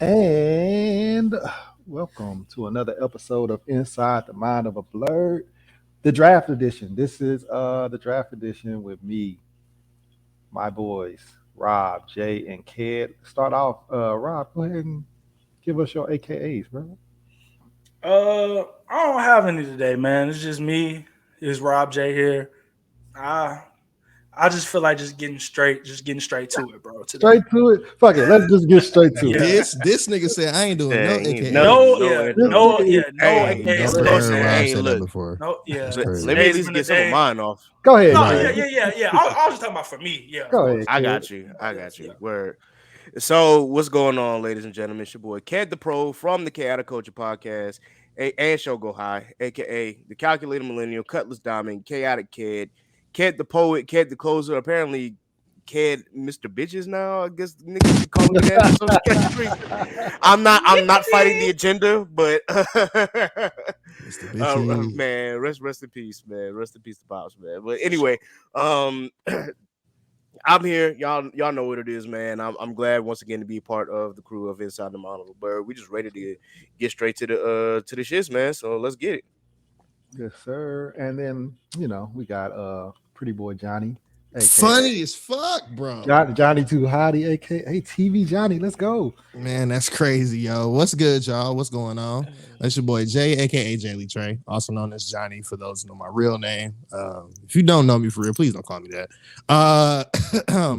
And welcome to another episode of Inside the Mind of a Blurred, the draft edition. This is the draft edition with me, my boys, Rob, Jay, and Ked. Start off, Rob, go ahead and give us your AKAs, bro. I don't have any today, man. It's just me. It's Rob J here. I I just feel like just getting straight to it, bro. Today. Straight to it. Fuck it. Let's just get straight to it. Yeah. This nigga said I ain't doing no Dang, AKA. No, no yeah, This intro. no, nigga yeah, is no Hey, AKs Never today, heard man. Rob hey, say that look. before. No, yeah. That's Let crazy. me at Today's least been the get some of day. mine off. Go ahead, No, yeah, Ked. yeah, yeah, yeah. I was just talking about for me. Yeah, of Go course. ahead, I Ked. got you. Oh, I yeah, got yeah. you. Word. So, what's going on, ladies and gentlemen? It's your boy, Ked the Pro from the Chaotic Culture Podcast and Show Go High, aka the Calculated Millennial, Cutlass Diamond, Chaotic Ked the Poet, Ked the Closer. Apparently, Ked Mr. Bitches now. I guess the niggas be calling me that in some streets. I'm not fighting the agenda, but Mr. Bitchy. man, rest in peace, man. Rest in peace to Pops, man. But anyway, um I'm here. Y'all know what it is, man. I'm glad once again to be a part of the crew of Inside the Monocle Bird. We just ready to get straight to the shits, man. So let's get it. Yes, sir. And then, we got Pretty Boy Johnny, aka Funny as fuck, bro. Johnny Too Hottie, aka TV Johnny. Let's go. Man, that's crazy, yo. What's good, y'all? What's going on? That's your boy Jay, aka Jay Lee Trey, also known as Johnny for those who know my real name. If you don't know me for real, please don't call me that.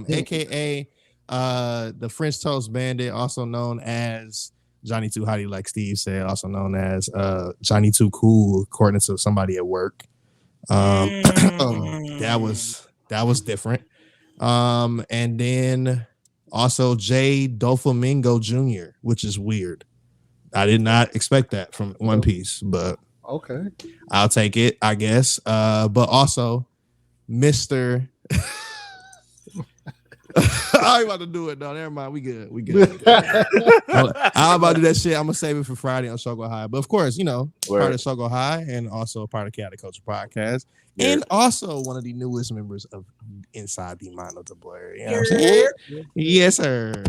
Aka the French Toast Bandit, also known as Johnny Too Hottie, like Steve said, also known as Johnny Too Cool, according to somebody at work. That was different. And then also Jay Doflamingo Jr., which is weird. I did not expect that from One Piece, but Okay. I'll take it, I guess. But also Mr. I ain't about to do it. No, never mind. We good. We good. I'm about to do that shit. I'm gonna save it for Friday on Shogo High. But of course, part of Shogo High and also part of Chaotic Culture Podcast. Yeah. And also one of the newest members of Inside the Mind of the Blur. You know what I'm saying? Yes, sir.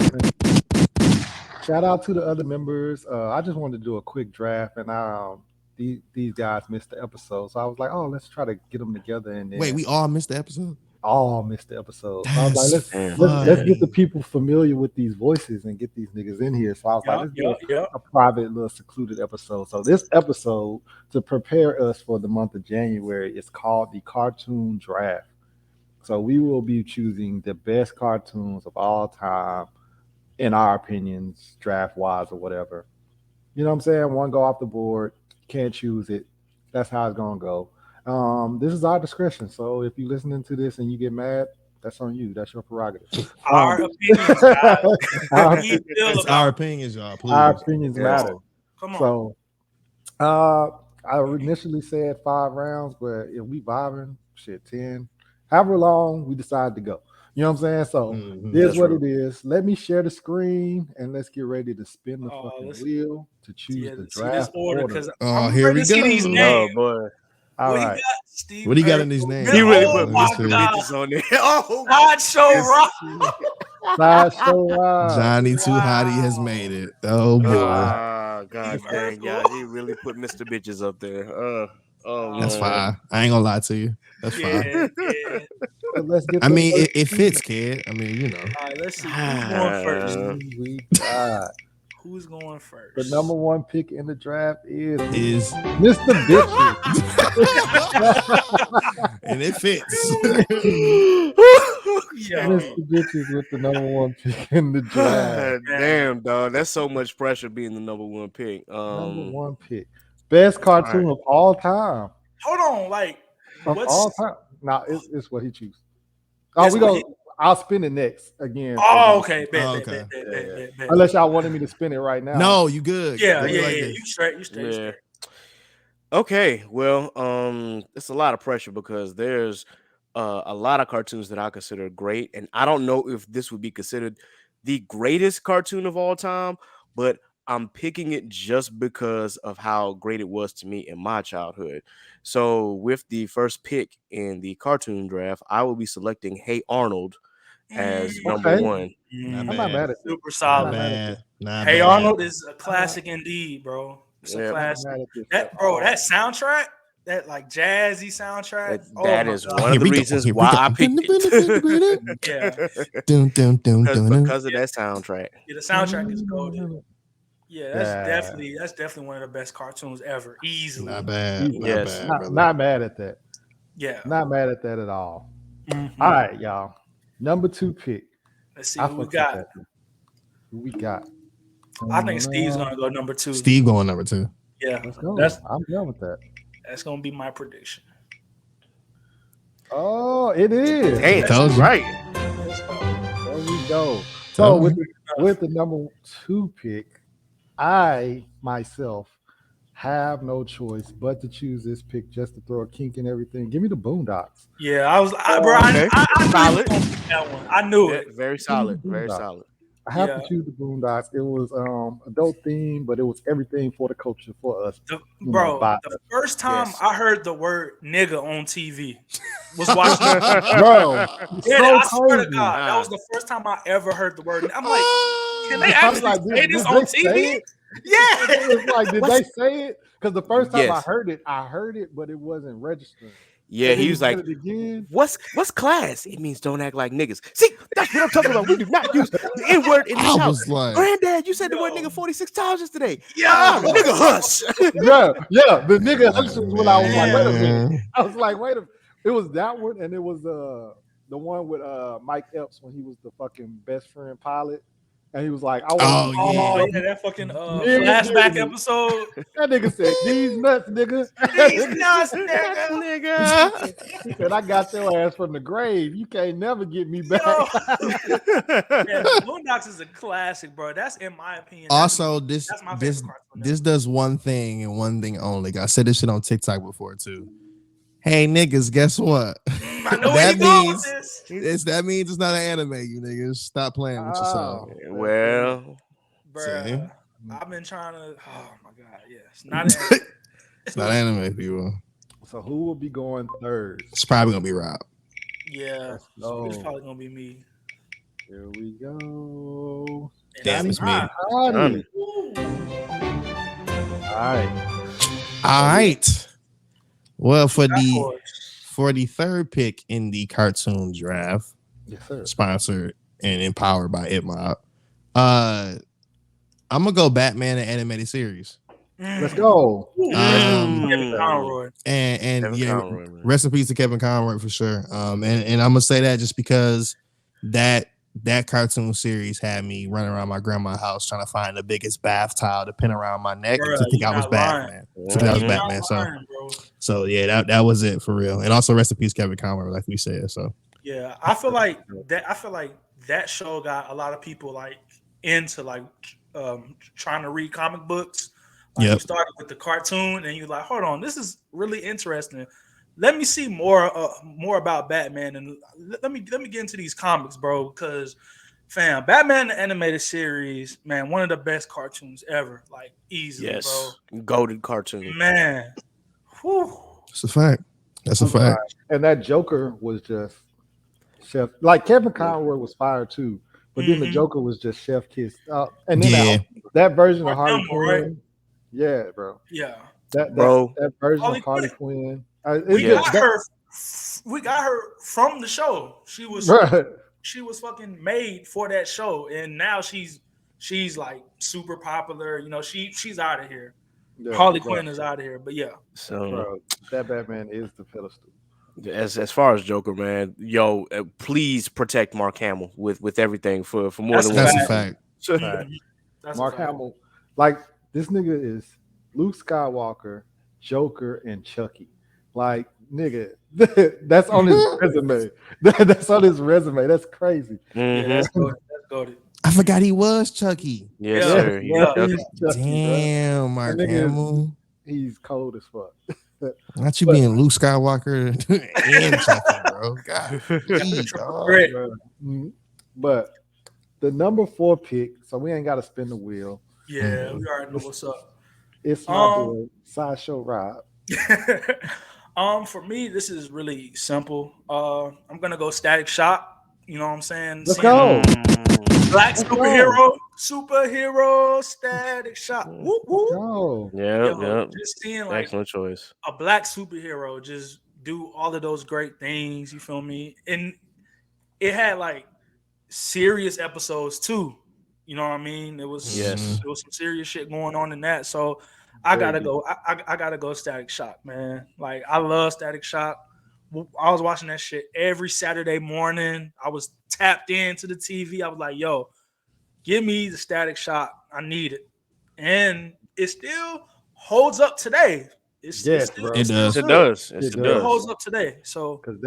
Shout out to the other members. I just wanted to do a quick draft, and these guys missed the episode, so I was like, oh, let's try to get them together. And then Wait, we all missed the episode? all missed the episode. So I was like, That's let's get the funny. people familiar with these voices and get these niggas in here. So I was like, Yup, let's do yup, yup. a private little secluded episode. So this episode, to prepare us for the month of January, is called the Cartoon Draft. So we will be choosing the best cartoons of all time, in our opinions, draft wise or whatever. You know what I'm saying? One go off the board, can't choose it. That's how it's gonna go. This is our discretion. So if you listening to this and you get mad, that's on you. That's your prerogative. Our Um, opinions, guys. our, What do you feel It's about our it? opinions, y'all. our Please. opinions Yes. matter. Come on. So uh, I initially said 5 rounds, but if we vibing, shit, 10, however long we decide to go. You know what I'm saying? So Mhm. here's That's what right. it is. Let me share the screen and let's get ready to spin the Oh, fucking let's wheel to choose yeah, the see this draft order order. because Oh, I'm here ready we to see these go. names. Oh boy. All What you right. got, Steve? What do you got in these He names? really Oh put Let me my Mr. see. God! Bitches on there. Oh, Hot show rock. Sideshow Rob. Johnny Too Hottie has Wow. made it. Oh All boy. right. God dang, First y'all. He really put Mr. Bitches up there. Oh That's Oh, man. fine. I ain't gonna lie to you. That's fine. yeah, yeah. So let's get I the mean, first it pick. fits, kid. I mean, All right, let's see who's going first. We got Who's going the number first? one pick in the draft is is Mr. Bitches. and it fits. Yo, Mr. Bitches with the number one pick in the draft. man. Damn, dog. That's so much pressure being the number one pick. Number one pick. Best All right. cartoon of all time. Hold on, like, Of all what's? time. Now it's what he chooses. Oh, It's we what go. he. I'll spin it next again. So Oh, okay. Bet, Oh, bet, okay. bet, bet, Yeah, bet, yeah. bet, bet. unless y'all wanted me to spin it right now. No, you good. Yeah, Do yeah, it like yeah. this. You straight, you straight, you Yeah. straight. Okay. Well, it's a lot of pressure because there's a lot of cartoons that I consider great, and I don't know if this would be considered the greatest cartoon of all time, but I'm picking it just because of how great it was to me in my childhood. So, with the first pick in the cartoon draft, I will be selecting Hey Arnold as Mm, number Okay. one. Not I'm bad. not mad at this. super Not solid. bad. Not Hey bad. Arnold is a classic indeed, bro. It's a Yeah. I'm not classic. mad at this. That at bro, all. that soundtrack, that like jazzy soundtrack. That my is God. one Here of the we go. reasons Here we why go. I picked it. Yeah. Dun, dun, dun, dun, dun. because of that soundtrack. Yeah, the soundtrack is golden. Yeah, that's Yeah. definitely one of the best cartoons ever. Easily. Not bad. Not Yes. bad, Not, brother. not mad at that. Yeah. Not mad at that at all. Mhm. All right, y'all. Number 2 pick. Let's see I who we fucks with got. that. Who we got? I think Steve's gonna go number 2. Steve going number 2. Yeah. Let's go. That's I'm done with that. gonna be my prediction. Oh, it is. Damn, Told you. right. Let's go. There we go. So Told with the number 2 pick, I myself have no choice but to choose this pick just to throw a kink in everything. Give me the Boondocks. Yeah, I was Okay. bro, I knew you Solid. was gonna pick that one. I knew Yeah, it. very solid. Very Boondocks. solid. I have Yeah. to choose the Boondocks. It was adult theme, but it was everything for the culture for us. Bro, by the first time Yes. I heard the word nigga on TV was watching. Bro, Yeah, so I swear to crazy. God, that was the first time I ever heard the word. I'm like, can they I was actually like, say did this they on say TV? it? Yeah. It was like, did they say it? Because the first time Yes. I heard it, but it wasn't registering. Yeah, And then he was said like, it again. What's class? It means don't act like niggas. See, that's what I'm talking about. We do not use the N-word in this I house. was like, Granddad, you said the word Yo. nigga 46 times yesterday. Yeah. Nigga hush. Yeah, the nigga hush was when I was like, wait a minute. man. I was like, wait a minute. It was that one, and it was the one with Mike Epps when he was the fucking best friend pilot. And he was like, I want Oh, Oh yeah. yeah, that fucking Yeah, flashback yeah. episode. that nigga said, these nuts, nigga. These nuts, nigga. Nigga. He said, I got your ass from the grave. You can't never get me back. Yo. Yeah, Boondocks is a classic, bro. That's in my opinion. Also, this that's my favorite this cartoon this does one thing and one thing only. I said this shit on TikTok before too. Hey niggas, guess what? I know where that you going means with this. that means it's not an anime, you niggas. Stop playing with yourself. Well, Bruh, I've been trying to. Oh my god, yeah, it's not. An It's not anime, people. So who will be going third? It's probably gonna be Rob. Yeah, go. it's probably gonna be me. Here we go. And Damn, that's it's me. Johnny. Ooh. All right. All right. Well, for Dark the Horse. third pick in the cartoon draft, Yes, sir. sponsored and empowered by ItMob, I'm gonna go Batman the animated series. Let's go. Kevin Conroy. And Kevin yeah, Conroy, man. rest in peace to Kevin Conroy for sure. And I'm gonna say that just because that cartoon series had me running around my grandma's house trying to find the biggest bath tile to pin around my neck Bruh, to think you I was not lying. Batman. To think I was You're not Batman. So lying, bro. so yeah, that was it for real. And also rest in peace Kevin Conroy, like we said. So Yeah, I feel like that show got a lot of people like into like trying to read comic books. Like Yep. You started with the cartoon, and you're like, hold on, this is really interesting. Let me see more about Batman, and let me get into these comics, bro. Because, fam, Batman the animated series, man, one of the best cartoons ever, like easily, Yes, golden cartoon. bro. Man, whew. that's a fact. That's a fact. And that Joker was just chef. Like Kevin Conroy was fired too, but then the Mhm. Joker was just chef kiss. And then Yeah. that version of Mark Harley Hamill, right? Quinn. Yeah, bro. Yeah, That Bro. version Harley of Harley Quinn. Quinn. It's we Yeah. just got her. We got her from the show. She was Right. she was fucking made for that show, and now she's like super popular. You know, she's out of here. Yeah, Harley bro. Quinn is out of here, but yeah, So Bro, that Batman is the pedestal. as far as Joker, man, yo, please protect Mark Hamill with everything for more That's than a one That's a fact. fact. season. Fact. that's Mark a fact. Hamill, like this nigga is Luke Skywalker, Joker, and Chucky. Like nigga, that's on his resume. That's on his resume. That's crazy. Yeah, Mhm. that's goated. That's goated. I forgot he was Chucky. Yes, Yeah. sir. Yeah, Yeah. he's Chucky, bro. Damn, Mark That nigga is- Hamill. He's cold as fuck. Not you But- being Luke Skywalker and Chucky, bro. God, geez, dog. Great. Mhm. But the number 4 pick, so we ain't got to spin the wheel. Yeah, we already know what's up. It's my Um, boy Sideshow Rob. For me, this is really simple. I'm gonna go Static Shock You know what I'm saying? Let's Seeing go. Black Let's go. superhero Static Shock. Whoop, whoop. Go. Yo, just seeing like Excellent choice. a black superhero just do all of those great things. You feel me? And it had like serious episodes too. You know what I mean? It was Yes. there was some serious shit going on in that. So I Very gotta deep. go. I gotta go Static Shock, man. Like I love Static Shock. I was watching that shit every Saturday morning. I was tapped into the TV. I was like, yo, give me the Static Shock. I need it. And it still holds up today. It's Yes, still, bro. it's still It It good. does. It It Still does. holds does. up today. So Because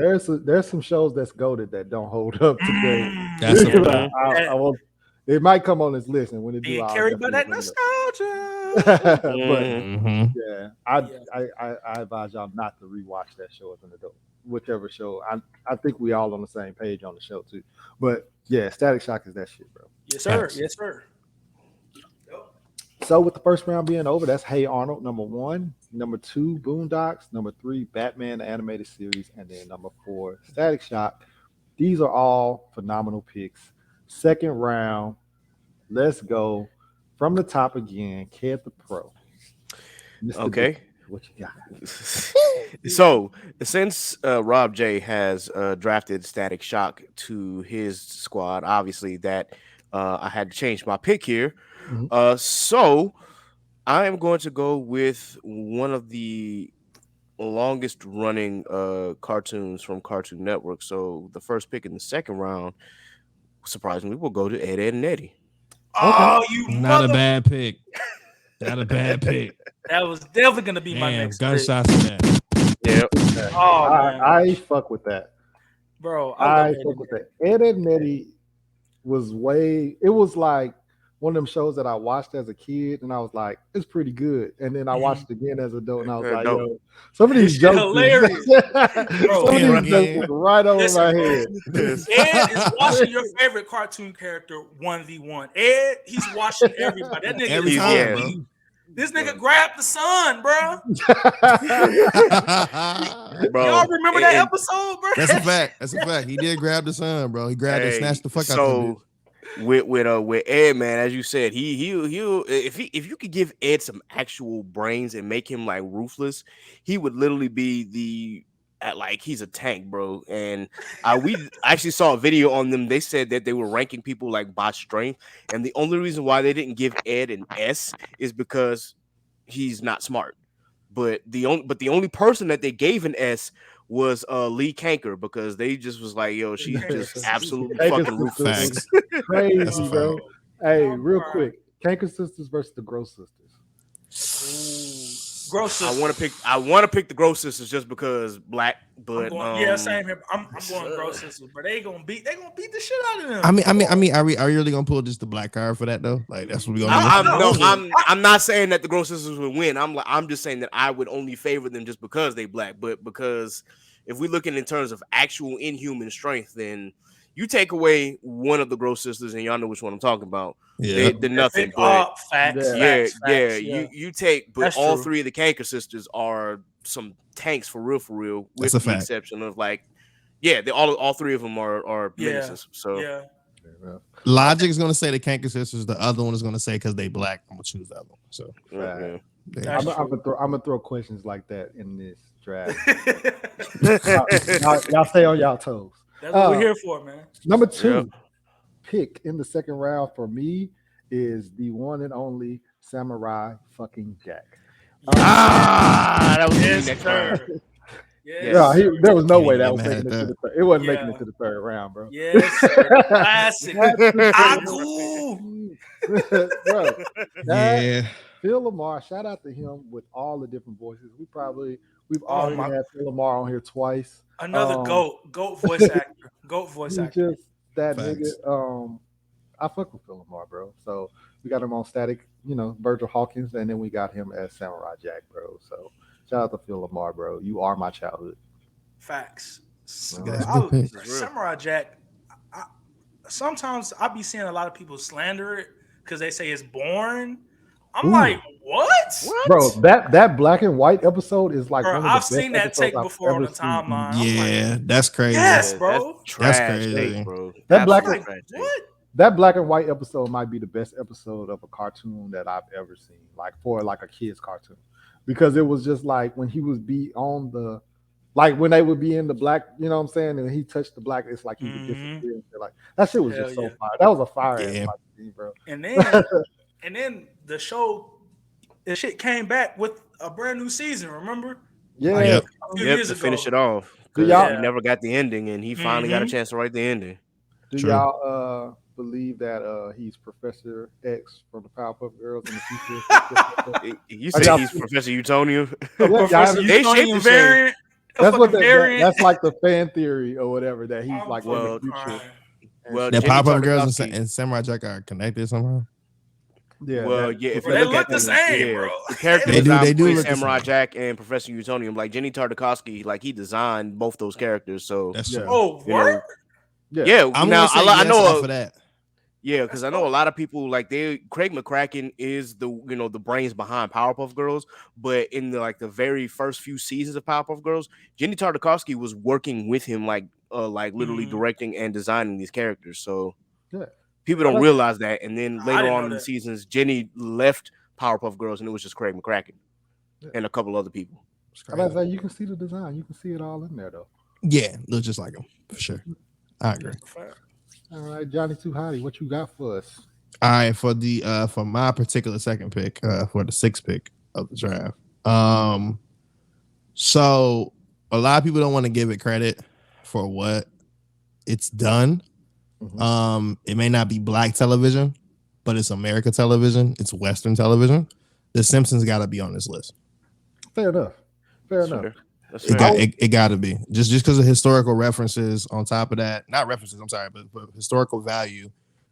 there's some shows that's goaded that don't hold up today. That's a Like, fact. I won't. It might come on this list, and when it do, being I'll carried by that definitely bring it nostalgia. up. But Mhm. yeah, I advise y'all not to rewatch that show as an adult. Whichever show, I think we all on the same page on the show too. But yeah, Static Shock is that shit, bro. Yes, sir. Facts. Yes, sir. So with the first round being over, that's Hey Arnold, number 1. Number 2, Boondocks. Number 3, Batman the Animated Series. And then number 4, Static Shock. These are all phenomenal picks. Second round, let's go from the top again. Ked the Pro. Mr. Okay. Big, what you got? So since Rob J has drafted Static Shock to his squad, obviously that I had to change my pick here. Mhm. So I am going to go with one of the longest running cartoons from Cartoon Network. So the first pick in the second round, surprisingly, will go to Ed, Ed and Eddie. Oh, you Not a mother! bad pick. Not a bad pick. That was definitely gonna be my Damn, next pick. gunshots to that. Yep. Oh man, I fuck with that. bro, I I love fuck with that. Ed, Ed and Eddie was it was like one of them shows that I watched as a kid, and I was like, it's pretty good. And then I watched it again as an adult, and I was like, Dope. yo, some of This these shit jokes, hilarious. some Bro, of Damn, these jokes yeah. was right over Listen, my bro. head. Ed is watching your favorite cartoon character 1v1. Ed, he's watching everybody. That nigga Every is time, yeah. bro. This nigga grabbed the sun, bro. Bro, Y'all remember that and- episode, bro? That's a fact. That's a fact. He did grab the sun, bro. He grabbed it, Hey, snatched the fuck out of him. so with Ed, man, as you said, he'll if you could give Ed some actual brains and make him like ruthless, he would literally be like he's a tank, bro. And we actually saw a video on them. They said that they were ranking people like by strength, and the only reason why they didn't give Ed an S is because he's not smart. But the only person that they gave an S was Lee Kanker, because they just was like, yo, she's just absolutely Kanker fucking sisters ruthless. Facts. was Crazy, That's a bro. fact. Hey, Oh, real bro. quick, Kanker sisters versus the Gross sisters. Gross. I want to pick the Gross sisters just because black, but yeah, same here. I'm going Gross sisters, but they gonna beat the shit out of them. I mean, are we really gonna pull just the black card for that though? Like that's what we gonna do. I'm not saying that the Gross sisters would win. I'm just saying that I would only favor them just because they black, but because if we're looking in terms of actual inhuman strength, then you take away one of the Gross sisters, and y'all know which one I'm talking about. Yeah. They're nothing. But Facts. Yeah. Facts, you take, but That's all true. three of the Kanker sisters are some tanks for real, with That's a the fact. exception of like, yeah, they all three of them are Yeah. menaces. So Yeah. Logic is gonna say the Kanker sisters. The other one is gonna say because they black. I'm gonna choose that one. So yeah. yeah. I'm gonna throw questions like that in this draft. y'all stay on y'all toes. That's what we're here for, man. Number 2 Yep. pick in the second round for me is the one and only Samurai fucking Jack. That was Yes, next sir. round. Yes, Yeah, sir. there was no Can't way that get was mad making at it to that. the third. It wasn't making Yeah. it to the third round, bro. Yes, sir. Classic. Aku. Bro, Yeah. Phil Lamar, shout out to him with all the different voices. We've Oh already my- had Phil Lamar on here twice. Another Um, goat voice actor. Goat voice He's actor. just that Facts. nigga. I fuck with Phil Lamar, bro. So we got him on Static, Virgil Hawkins, and then we got him as Samurai Jack, bro. So shout out to Phil Lamar, bro. You are my childhood. Facts. That's a good pick. Samurai Jack. Sometimes I be seeing a lot of people slander it because they say it's boring. I'm Ooh. like, what? Bro, that black and white episode is like Bro, one of the I've best seen that episodes take I've before on ever the seen. timeline. I'm Yeah, that's crazy. Yes, Yeah, bro. That's trash crazy. take, bro. That black I'm Absolute like, trash take. what? That black and white episode might be the best episode of a cartoon that I've ever seen, like for like a kid's cartoon, because it was just like when he was be on the, like when they would be in the black, you know what I'm saying, and he touched the black, it's like he would disappear. And shit. Like that shit was Hell just so yeah. fire. That was a fire ass Yeah. fight scene, bro. And then the show, the shit came back with a brand new season. Remember? Yeah. Yep. A few Yep, years to ago. finish it off. Do Because y'all- he never got the ending, and he finally got a Mhm. chance to write the ending. Do True. y'all believe that he's Professor X from the Powerpuff Girls in the future? You I say got- he's Professor Utonium? Yeah, Professor They Utonium shaped the same. variant. that's what variant. that's like the fan theory or whatever, that he's I'm like in well, the future. crying. And well, That shit. Jenny Powerpuff Girls Tartakovsky- and Samurai Jack are connected somehow. Yeah, well, that- yeah, if Bro, you they look look at the them, same, yeah, bro. the character They do- design they do between look the Samurai same. Jack and Professor Utonium, like Jenny Tartakovsky, like he designed both those characters. So That's Yeah. true. Oh, You know, what? yeah, I'm now gonna say I yes know off of that. yeah, because I know a lot of people like Craig McCracken is the the brains behind Powerpuff Girls, but in the very first few seasons of Powerpuff Girls, Jenny Tartakovsky was working with him like literally Mhm. directing and designing these characters. So Yeah. people don't Like- realize that. And then I later didn't on know in the that. seasons, Jenny left Powerpuff Girls, and it was just Craig McCracken Yeah. and a couple other people. It's I'm about to crazy. say, you can see the design, you can see it all in there though. Yeah, looks just like him for sure. I agree. All right, Johnny Too Hottie, what you got for us? All right, for my particular second pick, for the sixth pick of the draft. So a lot of people don't want to give it credit for what it's done. Mhm. It may not be black television, but it's America television. It's Western television. The Simpsons got to be on this list. Fair enough. Fair That's enough. fair. That's It fair. got to be just because of historical references. On top of that, not references. I'm sorry, but historical value.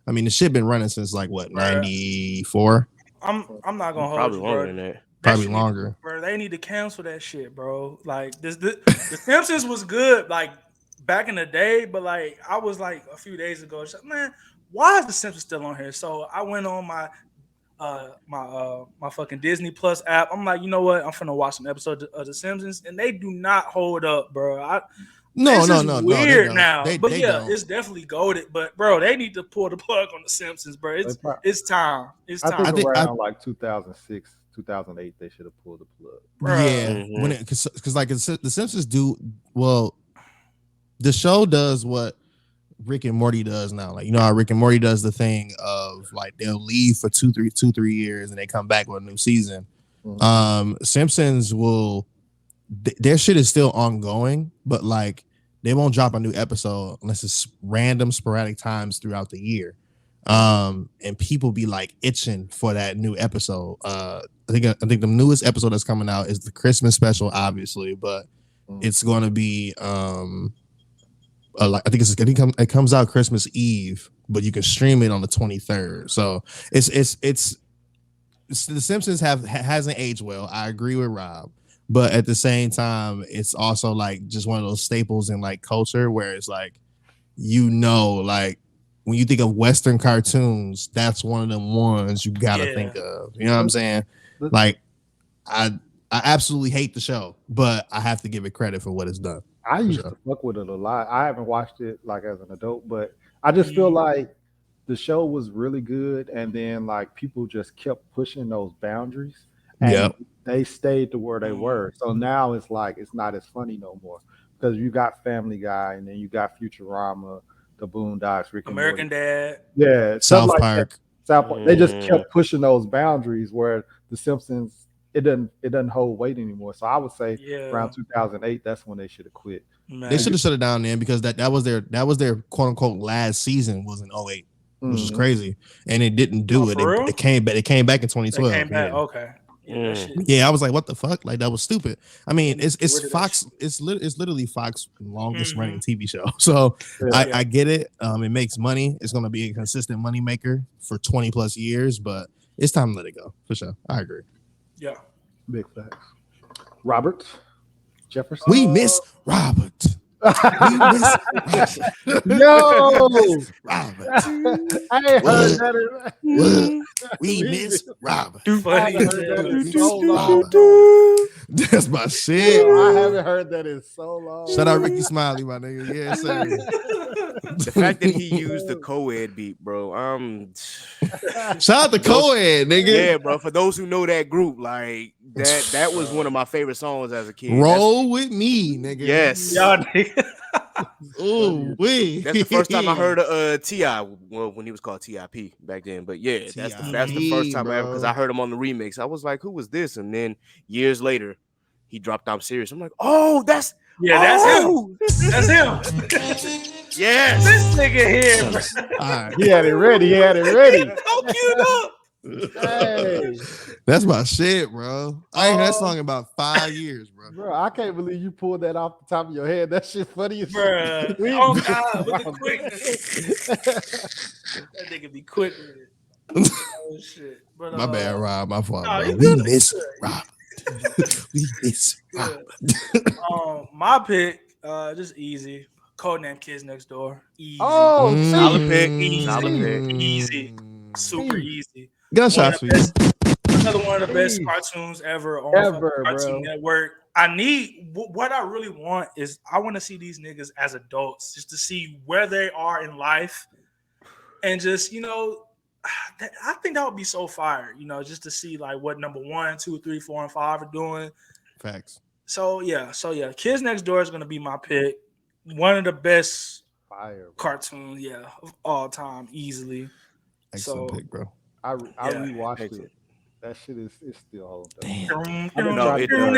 I mean, the shit been running since like what, 94? I'm not gonna hold Probably you, longer bro. than that. That Probably shit need- longer. Bro, they need to cancel that shit, bro. Like the Simpsons was good, like back in the day, but like I was like a few days ago, it's like, man, why is the Simpsons still on here? So I went on my fucking Disney Plus app. I'm like, you know what? I'm finna watch some episodes of the Simpsons, and they do not hold up, bro. No. This is They weird don't. now, They but yeah, don't. it's definitely goaded. But bro, they need to pull the plug on the Simpsons, bro. They pro- It's time. It's I time. think I think- around like 2006, 2008, they should have pulled the plug. Bruh. Yeah, Mhm. when because like the Simpsons do well. The show does what Rick and Morty does now. Like, you know how Rick and Morty does the thing of like they'll leave for 2-3 years and they come back with a new season. Mhm. Simpsons will their shit is still ongoing, but like they won't drop a new episode unless it's random sporadic times throughout the year. And people be like itching for that new episode. I think the newest episode that's coming out is the Christmas special, obviously, but it's going to be like I think it comes out Christmas Eve, but you can stream it on the 23rd. So it's the Simpsons hasn't aged well. I agree with Rob, but at the same time, it's also like just one of those staples in like culture where it's like, like when you think of Western cartoons, that's one of them ones you gotta Yeah. think of. You know what I'm saying? Like I absolutely hate the show, but I have to give it credit for what it's done. I used sure. to fuck with it a lot. I haven't watched it like as an adult, but I just feel like the show was really good, and then like people just kept pushing those boundaries, and Yep. they stayed to where they were. So now it's like it's not as funny no more because you got Family Guy, and then you got Futurama, the Boondocks, Rick and American Morty. Dad. Yeah, South stuff like that. Park. South Park. They just Mhm. kept pushing those boundaries where the Simpsons it doesn't hold weight anymore. So I would say Yeah. around 2008, that's when they should have quit. Man. They should have shut it down then because that was their quote unquote last season was in 08, which is Mhm. crazy, and it didn't do Oh, it. for real? It came back. It came back in They 2012. came back. Yeah. Okay. Yeah, that shit. Yeah, I was like, what the fuck? Like that was stupid. I mean, Where it's did that Fox. It's literally Fox longest Mhm. running TV show. So Yeah. I get it. It makes money. It's gonna be a consistent money maker for 20 plus years, but it's time to let it go for sure. I agree. Yeah. Big facts. Robert Jefferson. We miss Robert. We miss Yo, Robert. I ain't heard that. What? We miss Robert. I Funny haven't as heard that hell. in We so miss long. Robert. That's my shit. Bro, I Bro. haven't heard that in so long. Shout out Ricky Smiley, my nigga. Yes, sir. The fact that he used the co-ed beat, bro. Shout out to co-ed, nigga. Yeah, bro. For those who know that group, like that was one of my favorite songs as a kid. Roll with me, nigga. Yes. Y'all nigga. Ooh, wee. That's the first time I heard of T.I. Well, when he was called T.I.P. back then. But yeah, that's the first time ever because I heard him on the remix. I was like, who was this? And then years later, he dropped I'm Serious. I'm like, oh, that's Him. That's him. Yes. This nigga here, bro. All right. He had it ready. So queued up. Hey, That's my shit, bro. I ain't heard that song in about 5 years, bro. bro, I can't believe you pulled that off the top of your head. That shit funny as shit. Bruh. Oh God, with the quickness. That nigga be quick with it. Oh shit. But, My bad, Rob. My fault, nah, bro. you We good. miss Rob. We miss Rob. My pick, just easy. Codename Kids Next Door. Easy. Oh, Mm. Solid pick. Easy. Solid pick. Easy. Super easy. Gunshots for One you. of the Another one of the best Jeez. cartoons ever on Ever, Cartoon bro. Network. What I really want is I want to see these niggas as adults, just to see where they are in life, and just I think that would be so fire, just to see like what number 1, 2, 3, 4, and 5 are doing. Facts. So yeah, Kids Next Door is gonna be my pick. One of the best fire. cartoons, of all time, easily. Excellent So- pick, bro. I Yeah. rewatched Excellent. it. That shit is still holding up. Damn. No, it does.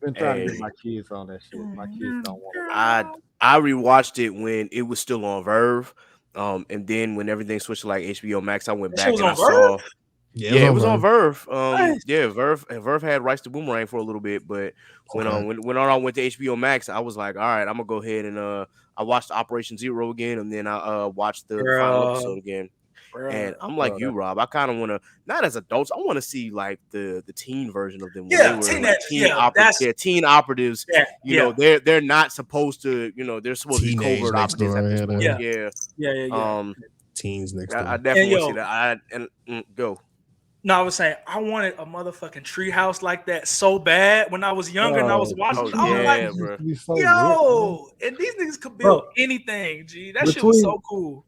Been trying to Hey. get my kids on that shit. My kids don't want to. I rewatched it when it was still on Verve. And then when everything switched to like HBO Max, I went That back shit and I was on saw. Yeah, it was on Verve. Nice. Yeah, Verve had Rights to Boomerang for a little bit, but when I went to HBO Max, I was like, all right, I'm gonna go ahead and I watched Operation Zero again, and then I watched the final episode again. And I'm like you, Rob. I kind of want to, not as adults, I want to see like the teen version of them. When Yeah, they were teenagers, like teen operatives. You know, they're not supposed to. They're supposed to be Teenage covert next operatives door, at this point. Yeah. Teens next I door. definitely And want to see that. Go. No, I was saying I wanted a motherfucking treehouse like that so bad when I was younger and I was watching. I was like, bro. and these niggas could build anything. G, that shit was so cool.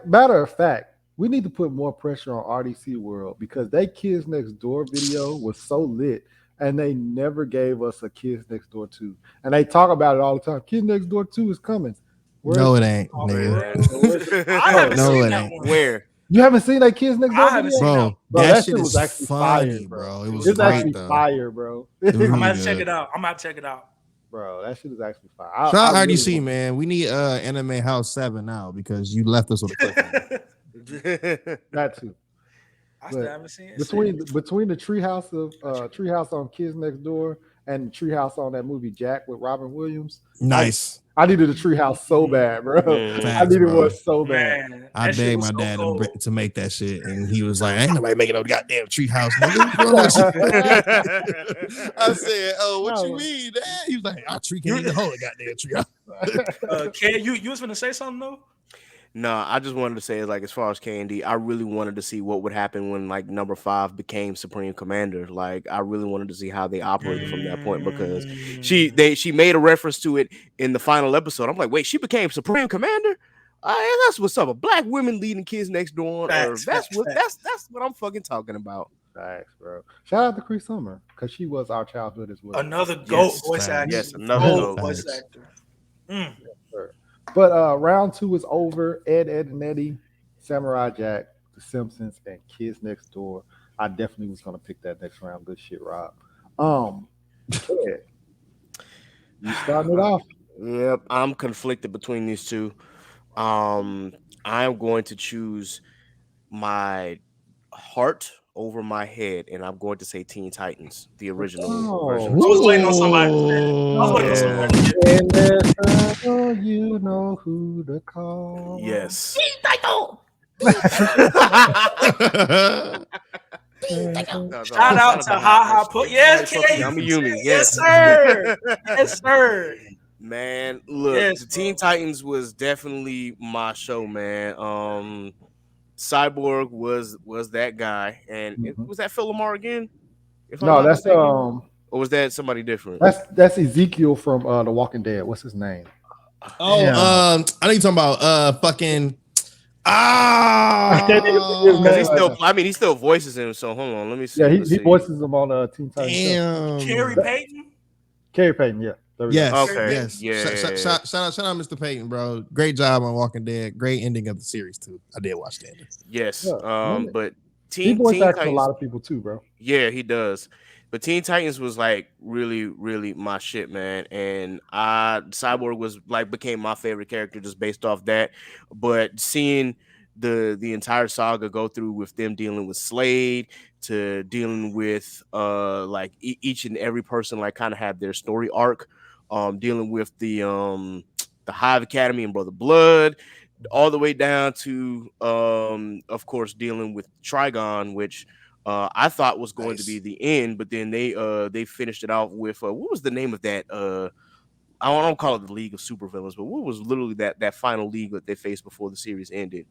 Matter of fact, we need to put more pressure on RDC World because they Kids Next Door video was so lit, and they never gave us a Kids Next Door 2. And they talk about it all the time. Kids Next Door 2 is coming. No, it ain't, nigga. I haven't No, seen it that ain't. one. Where? You haven't seen that Kids Next Door I haven't video? seen Bro, Bro, that shit was is actually funny, fire, bro. It was It's actually great, though. fire, bro. It was I'm gonna really have to check good. it out. I'm gonna have to check it out. Bro, that shit is actually fire. Shout out I really RDC, want- man. We need Anime House 7 now because you left us with a cliffhanger. That too. I still But haven't seen it. Between the Treehouse on Kids Next Door and the Treehouse on that movie Jack with Robin Williams. Nice. I needed a Treehouse so bad, bro. I Facts, needed bro. one so bad. Man, I that shit begged was my so dad cold. to make that shit, and he was like, "Ain't nobody making no goddamn treehouse, nigga." I said, "Oh, what you No. mean, Dad?" He was like, "Our tree can't even hold a goddamn treehouse." Ken, you was gonna say something though? No, I just wanted to say, like, as far as K&D, I really wanted to see what would happen when, like, number 5 became Supreme Commander. Like, I really wanted to see how they operated from that point because she made a reference to it in the final episode. I'm like, wait, she became Supreme Commander? That's what's up. A black women leading Kids Next Door on Earth. That's what I'm fucking talking about. Thanks, bro. Shout out to Cree Summer because she was our childhood as well. Another GOAT voice facts. actor. Yes, another GOAT GOAT. voice actor. Mm. But round 2 is over. Ed, and Eddie, Samurai Jack, The Simpsons, and Kids Next Door. I definitely was gonna pick that next round. Good shit, Rob. Ed, you starting it off? Yep, I'm conflicted between these two. I'm going to choose my heart over my head, and I'm going to say Teen Titans, the original version. I was waiting on somebody. I was waiting on somebody. In this battle, you know who to call. Yes. Shout out to Ha Ha Put. Yes, Ken. I'm a Yumi. Yes, sir. Yes, sir. Man, look, Yes, the Teen bro. Titans was definitely my show, man. Cyborg was that guy, and Mhm. was that Phil Lamar again, if I'm No, not that's mistaken, or was that somebody different? that's Ezekiel from The Walking Dead. What's his name? Oh, Damn. I know you're talking about fucking I can't even think of his Because name he right still, now. I mean, he still voices him. So hold on, let me see. Yeah, Let's he see. voices him on Teen Titans. Show. Kerry damn. Payton. Kerry Payton, yeah. There we go. Yes, Okay, yes. yeah. Shout out, Mr. Payton, bro. Great job on Walking Dead. Great ending of the series too. I did watch that. Yes. Yeah, But he voice Teen acts for a Titans, lot of people too, bro. yeah, he does. But Teen Titans was like really, really my shit, man. And Cyborg was like became my favorite character just based off that. But seeing the entire saga go through with them dealing with Slade to dealing with like each and every person like kind of have their story arc, dealing with the Hive Academy and Brother Blood, all the way down to of course dealing with Trigon, which I thought was going to be Nice. the end, but then they finished it off with what was the name of that? I don't call it the League of Supervillains, but what was literally that final league that they faced before the series ended?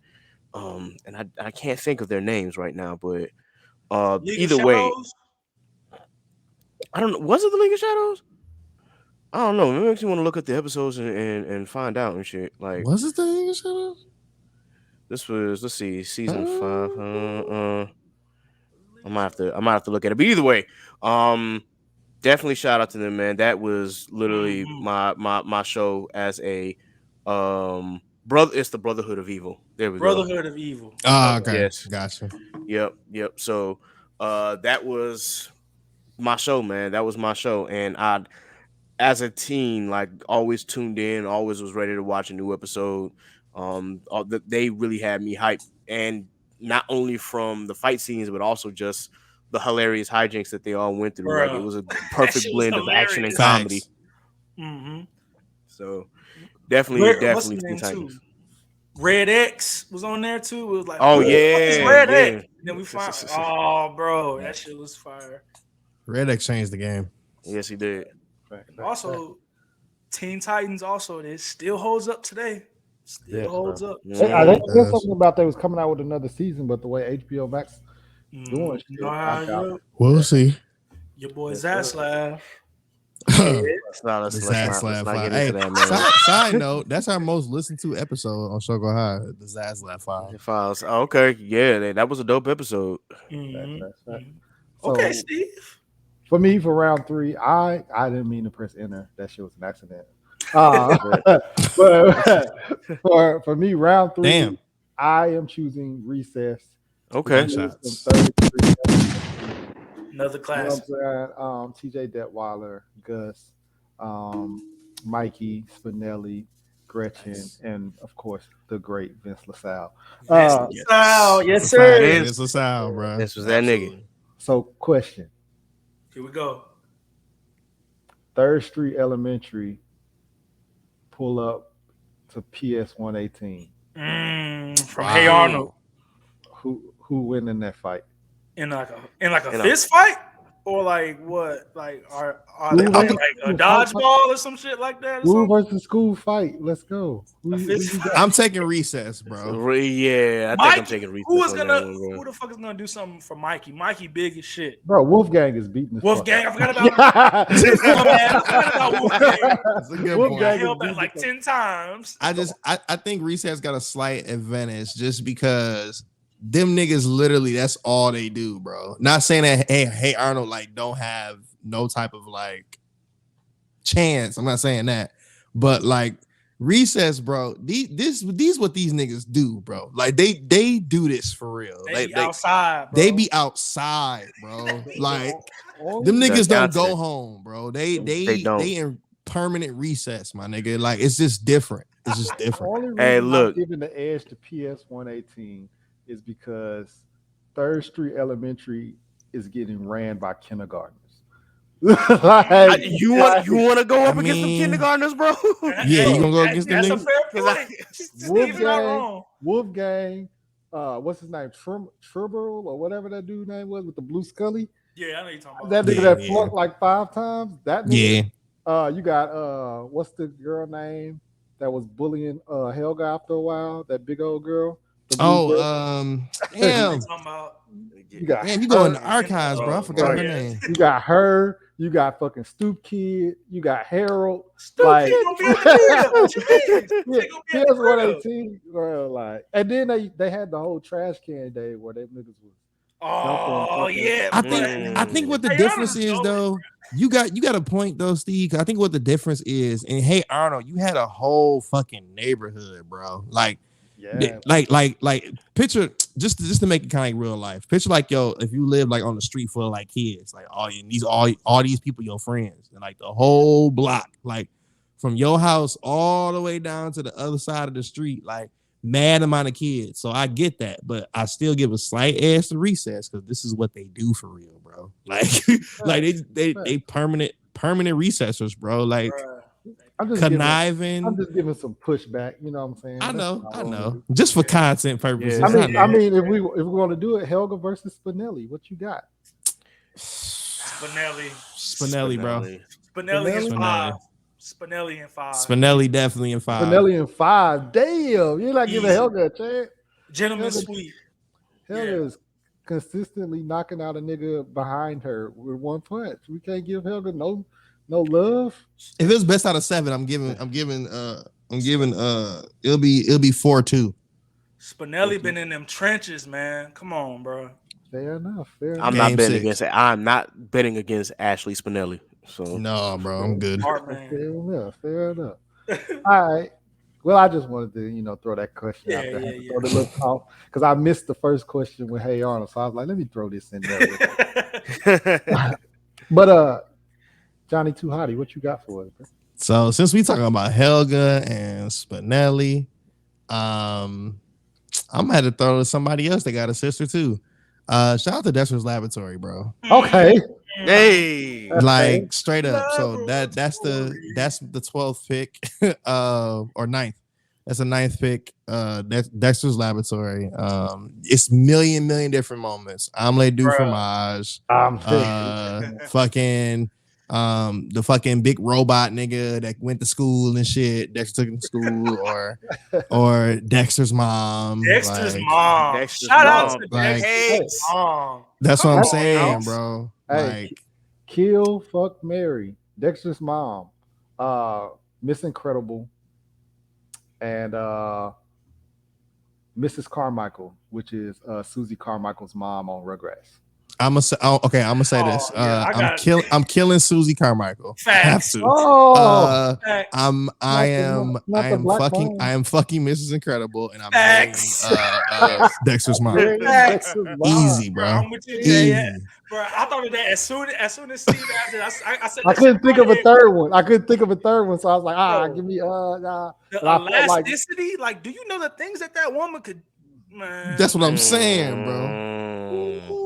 And I can't think of their names right now, but League of either way, Shadows. I don't know. Was it the League of Shadows? I don't know. It makes me want to look at the episodes and find out and shit. Like Was it the Shadow? this was, let's see, season 5. I might have to look at it. But either way, definitely shout out to them, man. That was literally my show as a brother. It's the Brotherhood of Evil. There we go. Brotherhood of Evil. Oh, okay. Yes. Gotcha. Yep. So that was my show, man. That was my show. And I, as a teen, like always tuned in, always was ready to watch a new episode. They really had me hyped, and not only from the fight scenes, but also just the hilarious hijinks that they all went through. Like it Bruh. was a That perfect shit was blend of action and hilarious. comedy. Facts. Mm-hmm. So definitely What's Teen his name Titans. too? Red X was on there too. It was like, Oh, who the fuck is yeah, Red yeah. X? And then we find, oh, bro, that shit was fire. Red X changed the game. Yes, he did. Also, Teen Titans also, it still holds up today. Still Yes, holds bro. up. They Mhm. said something about they was coming out with another season, but the way HBO Max doing shit, You know I how doubt We'll see. your boy Yes, Zaslav. Let's not The get Zaslav into Five. that, Hey, man. side note, that's our most listened to episode on Shogo High, the Zaslav Five. Files. Oh, okay, yeah, that was a dope episode. Mhm. That's right. Mhm. So, Okay, Steve. for me, for round 3, I didn't mean to press enter. That shit was an accident. But for me, round 3, Damn. I am choosing Recess. Okay. It's some Shots. 33 Another You know class. what I'm saying? TJ Detweiler, Gus, Mikey, Spinelli, Gretchen, and of course the great Vince LaSalle. Yes, sir. It's LaSalle, bro. This was that nigga. So, question: Here we go. 3rd Street Elementary pull up to PS 118. From Wow. Hey Arnold Who win in that fight? in like a In a- fist fight, or like what? Like are Who they versus like a school? dodgeball or some shit like that? Or School something? versus school fight. Let's go. A fist you fight? got? I'm taking Recess, bro. Yeah, I think Mike, I'm taking Recess. who is on gonna? that one, bro. Who the fuck is gonna do something for Mikey? Mikey big as shit. Bro, Wolfgang is beating the Wolfgang, I forgot about. about. Oh, man, I forgot about Wolfgang. That's a good Wolfgang point. I is held back beating like the- 10 times. I think Recess got a slight advantage just because them niggas literally that's all they do, bro. Not saying that hey Arnold like don't have no type of like chance. I'm not saying that, but like Recess, bro. These what these niggas do, bro. Like they do this for real. They Like be outside, bro. they be outside, bro. Like Oh, them niggas don't Johnson. go home, bro. They don't. in permanent recess, my nigga. Like it's just different. It's just The different. only reason Hey, look. I'm giving the edge to PS 118 is because 3rd Street Elementary is getting ran by kindergartnens. Like, You want to go up I against them mean- kindergartners, bro? Yeah, you gonna go against them That's a niggas? fair 'Cause point. Steve's not wrong. Wolfgang, what's his name? Tribble or whatever that dude name was with the blue scully. Yeah, I know you're talking about. That nigga Yeah, that yeah. flunked like 5 times. That nigga, Yeah. You got what's the girl name that was bullying Helga after a while? That big old girl. The blue girl. Damn, Talking about You got damn, you go in her. the archives, bro. I Oh, forgot her yeah. name. You got her. You got fucking Stoop Kid. You got Harold. Stupid Like, gonna be at the crib. What you mean? yeah, They gonna be at here's the what crib. 18, bro. Like, and then they had the whole trash can day where they niggas was dumping Oh fucking. yeah, I but think what the Hey difference Arnold's is dope. though, you got a point though, Steve. 'Cause I think what the difference is, and hey Arnold, you had a whole fucking neighborhood, bro. Like, Yeah, like picture just to make it kind of like real life. Picture like yo, if you live like on the street full of like kids, like all these people your friends, and like the whole block, like from your house all the way down to the other side of the street, like mad amount of kids. So I get that, but I still give a slight edge to recess because this is what they do for real, bro. Like like they permanent recessors, bro. Like Bruh. I'm just conniving. giving some pushback. You know what I'm saying? I That's know, all I wanna know. do. Just for content purposes. Yeah. I I know. mean, if we want to do it, Helga versus Spinelli, what you got? Spinelli. Bro. Spinelli in Spinelli? five. Spinelli in five. Spinelli definitely in 5. Spinelli in 5. Damn, you're not giving Easy. Helga a chance. Gentleman Helga- sweep. Helga Yeah. is consistently knocking out a nigga behind her with one punch. We can't give Helga no love. If it was best out of 7, I'm giving it'll be 4-2. Spinelli been in them trenches, man. Come on, bro. Fair enough. Fair enough. I'm not Game betting 6. against it. I'm not betting against Ashley Spinelli. So No, bro, I'm good. Smart man. Fair enough. Fair enough. All right. Well, I just wanted to, throw that question out Yeah, there. yeah, Throw the little off because I missed the first question with Hey Arnold, so I was like, let me throw this in there. But Johnny Too Hottie, what you got for us? Bro? So since we talking about Helga and Spinelli, I'm gonna have to throw to somebody else that got a sister too. Shout out to Dexter's Laboratory, bro. Okay. hey, Like straight up. So that's the 12th pick, or 9th. That's a 9th pick. Dexter's Laboratory. It's million different moments. Amelie Du Bruh. Fromage. I'm sick. Fucking the fucking big robot nigga that went to school and shit. Dexter took him to school, or Dexter's mom. Dexter's like, mom. Dexter's Shout out mom. to Like- Dexter's mom. That's Come what I'm on, saying, y'all. bro. Hey. Like, Kill, fuck, Mary, Dexter's mom, Miss Incredible, and Mrs. Carmichael, which is Susie Carmichael's mom on Rugrats. I'm gonna say, I'm gonna say this. Oh, yeah, I'm killing Susie Carmichael. I have Facts. to. Oh, Facts. I am not the black fucking mom. Mrs. Incredible, and I'm marrying Facts. Dexter's mom. Mary Facts. Dexter's mom. Easy, Bro, bro. I'm with you, Jay. Yeah. Easy. Bro, I thought of that as soon as Steve asked it. I said I that couldn't shit think right of a here. third one. So I was like, Bro. give me nah. The But I felt like elasticity, like, do you know the things that woman could? Man, That's what I'm saying, bro. Mm.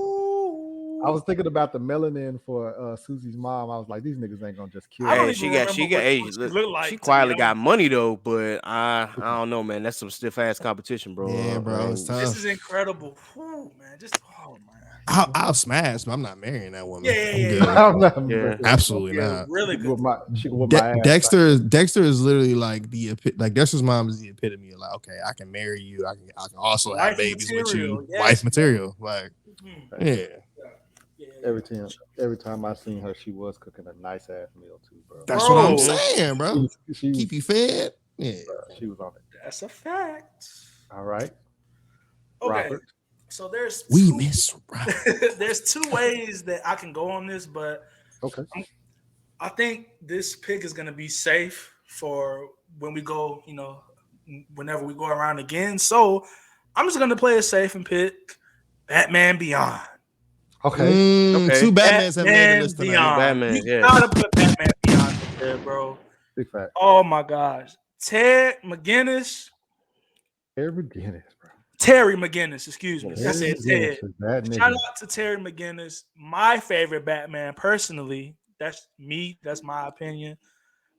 I was thinking about the melanin for Susie's mom. I was like, these niggas ain't gonna just kill I don't her. Hey, even she remember got. Hey, what she look, looked like, she to be quietly got honest. money though, but I don't know, man. That's some stiff ass competition, bro. Yeah, bro, it's tough. This is incredible. Whew, man. Man. I'll smash, but I'm not marrying that woman. Yeah, I'm yeah, good. yeah. I'm not Yeah. Absolutely Yeah, not. really good. with my ass. Dexter is literally like Dexter's mom is the epitome of like, okay, I can marry you. I can also have Wife babies with material, you. yes. Wife material. Like, Mhm. yeah. Yeah. Every time I seen her, she was cooking a nice ass meal too, bro. That's what I'm Bro. saying, bro. She Keep you fed. Yeah. she was on it. That's a fact. All right, Okay. Robert. So there's We two- miss Robert. there's two ways that I can go on this, but Okay. I think this pick is gonna be safe for when we go, whenever we go around again. So I'm just gonna play it safe and pick Batman Beyond. Okay. Okay. Two Batmans have made Batman the list tonight. Beyond. Batman, You yeah. gotta put Batman Beyond in there, bro. Big fact. Oh my gosh. Ted McGinnis. Terry McGinnis, bro. Terry McGinnis, excuse me. I Terry said McGinnis Ted. is that nigga. Shout out to Terry McGinnis, my favorite Batman personally. That's me. That's my opinion.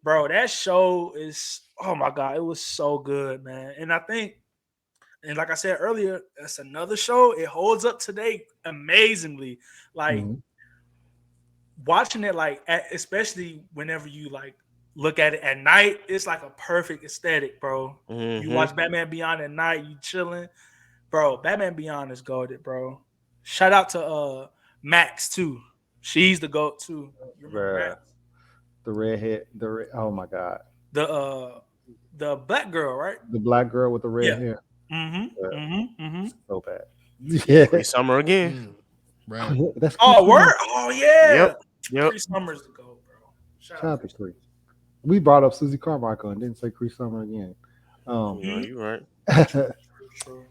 Bro, that show is, oh my God, it was so good, man. And I think, and like I said earlier, that's another show. It holds up today amazingly. Like, Mhm. watching it like especially whenever you like look at it at night, it's like a perfect aesthetic, bro. You Mhm. watch Batman Beyond at night, you chilling, bro. Batman Beyond is goated, bro. Shout out to Max too. She's the goat too. You remember Bruh. Max? The redhead, oh my god, The black girl, right? the black girl with the red Yeah. hair, so bad. Yeah, Free summer again. Right. that's Oh, Cree word. Summer. Oh yeah. Yep. Yep. Cree Summers the goat, bro. Shout out to Cree. We brought up Susie Carmichael and didn't say Cree Summer again. Yeah, you're right.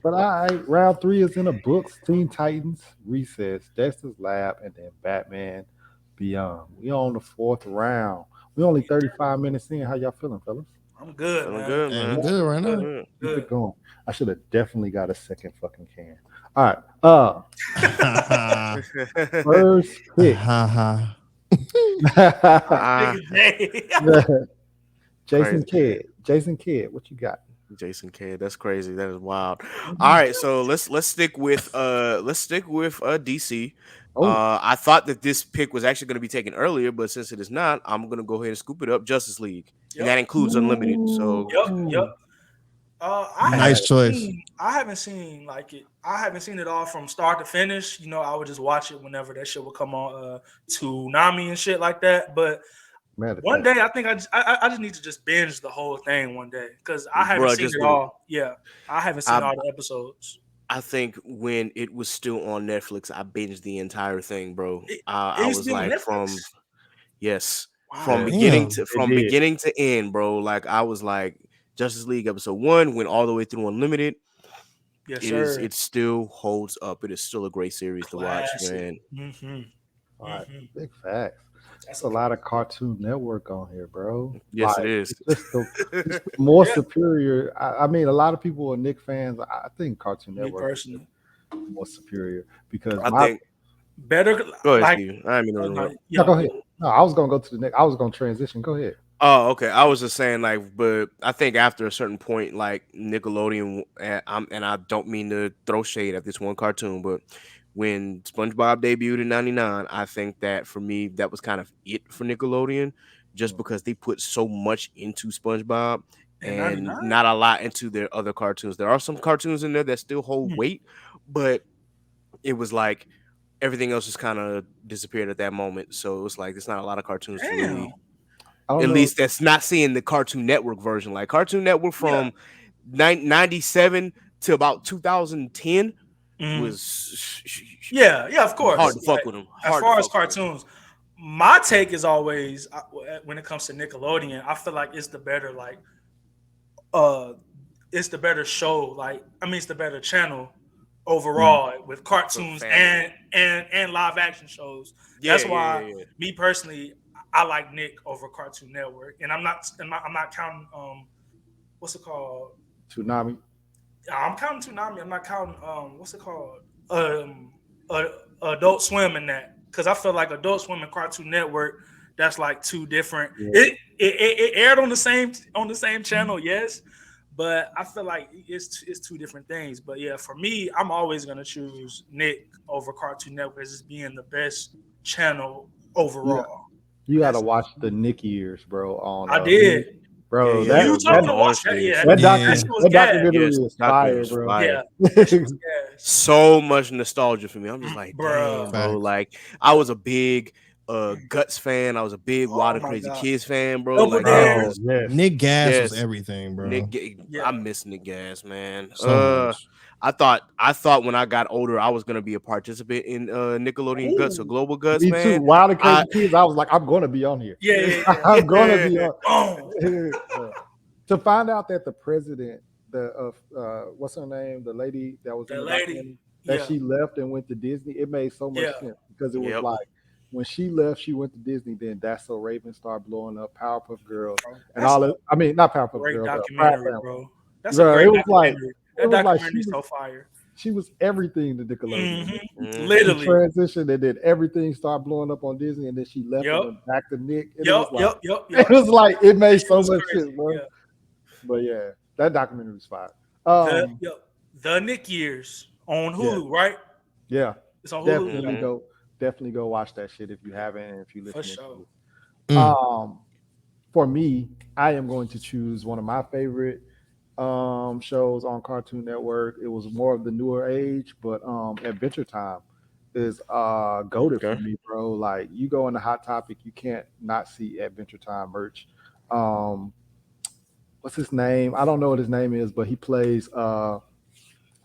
But round 3 is in the books. Teen Titans, Recess, Dexter's Lab, and then Batman Beyond. We on the 4th round. We only 35 minutes in. How y'all feeling, fellas? I'm good, Feeling man. good, Hey, man. we good right now. Good. Keep Good. it going. I should have definitely got a second fucking can. All right. Ha First pick. ha. Ah, Nigga Jay. Jason Crazy. Kidd. Jason Kidd, what you got? Jason Kidd, that's crazy. That is wild. All right, so let's stick with DC. Oh, I thought that this pick was actually going to be taken earlier, but since it is not, I'm going to go ahead and scoop it up. Justice League, and that Yep. includes Unlimited. So Yep. Nice choice. I haven't seen like it. I haven't seen it all from start to finish. You know, I would just watch it whenever that shit would come on Toonami and shit like that. But man, one day, I think I just need to just binge the whole thing one day because I haven't Bruh, seen just it do it. all. Yeah, I haven't seen I- all the episodes. I think when it was still on Netflix, I binged the entire thing, bro. It I is was still on like, Netflix? yes, Wow. from Yeah. beginning Damn. to from did. beginning to end, bro. Like I was like, Justice League episode 1 went all the way through Unlimited. Yes, It sir. is. It still holds up. It is still a great series to watch, Classic. man. Mm-hmm. All right, Mhm. big facts. That's That's a lot of Cartoon Network on here, bro. Yes, Like, it is. It's just more Yeah. superior. I mean, a lot of people are Nick fans. I think Cartoon Me Network is personally. more superior because I my. think. Better Go ahead, like Steve. I didn't mean to interrupt. No, go ahead. No, I was gonna go to the next. I was gonna transition. Go ahead. Oh, okay. I was just saying, like, but I think after a certain point, like Nickelodeon, and I don't mean to throw shade at this one cartoon, but when SpongeBob debuted in '99, I think that for me, that was kind of it for Nickelodeon, just because they put so much into SpongeBob in and 99. not a lot into their other cartoons. There are some cartoons in there that still hold Hmm. weight, but it was like everything else just kind of disappeared at that moment. So it was like there's not a lot of cartoons to Damn. really, I don't at know. least that's not seeing the Cartoon Network version. Like Cartoon Network from 97 to about 2010 Mhm. was Yeah, of course. hard to fuck Like, with them. as far as cartoons, my take is always when it comes to Nickelodeon, I feel like it's the better it's the better show. Like, I mean, it's the better channel overall with cartoons family. and live action shows. That's why me personally, I like Nick over Cartoon Network, and I'm not counting what's it called? Toonami. I'm counting Toonami. I'm not counting what's it called? Adult Swim in that, because I feel like Adult Swim and Cartoon Network, that's like two different. Yeah. It aired on the same channel, yes, but I feel like it's two different things. But yeah, for me, I'm always gonna choose Nick over Cartoon Network as being the best channel overall. You gotta watch the Nick years, bro. On I did. bro. Yeah, that, You told me that, to watch that. Yeah, that, Yeah. docu- shit was that gas. documentary Yes, is documentary fire, is bro. fire. Yeah, So much nostalgia for me. I'm just like, Bruh. damn, bro. Facts. Like I was a big Guts fan. I was a big Oh Wild and my Crazy God. Kids fan, bro. Double Like Dare. that was yes. Nick Gas was Yes. everything, bro. Yeah. I miss Nick Gas, man. So much. I thought when I got older, I was gonna be a participant in Nickelodeon Guts or Global Guts, Me man. too. Wild and Crazy I- Kids. I was like, I'm gonna be on here. Yeah. I'm gonna be on. Oh, To find out that the president, what's her name, the lady that was in the the lady. documentary, that Yeah. she left and went to Disney, it made so much Yeah. sense because it was Yep. like when she left, she went to Disney. Then That's So Raven started blowing up, Powerpuff Girls, and That's all a that. I mean, not Powerpuff great Girls, documentary, Proud Family. bro. That's Bro, a great it was like- documentary. it That was like documentary's she so fire. She was everything to Nickelodeon. Mhm. She Literally. transitioned and then everything started blowing up on Disney, and then she left Yep. and went back to Nick. And it was like, Yep. it was like it made She so was much crazy, sense, bro. yeah. But yeah, that documentary was fire. The Nick Years on Hulu, right? Yeah, It's on Hulu. definitely Mhm. dope. definitely go watch that shit if you haven't, and if you For listen sure. to it. Mm. For me, I am going to choose one of my favorite shows on Cartoon Network. It was more of the newer age, but Adventure Time is goaded for Okay. me, bro. Like you go into Hot Topic, you can't not see Adventure Time merch. Um, what's his name? I don't know what his name is, but he plays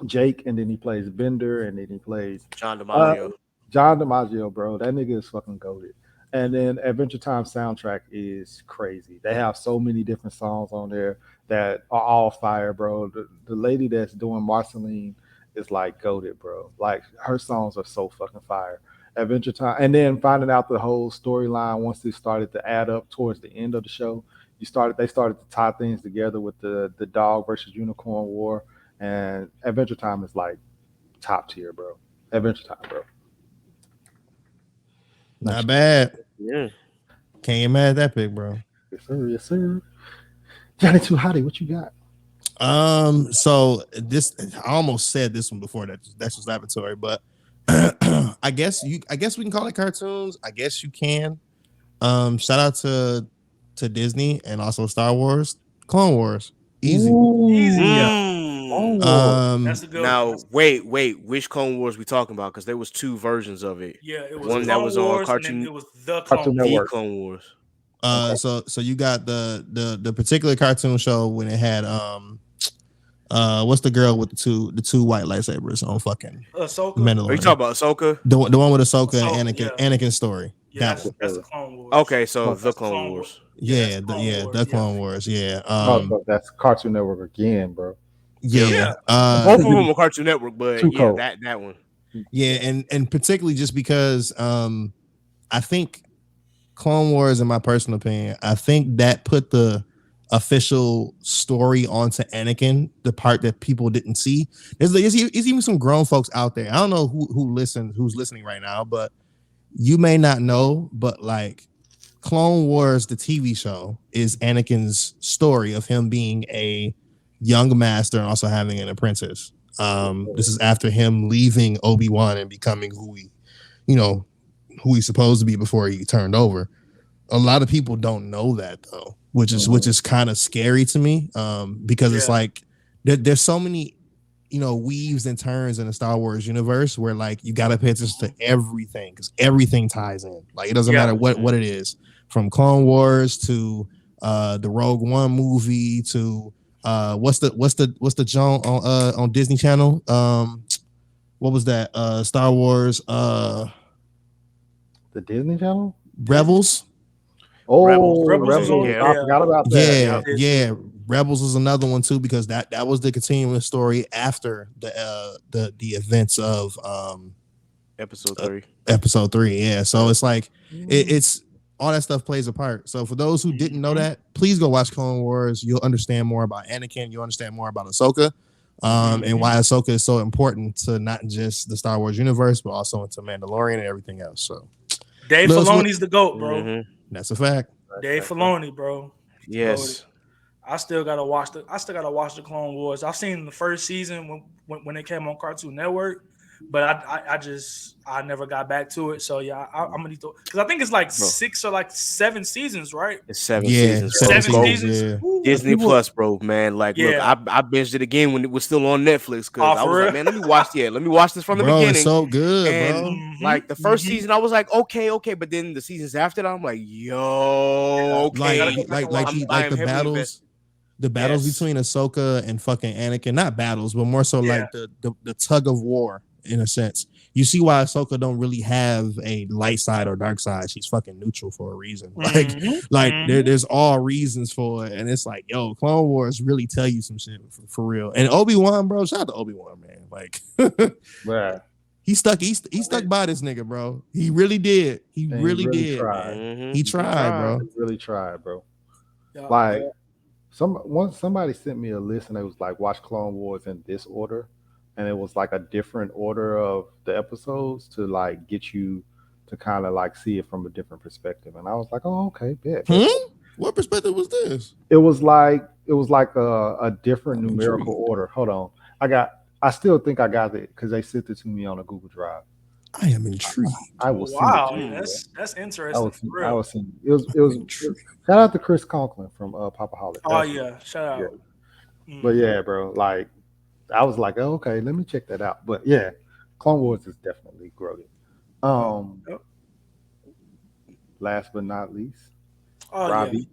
Jake, and then he plays Bender, and then he plays John uh, DiMaggio. John DiMaggio, bro. That nigga is fucking goaded. And then Adventure Time soundtrack is crazy. They have so many different songs on there that are all fire, bro. The lady that's doing Marceline is like goaded, bro. Like her songs are so fucking fire. Adventure Time, and then finding out the whole storyline once it started to add up towards the end of the show. They started to tie things together with the dog versus unicorn war, and Adventure Time is like top tier, bro. Adventure Time, bro. Not bad. Yeah. Can't get mad at that pick, bro. Yes, sir. Yes, sir. Johnny Too Hottie, what you got? So this I almost said this one before that's just laboratory, but I guess we can call it cartoons. I guess you can. Shout out to Disney and also Star Wars, Clone Wars. Easy. Easy, yeah. Mm. That's a good Now one. wait, which Clone Wars we talking about? Because there was two versions of it. Yeah, it was One that Clone was on Wars, and then Cartoon it was the Cartoon Clone the Wars. Network. Clone Wars. Okay. So you got the particular cartoon show when it had what's the girl with the two white lightsabers on fucking Ahsoka. Are you Mandalorian? talking about Ahsoka? The one with Ahsoka and Ahsoka, Anakin's story. Yeah, That one. that's the Clone Wars. Okay, so That's the Clone Wars. Yeah, the Clone yeah. Wars. Yeah. So that's Cartoon Network again, bro. Yeah. Both of them on Cartoon Network, but Too yeah, cold. that one. Yeah, and particularly just because I think Clone Wars, in my personal opinion, I think that put the official story onto Anakin, the part that people didn't see. There's even some grown folks out there. I don't know who's listening right now, but you may not know, but like Clone Wars, the TV show, is Anakin's story of him being a young master and also having an apprentice. This is after him leaving Obi-Wan and becoming who he's supposed to be before he turned over. A lot of people don't know that though, which is kind of scary to me. Because it's like there's so many, weaves and turns in the Star Wars universe where like you gotta pay attention to everything because everything ties in. Like it doesn't matter what it is, from Clone Wars to the Rogue One movie to what's the John on Disney Channel? What was that? Star Wars The Disney Channel? Rebels. Oh, Rebels was on, I forgot about that. Yeah. Rebels was another one too because that was the continuing story after the events of Episode 3. Yeah, so it's like it's all that stuff plays a part. So for those who didn't know that, please go watch Clone Wars. You'll understand more about Anakin. You'll understand more about Ahsoka, and why Ahsoka is so important to not just the Star Wars universe, but also into Mandalorian and everything else. So Dave Filoni's the GOAT, bro. Mm-hmm. that's a fact. Dave Filoni, bro. Yes. I still gotta watch the Clone Wars. I've seen the first season when it came on Cartoon Network, but I never got back to it. So yeah, I'm gonna need to, because I think it's like 6 or like 7 seasons, right? It's 7 Yeah, seasons. 7 bro. seasons. Yeah. Ooh. Disney Plus, bro, man. Like, look, I binged it again when it was still on Netflix because I was like, man, let me watch this from the Bro, beginning. it's so good, And bro. like the first season, I was like, okay, but then the seasons after that, I'm like, yo, okay, Like I'm the heavily battles. invested. The battles Yes. between Ahsoka and fucking Anakin, not battles, but more so like the tug of war in a sense. You see why Ahsoka don't really have a light side or dark side. She's fucking neutral for a reason. There's all reasons for it, and it's like, yo, Clone Wars really tell you some shit for real. And Obi-Wan, bro, shout out to Obi-Wan, man. Like, Right. he stuck by this nigga, bro. He really did. He And really did. tried. Mhm. He tried, bro. He really tried, bro. Yeah. Like somebody sent me a list and it was like watch Clone Wars in this order, and it was like a different order of the episodes to like get you to kind of like see it from a different perspective. And I was like, oh, okay, bet. What perspective was this? It was like a different numerical order. Hold on, I still think I got it because they sent it to me on a Google Drive. I am intrigued. I will send Wow, it to you. yeah, bro. that's I interesting will for send, I real. will send you. It was shout out to Chris Conklin from Popaholic. Oh yeah, shout Yeah. out. But Mhm. yeah, bro, like I was like, oh, okay, let me check that out. But yeah, Clone Wars is definitely growing. Oh, Um, yep. last but not least, Oh yeah. Robbie.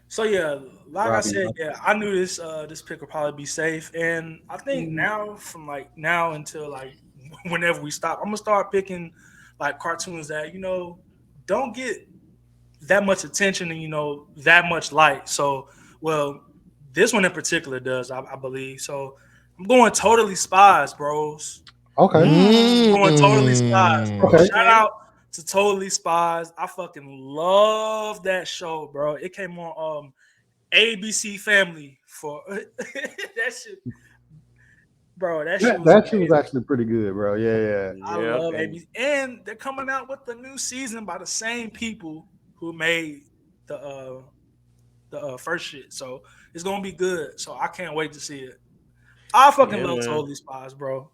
So yeah, like I Robbie. said, yeah, I knew this pick would probably be safe, and I think now from like now until like whenever we stop, I'm gonna start picking like cartoons that don't get that much attention and that much light. So well, this one in particular does, I believe. So I'm going Totally Spies, bros. Okay. Going Totally Spies, bro. Okay. Shout out to Totally Spies. I fucking love that show, bro. It came on ABC Family for that shit, bro. That shit That, was that shit was amazing. actually pretty good, bro. Yeah, yeah. I Yeah, love and ABC, and they're coming out with the new season by the same people who made the first shit. So it's gonna be good. So I can't wait to see it. I fucking yeah, love man. Totally Spies, bro.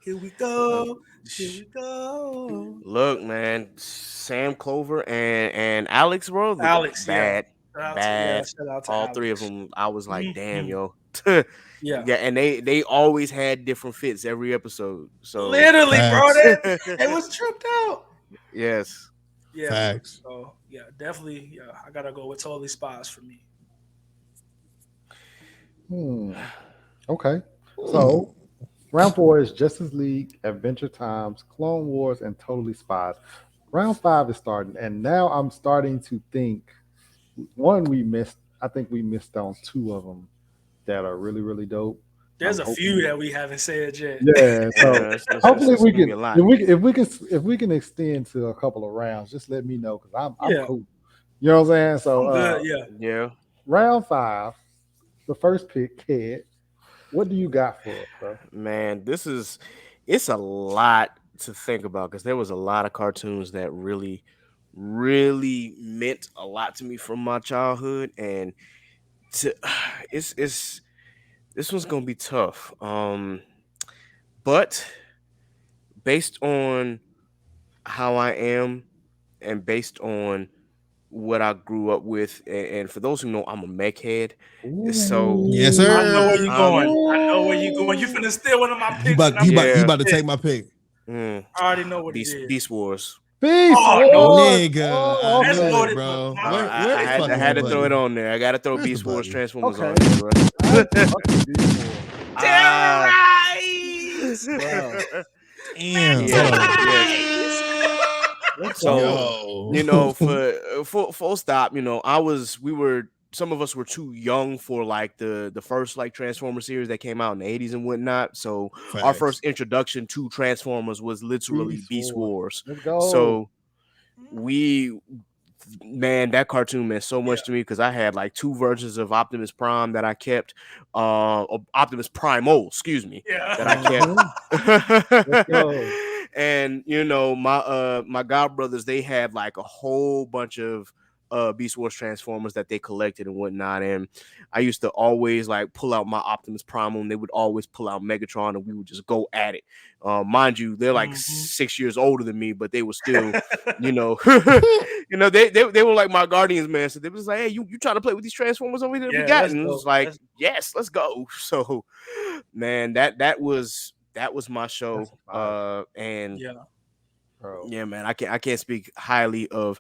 Here we go. Here we go. Look, man, Sam Clover and Alex, bro, Alex, yeah. bad, bad. Shout out to All three of Alex. them, I was like, damn, Mhm. yo. Yeah. Yeah, and they always had different fits every episode. So Literally, bro. Facts. They was tripped out. yes, Yeah, man. Facts. So yeah, definitely. Yeah, I gotta go with Totally Spies for me. Hmm. Okay. So round 4 is Justice League, Adventure Times, Clone Wars, and Totally Spies. Round 5 is starting, and now I'm starting to think one we missed. I think we missed on two of them that are really really dope. There's I'm a few hoping. that we haven't said yet. Yeah. So yeah, hopefully it's we gonna be can a lot. if we can extend to a couple of rounds. Just let me know because I'm Yeah, cool. You know what I'm saying? So I'm good. Yeah. Yeah, round 5, the first pick, Kid. What do you got for us, bro? man, it's a lot to think about because there was a lot of cartoons that really meant a lot to me from my childhood, and to it's this one's gonna be tough. But based on how I am and based on what I grew up with, and for those who know, I'm a mech head. So Yes, I know where sir. you're going. I know where you're going. You finna steal one of my You picks, and about I'm you about you yeah, about to pissed. take my pick. I already know what it is. Beast Wars. Beast Oh no, Wars. Nigga, I Oh, that's knew okay. it, loaded. But bro. my Where the fuck I is the had to throw it button? on there. I got to throw Where's the Beast Wars button? Transformers Okay. on there, bro. I fuck with Beast Wars. Ah, terrorize, Bro, Damn. Hold yes, on. yes. let's So go. Yo. you know, for full stop, you know, we were some of us were too young for like the first like Transformer series that came out in the 80s and whatnot. So our Facts. first introduction to Transformers was literally Beast Beast Wars. Wars. Let's go. So we man, that cartoon meant so Yeah, much to me because I had like two versions of Optimus Prime that I kept, Optimus Primo, excuse me, that I yeah. kept. Mhm. Let's go. And you know, my god brothers, they had like a whole bunch of Beast Wars Transformers that they collected and whatnot. And I used to always like pull out my Optimus Prime and they would always pull out Megatron and we would just go at it. Mind you, they're like Mhm. 6 years older than me, but they were still, you know, you know, they were like my guardians, man. So they was like, hey, you trying to play with these Transformers over here that we Yeah, got? let's And it was go. like, yes, let's go. So, man, that was my That's show. fire, And Yeah. bro. yeah, man, I can't speak highly of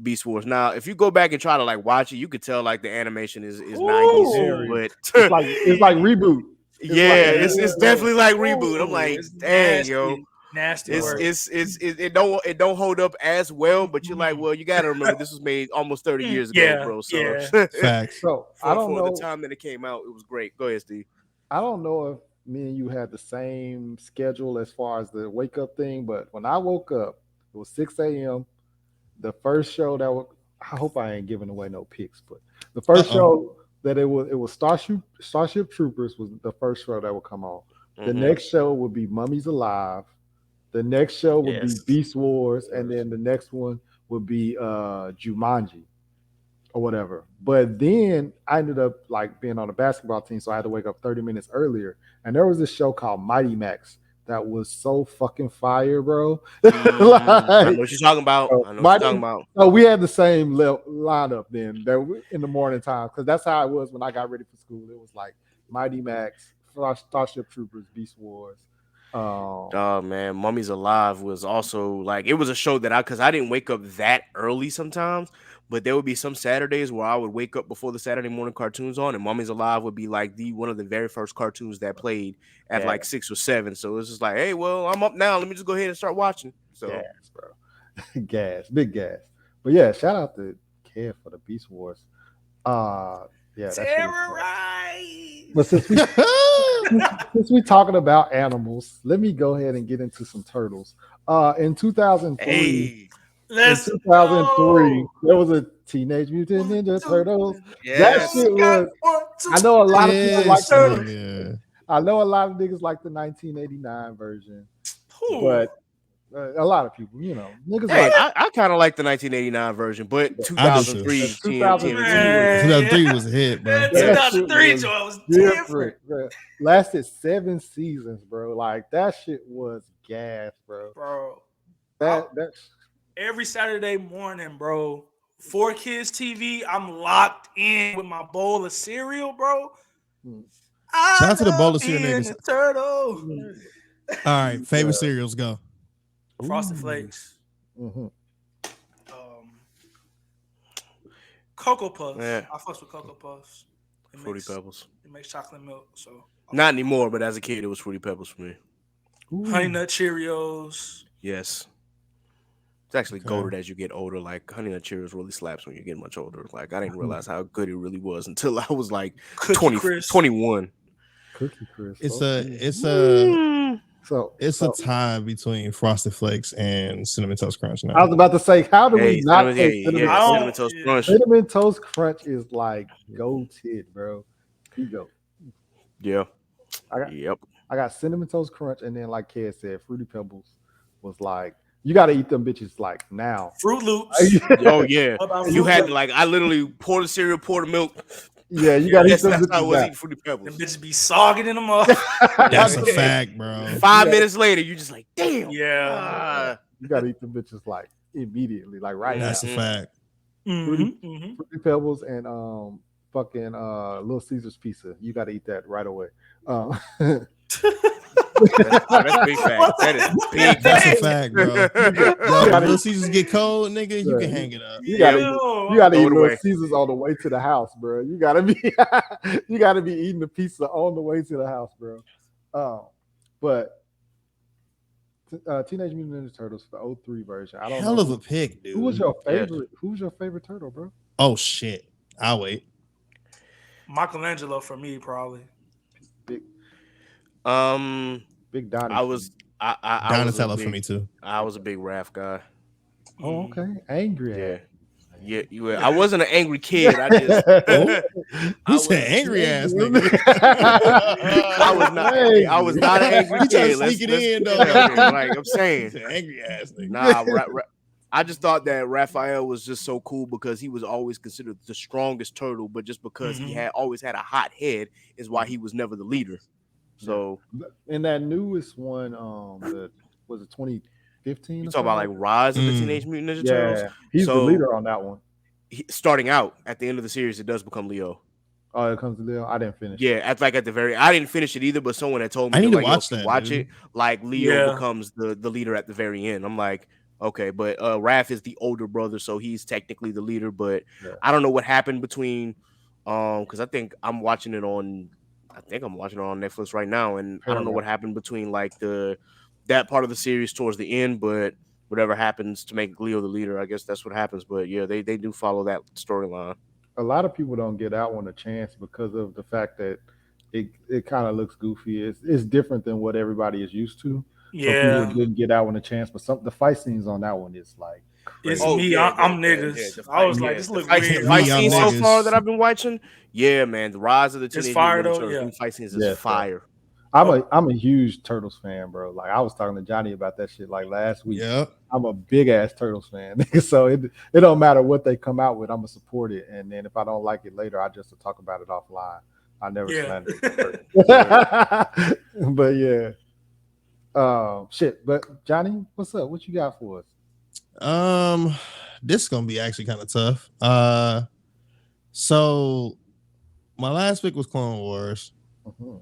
Beast Wars. Now, if you go back and try to like watch it, you could tell like the animation is 90s, Very. Ooh, but It's like reboot. yeah, Like it's yeah. definitely like reboot. I'm ooh, like, it's dang, yo. nasty, nasty It's work. Bro. it's it's it don't hold up as well, but you're like, Mhm. well, you got to remember this was made almost 30 years ago, Yeah, bro. So yeah. Facts. So I don't for the know. time that it came out, it was great. Go ahead, Steve. I don't know if me and you had the same schedule as far as the wake up thing, but when I woke up, it was 6 a.m. The first show that was, I hope I ain't giving away no picks, but the first Uh-oh. show that it was Starship Troopers was the first show that would come on. The Mhm. next show would be Mummies Alive. The next show would be Yes. Beast Wars, and Yes. then the next one would be Jumanji or whatever. But then I ended up like being on a basketball team, so I had to wake up 30 minutes earlier. And there was this show called Mighty Max. that was so fucking fire, bro. I know what you're talking about. I know what you're Mighty- talking about. Oh, we had the same lineup then in the morning time because that's how it was when I got ready for school. It was like Mighty Max, Starship Troopers, Beast Wars. Oh man, Mummies Alive was also like it was a show that because I didn't wake up that early sometimes, but there would be some Saturdays where I would wake up before the Saturday morning cartoons on, and Mummies Alive would be like one of the very first cartoons that played at Yeah. like 6 or 7. So it was just like, hey, well, I'm up now. Let me just go ahead and start watching. So Gas, bro. Gas, big gas. But yeah, shout out to Kev for the Beast Wars. Yeah, that shit was fun. Terrorize. But since we talking about animals, let me go ahead and get into some turtles. In 2003, hey, Let's 2003, go. there was a Teenage Mutant Ninja Turtles. yes. That shit was. I know a lot of people like the. I know a lot of niggas like the 1989 version, Who? but a lot of people, niggas Hey, like. I kind of like the 1989 version, but I do 2003 too. TNT Man. 2003 was a hit, bro. Man, That shit 2003 was joint was different, different. bro. Lasted 7 seasons, bro. Like that shit was gas, bro. Bro. That Every Saturday morning, bro. 4Kids TV, I'm locked in with my bowl of cereal, bro. Hmm. Shout out to the I bowl of love cereal being niggas. a turtle. All right, favorite cereals go. Frosted Ooh. Flakes. Mhm. Cocoa Puffs. Yeah. I fucks with Cocoa Puffs. Fruity Pebbles. It makes chocolate milk. So Not anymore, but as a kid, it was Fruity Pebbles for me. Ooh. Honey Nut Cheerios. Yes. It's actually Okay. goated as you get older. Like Honey Nut Cheerios really slaps when you get much older. Like I didn't realize how good it really was until I was like Cookie 20, Crisp. 21. Cookie Crisp. It's okay. a tie between Frosted Flakes and Cinnamon Toast Crunch now. I was about to say, how do we not Cinnamon, say Cinnamon I Toast? don't- Cinnamon Toast Crunch. Cinnamon Toast Crunch is like goated, bro. You go. Yeah. I got- Yep. I got Cinnamon Toast Crunch, and then like Ked said, Fruity Pebbles was like you got to eat them bitches like now. Fruit Loops. Oh yeah. What about You Fruit had Loops? to like I literally pour the cereal, pour the milk. Yeah, you got to eat That's them how I bitches was now. eating Fruity Them Pebbles. bitches be sogging in them up. That's a fact, bro. 5 minutes later, you just like, damn. Yeah. You got to eat them bitches like immediately, like right That's now. a fact. Mhm. Fruity Pebbles and fucking Little Caesars pizza. You got to eat that right away. That's a big fact. That is big That's a fact. fact, bro. Yo, gotta when Little eat- Caesars get cold, nigga, you Yeah. can hang it up. You gotta Yo. You gotta Throw eat it Little away. Caesars on the way to the house, bro. You gotta be you gotta be eating the pizza on the way to the house, bro. But Teenage Mutant Ninja Turtles, the 03 version. I don't Hell know of a pick, dude. who was your Yes. favorite. Who was your favorite turtle, bro? Oh shit. I'll wait. Michelangelo for me, probably. Big Donnie. I was I was a Donatello big, for me too. I was a big Raph guy. Oh, okay. Angry Yeah. ass. Yeah, you were. I wasn't an angry kid. I just Who I said was- angry ass nigga? I was not I was not an angry You trying to kid. sneak it in, be though. clear here. Like I'm He saying. said angry ass nigga. Nah, I just thought that Raphael was just so cool because he was always considered the strongest turtle, but just because he Mhm. had always had a hot head is why he was never the leader. So In that newest one, was it 2015? you talk about like Rise of the Teenage Mutant Ninja Turtles. yeah, he's the So- leader on that one. Starting out at the end of the series, it does become Leo. Oh, it comes to Leo. I didn't finish. Yeah, at the very, I didn't finish it either, but someone had told me I need to like, watch if you that, watch dude. it. Like Leo Yeah. becomes the leader at the very end. I'm like, okay, but Raph is the older brother, so he's technically the leader. But Yeah. I don't know what happened between, because I think I'm watching it on Netflix right now, and I don't know Paramount. what happened between like that part of the series towards the end, but whatever happens to make Leo the leader, I guess that's what happens. But yeah, they do follow that storyline. A lot of people don't get that one a chance because of the fact that it kind of looks goofy. It's different than what everybody is used to. So Yeah. people didn't get that one a chance. But the fight scenes on that one is like It's crazy. me. I'm niggas. I was like, this look fight, weird. fight Me, I'm scenes so niggas. far that I've been watching. Yeah, man, the Rise of the Teenage fire, Mutant Ninja though, Turtles, yeah. them fight scenes is Yeah, fire. I'm a huge Turtles fan, bro. Like I was talking to Johnny about that shit like last week. Yep. I'm a big ass Turtles fan, so it don't matter what they come out with. I'm gonna support it, and then if I don't like it later, I just talk about it offline. I never Yeah. slander it. But yeah, Shit. But Johnny, what's up? What you got for us? This is gonna be actually kind of tough. So my last pick was Clone Wars. Mhm.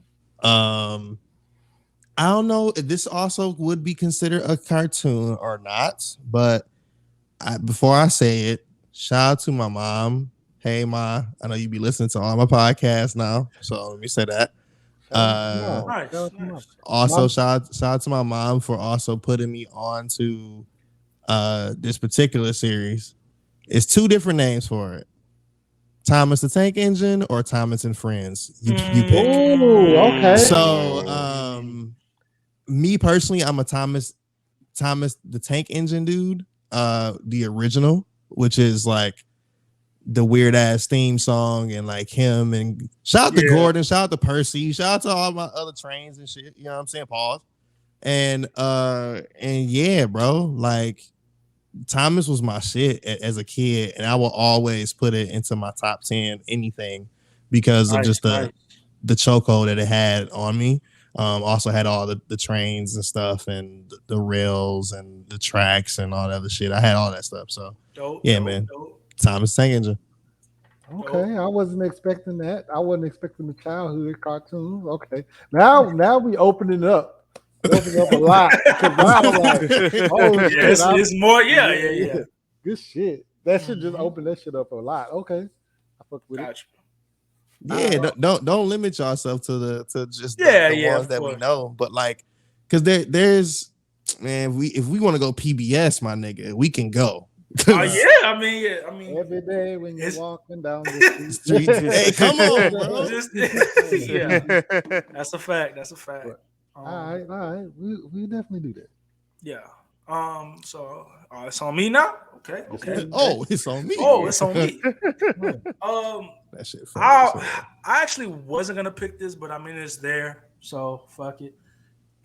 I don't know if this also would be considered a cartoon or not, but before I say it, shout out to my mom. Hey, Ma, I know you be listening to all my podcasts now, so let me say that. Nice, Shout out to Mom. nice. Also, Mom- shout out to my mom for also putting me on to this particular series. It's two different names for it. Thomas the Tank Engine or Thomas and Friends. You pick. Ooh, okay. So, me personally, I'm a Thomas the Tank Engine dude. The original, which is like the weird ass theme song, and like him, and shout out to Gordon, shout out to Percy, shout out to all my other trains and shit. You know what I'm saying? Pause. And yeah, bro, like Thomas was my shit as a kid, and I will always put it into my top 10 anything because of just the chokehold that it had on me. Also had all the trains and stuff, and the rails and the tracks and all that other shit. I had all that stuff. So yeah, man. Thomas Tank Engine. Okay, I wasn't expecting that. I wasn't expecting the childhood cartoons. Okay, now we opening up. Open up a lot. Because now I'm like, oh shit, it's more. Yeah. Good shit. That should just open that shit up a lot. Okay, I fuck with it. Yeah, don't limit yourself to just the ones that we know, but like, because there's man, if we want to go PBS, my nigga, we can go. I mean, every day when you're walking down the street, hey, come on, bro. Yeah, that's a fact. All right, we definitely do that. Yeah. So it's on me now. Okay. Oh, it's on me. It's on me. That shit. I actually wasn't gonna pick this, but I mean it's there, so fuck it.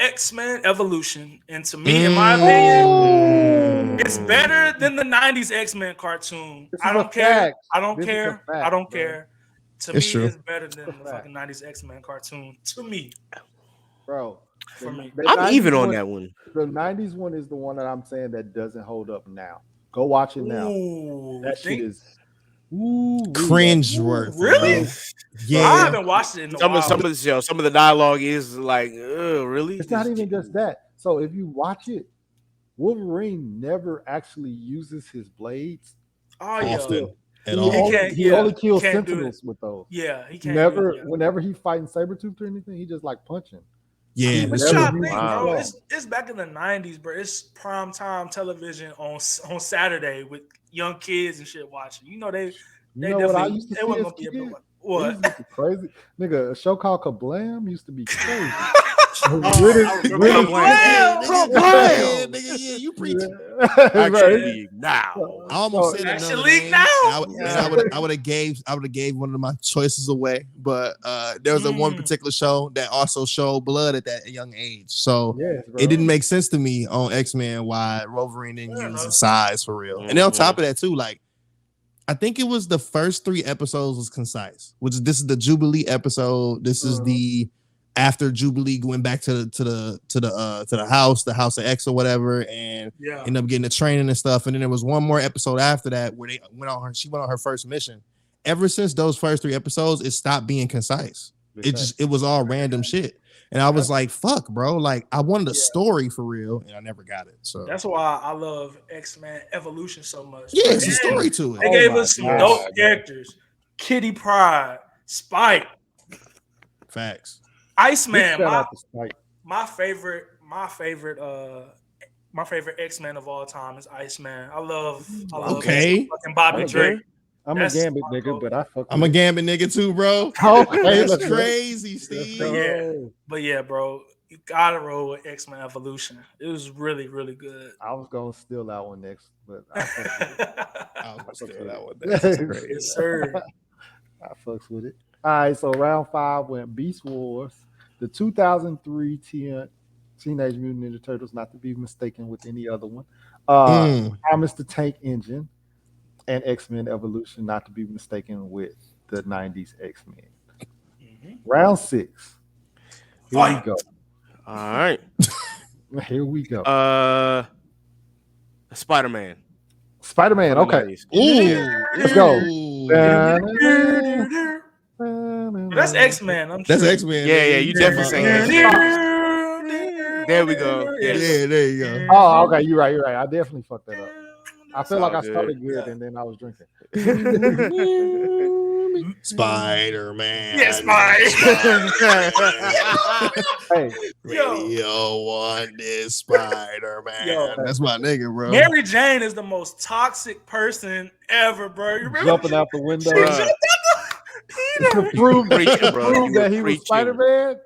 X-Men Evolution, and to me, in my opinion, it's better than the '90s X-Men cartoon. I don't care. To me, it's better than the fucking '90s X-Men cartoon. To me, bro. For me, I'm even on that one. The '90s one is the one that I'm saying that doesn't hold up now. Go watch it now. That shit is cringe worthy. Really? Yeah, I haven't watched it in a while. Some of the show, some of the dialogue is like, really? It's not even just that. So if you watch it, Wolverine never actually uses his blades. Often. He only kills Sentinels with those. Yeah, he can't. Never. Whenever he fighting Sabretooth or anything, he just like punching. Yeah, but bro, it's back in the '90s, bro. It's prime time television on Saturday with young kids and shit watching. You know they what I used to see as a kid? What? Crazy nigga, a show called Kablam used to be crazy. Kablam, nigga, yeah, you preaching. Actually, now I almost said actually now. I would have gave one of my choices away, but there was one particular show that also showed blood at that young age, so it didn't make sense to me on X-Men why Wolverine didn't use his size for real. And then on top of that too, like I think it was the first 3 episodes was concise, this is the Jubilee episode. This is the after Jubilee went back to the house of X or whatever, and ended up getting the training and stuff. And then there was one more episode after that where she went on her first mission. Ever since those first 3 episodes, it stopped being concise. It was all random shit. And I was like, fuck, bro. Like I wanted a story for real, and I never got it. So that's why I love X-Men Evolution so much. Yeah, it's a story to it. They gave us some dope characters. Kitty Pryde, Spike. Facts. Iceman, my favorite X-Men of all time is Iceman. I love fucking Bobby Drake. I'm a Gambit nigga, but I'm a Gambit nigga too, bro. Okay, that's crazy, Steve. But yeah, bro, you gotta roll with X-Men Evolution. It was really, really good. I was gonna steal that one next, but I was gonna steal that one next. That's great. Yes, sir. I fucks with it. All right, so round 5 went Beast Wars, the 2003 Teenage Mutant Ninja Turtles, not to be mistaken with any other one. Thomas the Tank Engine, and X-Men Evolution, not to be mistaken with the 90s X-Men. Round 6. Here we go. All right. Here we go. Spider-Man. Spider-Man. from the Okay. 90s. Ooh, Let's go. That's X-Men. That's X-Men. Yeah, you definitely talking saying about, that. There we go. Yes. Yeah, there you go. Oh, okay. You're right. I definitely fucked that up. I feel like all I started good. good and then I was drinking. Spider-Man. Yes, Mike. Hey, Radio One is Spider-Man. Yo. That's my nigga, bro. Mary Jane is the most toxic person ever, bro. You remember? jumping out the window She Bruh. jumped out the to prove, Preaching, bro. prove You that were he was preaching. Spider-Man.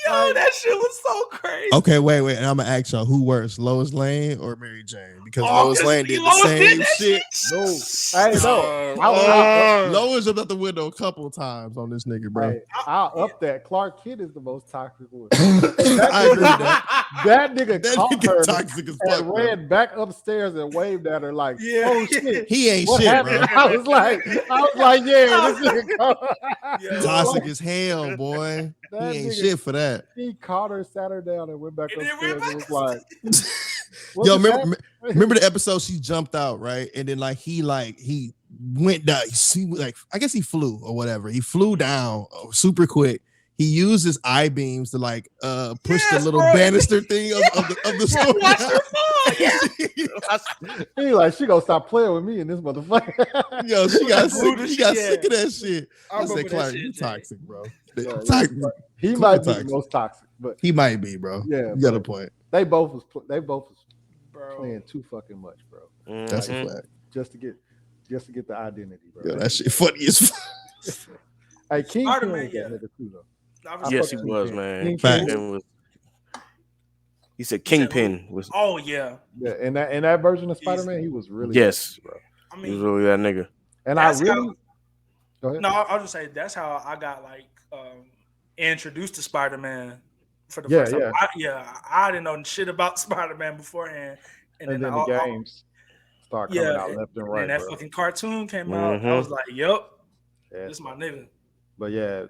Yo, that shit was so crazy. Okay, wait, and I'm gonna ask y'all who worse, Lois Lane or Mary Jane? Because Oh, Lois Lane did the Lois same did that shit. No, hey, no. Lois jumped out the window a couple times on this nigga, bro. Hey, I'll up that. Clark Kent is the most toxic one. I agree with that. That nigga That caught her nigga toxic as fuck, and bro. ran back upstairs and waved at her like, Yeah. "Oh shit, He ain't what shit, happened?" bro. I was like, yeah, this nigga Yo. Toxic as hell, boy. He That ain't nigga- shit for that. He caught her, sat her down, and went back And then upstairs went and was back like, what Yo, was remember the episode she jumped out, right? And then he went down. I guess he flew or whatever. He flew down super quick. He used his eye beams to push the Yes, little bro. banister thing of the store. Watch her fall. Yeah. He like, she gonna stop playing with me and this motherfucker. Yo, she got sick. Brutal She got shit. sick of that shit. I remember said, that Clark, shit, you Jay. toxic, bro. Yeah, Toxic. he Cool might be toxic. the most toxic, but He might be, bro. Yeah, You got a but- point. they both was Bro. playing too fucking much, bro. That's a Mhm. fact. Just to get the identity, bro. Yo, that shit funny as fuck. Hey, King Spider-Man, was that yeah. nigga too, though. I Yes, he fucking was, Kingpin. man. Kingpin Facts. Was, he said Kingpin was. Oh yeah. Yeah, in that version of Spider-Man, he was really Yes. bro. I He was mean, really that nigga. And I That's how- really go ahead. no, I'll just say that's how I got introduced to Spider-Man for the Yeah, first time. I didn't know shit about Spider-Man beforehand, and then I- the I- games start coming Yeah, out left and and right, then that bro. fucking cartoon came out. I Mhm. was like, "Yep, Yeah. this is my nigga." But yeah,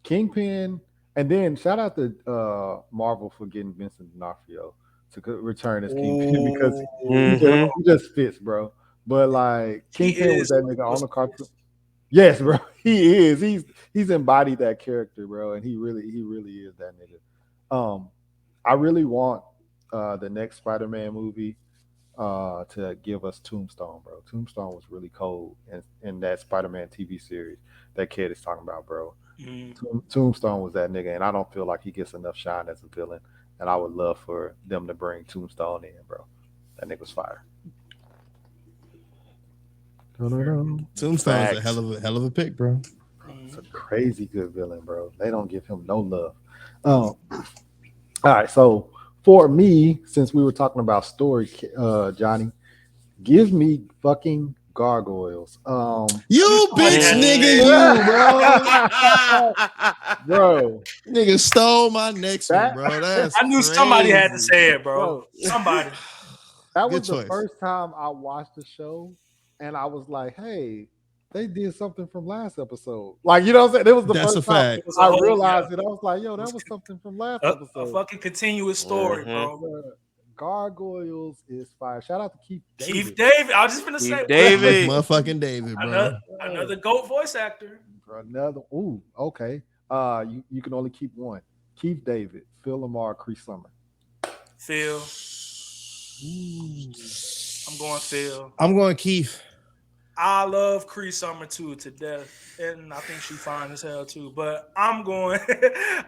Kingpin, and then shout out to Marvel for getting Vincent D'Onofrio to return as Kingpin because Mhm. he just fits, bro. But like He Kingpin was is that nigga on the cartoon. Yes, bro. He is. He's embodied that character, bro, and he really is that nigga. I really want the next Spider-Man movie to give us Tombstone, bro. Tombstone was really cold in that Spider-Man TV series that kid is talking about, bro. Mm. Tombstone was that nigga, and I don't feel like he gets enough shine as a villain. And I would love for them to bring Tombstone in, bro. That nigga's fire. Tombstone's Facts. a hell of a pick, bro. It's a crazy good villain, bro. They don't give him no love. All right, so for me, since we were talking about story, Johnny, give me fucking gargoyles. You bitch yeah. nigga, you, Bro, Nigga stole my next That- one, bro. That's I knew somebody had to crazy. say it, bro. Bro. Somebody. that Good was the choice. first time I watched the show, and I was like, hey, they did something from last episode. Like, you know what I'm saying? It was the That's first a time fact. was a I whole- realized it. I was like, yo, that was something from last A episode. fucking continuous story, Mhm. bro. Bruh, Gargoyles is fire. Shout out to Keith David. Keith David. I was just gonna Keith say David. Motherfucking David, bro. another GOAT voice actor. Another. Ooh, okay. You can only keep one. Keith David, Phil Lamar, Cree Summer. Phil. I'm going Phil. I'm going Keith. I love Cree Summer too to death, and I think she fine as hell too. But I'm going.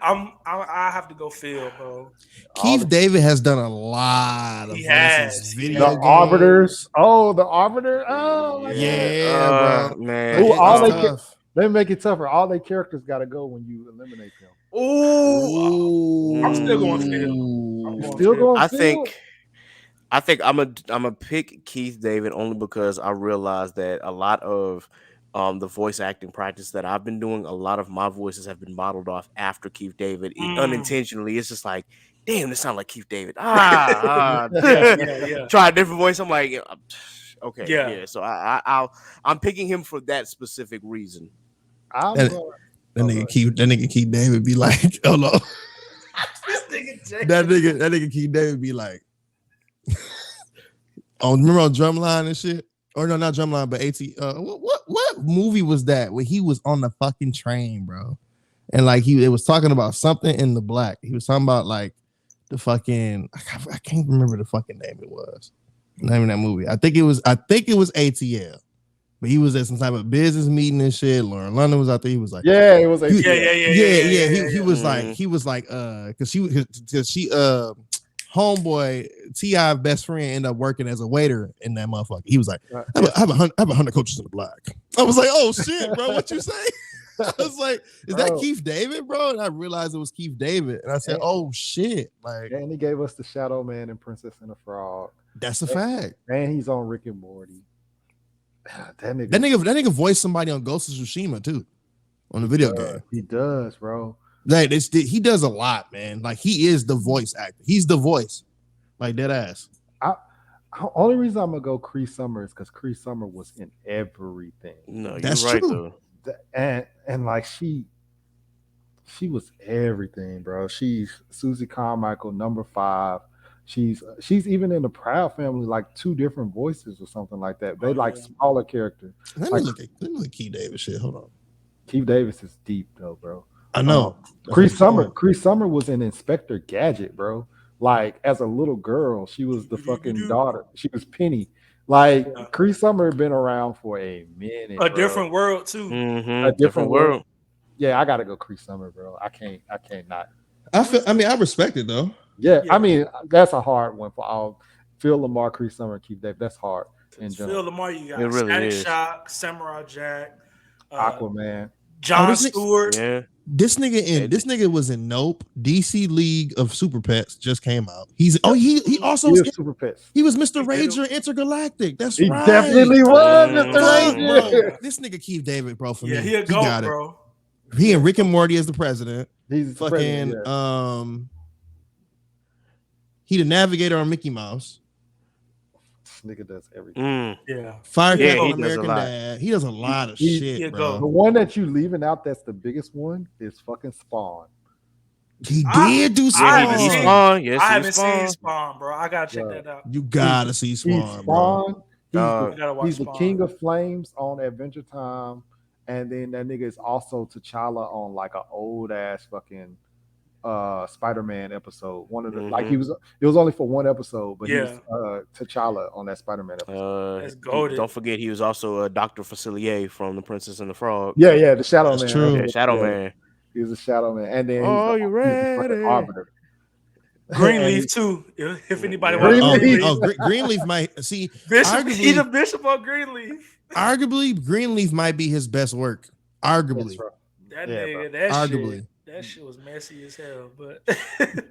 I have to go Phil, bro. Keith David has done a lot of He voices, has. video The games. Arbiters. Oh, the Arbiter. Oh, my God. Yeah, bro. Man. Ooh, all It's they tough. They make it tougher. All their characters got to go when you eliminate them. Ooh, I'm still going Phil. Ooh. I'm going Still Phil. going I Phil? think I'm a pick Keith David only because I realized that a lot of the voice acting practice that I've been doing, a lot of my voices have been modeled off after Keith David unintentionally. It's just like, damn, this sounds like Keith David. Yeah. Try a different voice. I'm like, okay, Yeah. yeah. So I'm picking him for that specific reason. I'm And- going- That nigga Keith David be like, oh no. This nigga Jay. that nigga Keith David be like, oh, remember on Drumline and shit? Or no, not Drumline, but what movie was that where he was on the fucking train, bro? And like it was talking about something in the black. He was talking about like the fucking I can't remember the fucking name it was. Name of that movie. I think it was ATL. But he was at some type of business meeting and shit. Lauren London was out there. He was like, Yeah, it was Yeah. He was like, because she homeboy T.I. best friend ended up working as a waiter in that motherfucker. He was like, I have 100 coaches in the black. I was like, oh shit, bro, what you say? I was like, is that Bro. Keith David, bro? And I realized it was Keith David, and I said, oh shit, like And he gave us the Shadow Man and Princess and the Frog. that's a fact. And he's on Rick and Morty. That That nigga voiced somebody on Ghost of Tsushima too, on the video game. He does, bro. Like he does a lot, man. Like he is the voice actor. He's the voice, like dead ass. Only reason I'm gonna go Cree Summer is because Cree Summer was in everything. No, you're That's right true. though. And like she was everything, bro. She's Susie Carmichael, number 5. She's even in the Proud Family, like 2 different voices or something like that. They like smaller characters. Let me look at Keith David shit. Hold on. Keith Davis is deep though, bro. I know. Cree Summer was in Inspector Gadget, bro. Like as a little girl, she was the fucking daughter. She was Penny. Like Cree Summer had been around for a minute. A bro. different world too. Mm-hmm. A different world. Yeah, I gotta go Cree Summer, bro. I can't not. I respect it though. Yeah, Yeah. I mean that's a hard one for all. Phil Lamar, Cree Summer, Keith David. That's hard in Phil general. Lamar, you got It really Static is. Shock, Samurai Jack, Aquaman. John this nigga- Stewart. Yeah. This nigga was in Nope. DC League of Super Pets just came out. He also He was is Super Pets. he was Mr. Ranger Intergalactic. That's He right. definitely was Mr. Fuck, Ranger. bro. This nigga Keith David, bro. For Yeah, me, he a goat, got it. bro. He and Rick and Morty as the president. He's the Fucking president, yeah. he the navigator on Mickey Mouse. This nigga does everything. Mm. Yeah. Firecracker Yeah, on he does a American lot. Dad. He does a lot of He- shit, he a bro. goat. The one that you leaving out that's the biggest one is fucking Spawn. He I- did do I Spawn. haven't He's seen- Spawn. Yes, I he's haven't Spawn. seen Spawn, bro. I gotta check Yeah. that out. You gotta see He's Spawn, bro. Spawn. Dog. I gotta watch He's the Spawn. King of Flames on Adventure Time, and then that nigga is also T'Challa on like an old ass fucking Spider-Man episode. One of the like Mhm. it was only for one episode, but Yeah. he was T'Challa on that Spider-Man episode. That's goated. Don't forget he was also a Dr. Facilier from The Princess and the Frog. Yeah, the Shadow That's Man. true. Yeah, Shadow Yeah, Man. He was a Shadow Man, and then Are he's you the fucking ready? Arbiter. Greenleaf too. If anybody Yeah. wants Greenleaf. Greenleaf. Greenleaf might see. Bishop, arguably- he's a bishop on Greenleaf. Arguably, Greenleaf might be his best work. Arguably, That's right. That Yeah, nigga, bro. that Arguably. shit. That shit was messy as hell, but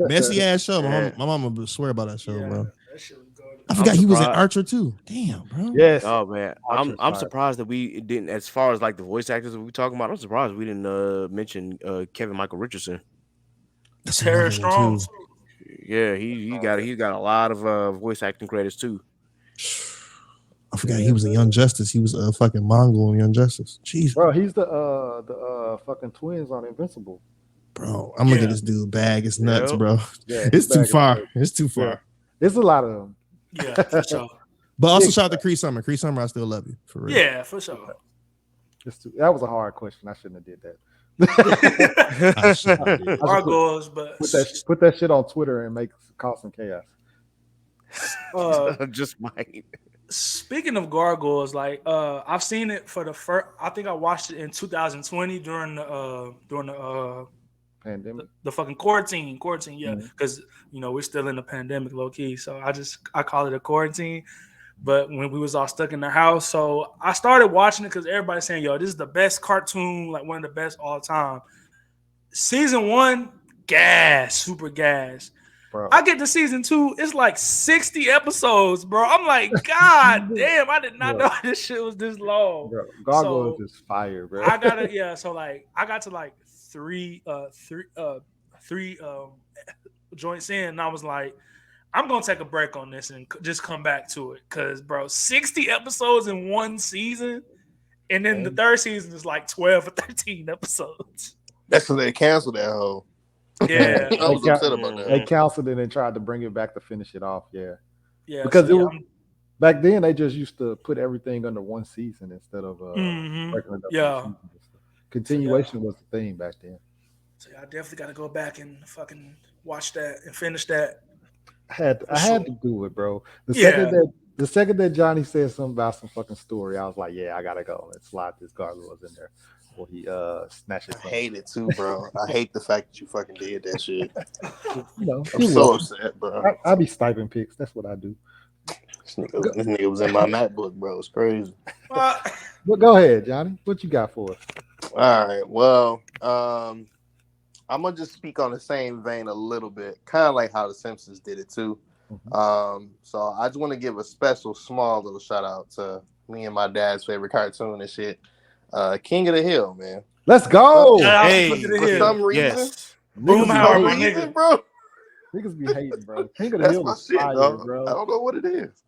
messy ass show. Yeah. My mama would swear about that show, yeah, bro. that shit was goated. I forgot he was in surprised. Archer too. Damn, bro. Yes. Oh man, Archer's I'm fire. surprised that we didn't. As far as like the voice actors that we talking about, I'm surprised we didn't mention Kevin Michael Richardson. That's Tara another one, Strong. too. Yeah, he's got a lot of voice acting credits too. I forgot he was in Young Justice. He was a fucking Mongol in Young Justice. Jeez, Bro, he's the fucking twins on Invincible. bro. I'm looking Yeah. at this dude bag. It's nuts, Yep. bro. Yeah, It's too back in far. the day. It's too far. Yeah. There's a lot of them. Yeah, for sure. But also Yeah. shout out to Cree Summer. Cree Summer, I still love you for real. Yeah, for sure. That was a hard question. I shouldn't have did that. I should have did. Gargoyles, but Put that shit on Twitter and cause some chaos. Just might. speaking of gargoyles, like I've seen it for the first. I think I watched it in 2020 during the Pandemic. the fucking quarantine, yeah, Mhm. because we're still in the pandemic, low key. So I call it a quarantine. But when we was all stuck in the house, so I started watching it because everybody's saying, "Yo, this is the best cartoon, like one of the best all time." Season 1, gas, super gas. Bro. I get to season 2, it's like 60 episodes, bro. I'm like, God damn, I did not Bro. know this shit was this long. Bro, Gargoyles So, is fire, bro. I got to like three joints in, and I was like, I'm gonna take a break on this and just come back to it, because bro, 60 episodes in one season, and then the third season is like 12 or 13 episodes. That's because they canceled that whole. Yeah, I was They upset about They that. canceled it and tried to bring it back to finish it off. Yeah, yeah. because So, it was, back then they just used to put everything under one season instead of breaking it up into Yeah. seasons. And stuff. Continuation was the thing back then. So I definitely got to go back and fucking watch that and finish that. I had to do it, bro. Yeah. The second that Johnny said something about some fucking story, I was like, yeah, I gotta go and slide this gargoyles in there. Or he snatches. I hate it too, bro. I hate the fact that you fucking did that shit. You know, I'm so upset, bro. I be sniping picks. That's what I do. This nigga was in my MacBook, bro. It's crazy. But go ahead, Johnny. What you got for us? All right. Well, I'm gonna just speak on the same vein a little bit, kind of like how the Simpsons did it too. So I just want to give a special, small little shout out to me and my dad's favorite cartoon and shit, King of the Hill, man. Let's go. Hey, For some reason, yes. Boomhauer, my reason, nigga. bro. Niggas be hating, bro. King of the That's Hill my is shit, fire, dog. bro. I don't know what it is.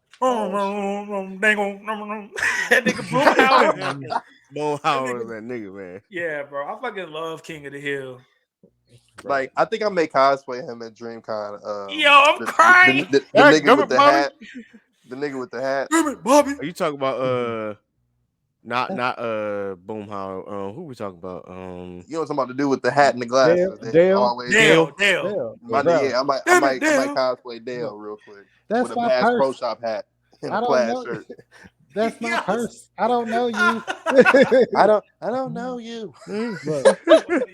That nigga Boomhauer. Mo Howard is that nigga, man. Yeah, bro. I fucking love King of the Hill. Like, I think I may cosplay him at DreamCon. Yo, I'm crying. The Hey, nigga come with on, the Bobby. hat. The nigga with the hat. Damn it, Bobby. Are you talking about not Boomhauer? Who we talking about? You know what I'm talking about? The dude with the hat and the glasses. that Dale. always- Dale. Yeah, Yeah, I might Dale. cosplay Dale real quick that's with a my Bass Pro purse. Shop hat and I a don't plaid know. shirt. That's my Yes. purse. I don't know you. I don't know you. Look,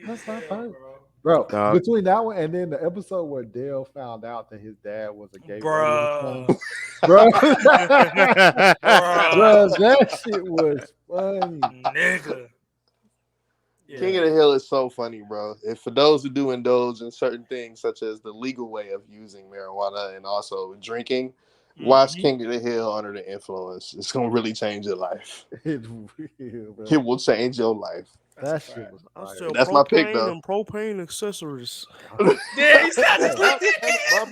that's my purse. Bro, Dog. between that one and then the episode where Dale found out that his dad was a gay Bruh. radio bro, Bruh. bro, that shit was funny. Nigga. Yeah. King of the Hill is so funny, bro. And for those who do indulge in certain things, such as the legal way of using marijuana and also drinking, watch Mhm. King of the Hill under the influence. It's gonna really change your life. It's real, bro. It will change your life. That shit was I fire. sell That's my pick, propane though. and propane accessories. Yeah, he sounded like that.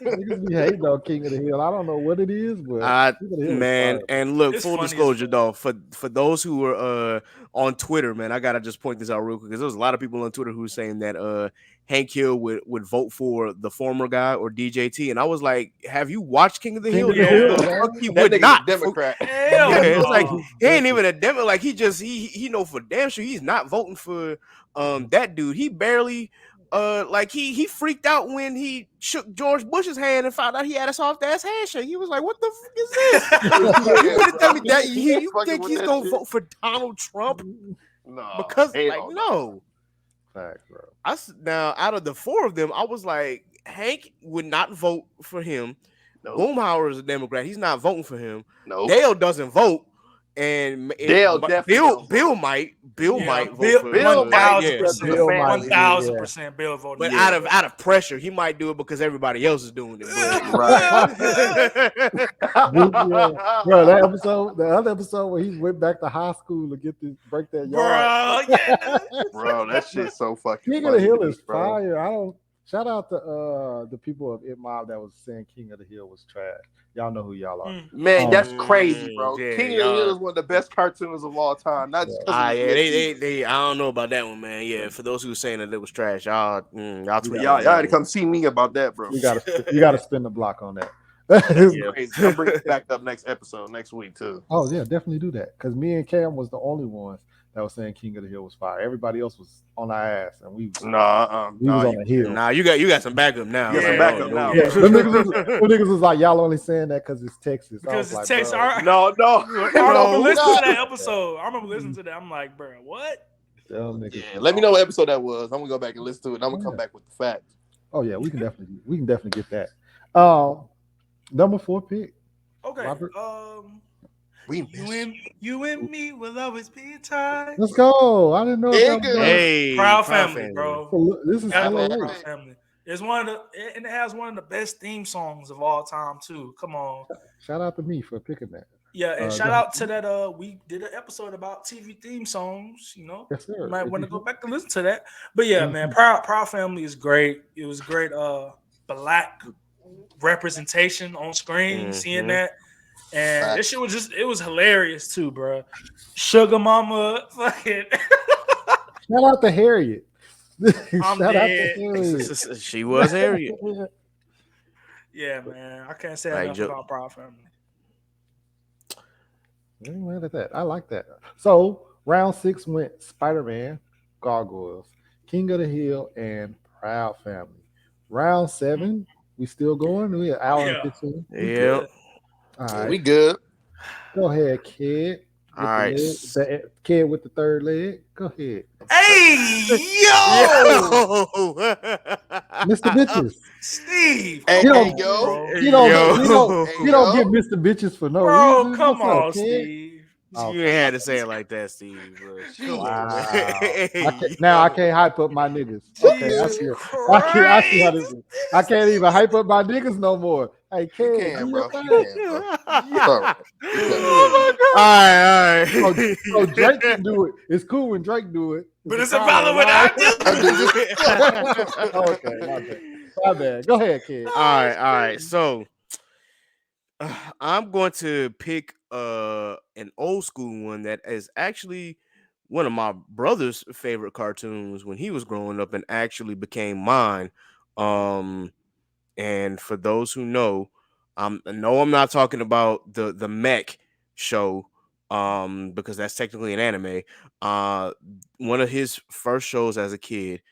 Niggas be hating on King of the Hill. I don't know what it is, but King of the Hill is Man, fire. and look, It's full funny as disclosure, fuck. though, for those who are on Twitter, man, I gotta just point this out real quick because there was a lot of people on Twitter who were saying that Hank Hill would vote for the former guy or DJT, and I was like, have you watched King of the King Hill? of the Yeah. Hill, The man. fuck he That would nigga's not. a Democrat. Hell Yeah, it's no. like he ain't even a Democrat. Like he know for damn sure he's not voting for that dude. He barely like he freaked out when he shook George Bush's hand and found out he had a soft ass handshake. He was like, "What the fuck is this?" You gonna tell me that you Fucking think with he's that gonna shit. vote for Donald Trump No, because hell like no. Facts, bro. Now out of the four of them, I was like, Hank would not vote for him. Nope. Boomhauer is a Democrat. He's not voting for him. Nope. Dale doesn't vote, and Dale definitely don't Bill might Yeah, vote Bill- for Bill might. 1000%. Bill might. 1000% Bill voted. But Yeah. out of pressure, he might do it because everybody else is doing it. Right. Yeah. Bro, the other episode where he went back to high school to break that yard. Bro, yeah. Bro, that shit's so fucking King of the funny Hill to me, is bro. fire. I don't shout out to the people of It Mob that was saying King of the Hill was trash. Y'all know who y'all are. Man, that's crazy, bro. Yeah, King of the y'all- Hill is one of the best cartoons of all time. Not just because Yeah, they. I don't know about that one, man. Yeah, for those who were saying that it was trash, y'all tweet. y'all had to come see me about that, bro. You gotta spin the block on that. Crazy. I'll bring it back up next episode next week too. Oh yeah, definitely do that. Because me and Cam was the only ones that was saying King of the Hill was fire. Everybody else was on our ass, and we was on the hill. Nah, you got some backup now. You got some man. backup now. Yeah, them niggas was like, y'all only saying that because it's Texas. I Because was it's like, Texas. bro, I remember listening to that episode. I remember listening to that. I'm like, bro, what? them niggas Yeah, was let me on- know what episode that was. I'm gonna go back and listen to it. And I'm gonna come back with the facts. Oh yeah, we can definitely get that. Number 4 pick. Okay. Robert? We You and me will always be tied. Let's go. I didn't know. If that was Nigga. Hey, Proud family, bro. This is Gotta hella love late. Proud Family. It's one of the, and it has one of the best theme songs of all time too. Come on. Shout out to me for picking that. Yeah, and Uh, shout go out to that. We did an episode about TV theme songs. You know, Yes, sir. you might If want to you- go back and listen to that. But yeah, man, Proud Family is great. It was great. Black representation on screen. Seeing that, and this shit was it was hilarious too, bro. Sugar Mama, fucking. Shout out to Harriet. I'm Shout out dead. to Harriet. She was Harriet. Yeah, man. I can't say Like enough about Proud Family. Ain't mad at that. I like that. So round 6 went Spider-Man, Gargoyles, King of the Hill, and Proud Family. Round 7, we still going. We an hour and Yeah. 15. We Yeah. good. All Yeah, right. we good. Go ahead, kid. All With right. the leg, the kid with the third leg. Go ahead. Hey, yo, Yo! Mr. Bitches. Steve. Hey, Come You on, don't, yo. bro. you don't, you don't, Hey, you don't yo. get Mr. Bitches for no Bro, reason. come What's up, on, kid? Steve. You ain't had to say it like that, Steve. Bro. Come on, man. Wow. Now I can't hype up my niggas. Okay, Jesus I see how this Christ. is. I can't even hype up my niggas no more. Hey, You kid, can, do bro. your You thing. can, bro. Yeah. It's all right. You can. Oh my god! All right, So Drake can do it. It's cool when Drake do it. But a it's a problem when I do. Okay, my bad. My bad. Go ahead, kid. all right. So I'm going to pick an old school one that is actually one of my brother's favorite cartoons when he was growing up and actually became mine. And for those who know, no, I'm not talking about the mech show, because that's technically an anime. One of his first shows as a kid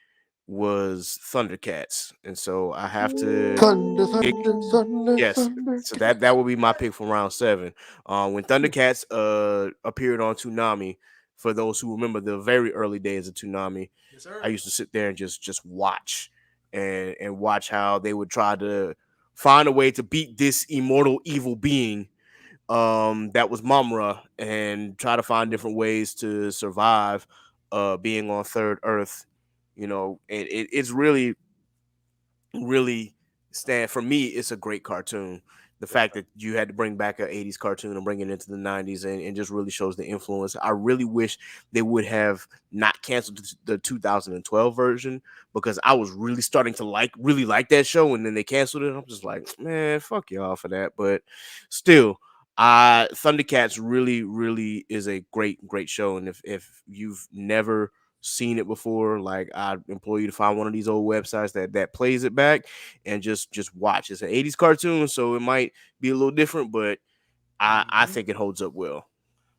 was Thundercats, and so I have to Thunder, pick. thunder, thunder, Yes, thunder. so that will be my pick for round 7. When Thundercats appeared on Toonami, for those who remember the very early days of Toonami, Yes, sir. I used to sit there and just watch and watch how they would try to find a way to beat this immortal evil being that was Mamra, and try to find different ways to survive being on Third Earth. You know, and it's really stand for me. It's a great cartoon. The fact that you had to bring back an 80s cartoon and bring it into the 90s, and just really shows the influence. I really wish they would have not canceled the 2012 version, because I was really starting to really like that show, and then they canceled it. I'm just like, man, fuck y'all for that. But still, Thundercats really is a great show. And if you've never seen it before, like, I implore you to find one of these old websites that plays it back and just watch. It's an 80s cartoon, so it might be a little different, but I think it holds up well.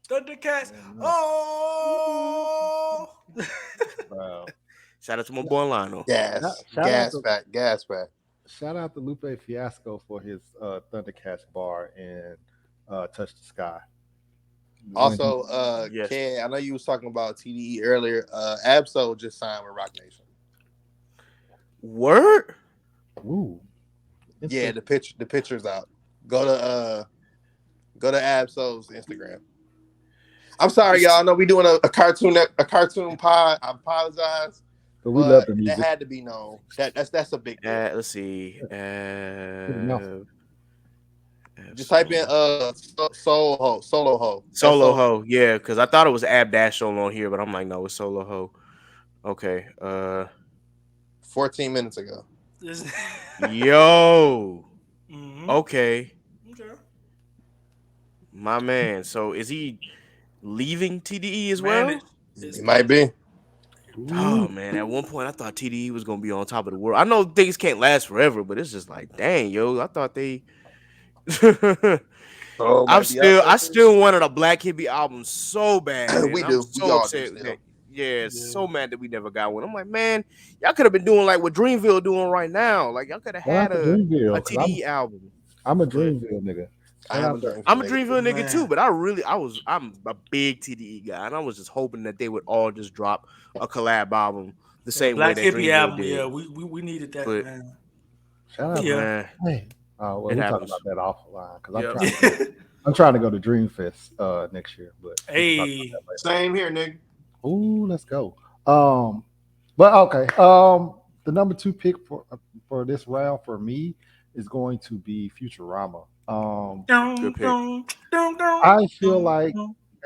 Thundercats. Oh. Wow. Shout out to my boy Lionel. Gas, Shout gas out to- back, gas back. Shout out to Lupe Fiasco for his Thundercats bar in Touch the Sky. Also, Yes. Ken, I know you was talking about TDE earlier. Absol just signed with Rock Nation. Word? Ooh. Yeah, the picture's out. Go to Absol's Instagram. I'm sorry, y'all. I know we doing a cartoon pod. I apologize, But we love but the that music. had to be known. That's a big deal. Let's see. Just type in solo ho. Solo Ho, yeah, because I thought it was Ab Dash Solo on here, but I'm like, no, it's Solo Ho. Okay. 14 minutes ago. Yo. Mhm. Okay. Okay. My man. So is he leaving TDE as Man, well? It might be. Oh man, at one point I thought TDE was gonna be on top of the world. I know things can't last forever, but it's just like, dang, yo, I thought they Oh, I still wanted a Black Hippie album so bad. Man. We I'm do. We so all upset. do still. That, yeah, so mad that we never got one. I'm like, man, y'all could have been doing like what Dreamville doing right now. Like, y'all could have Shout had out to a Dreamville, 'cause TDE album. I'm a Dreamville nigga. I am a dream. I'm a Dreamville nigga Man. too, but I'm a big TDE guy, and I was just hoping that they would all just drop a collab album the same Black way that Hippie Dreamville album. did. Yeah, we needed that, But- man. Shout out, Yeah. Man, Hey. Well, It we'll talk happens. about that offline because Yeah. I'm trying to go to Dreamfest next year. But we can talk Hey. about that Same here, nigga. later. Ooh, let's go. But okay. The number 2 pick for this round for me is going to be Futurama. Good pick. I feel like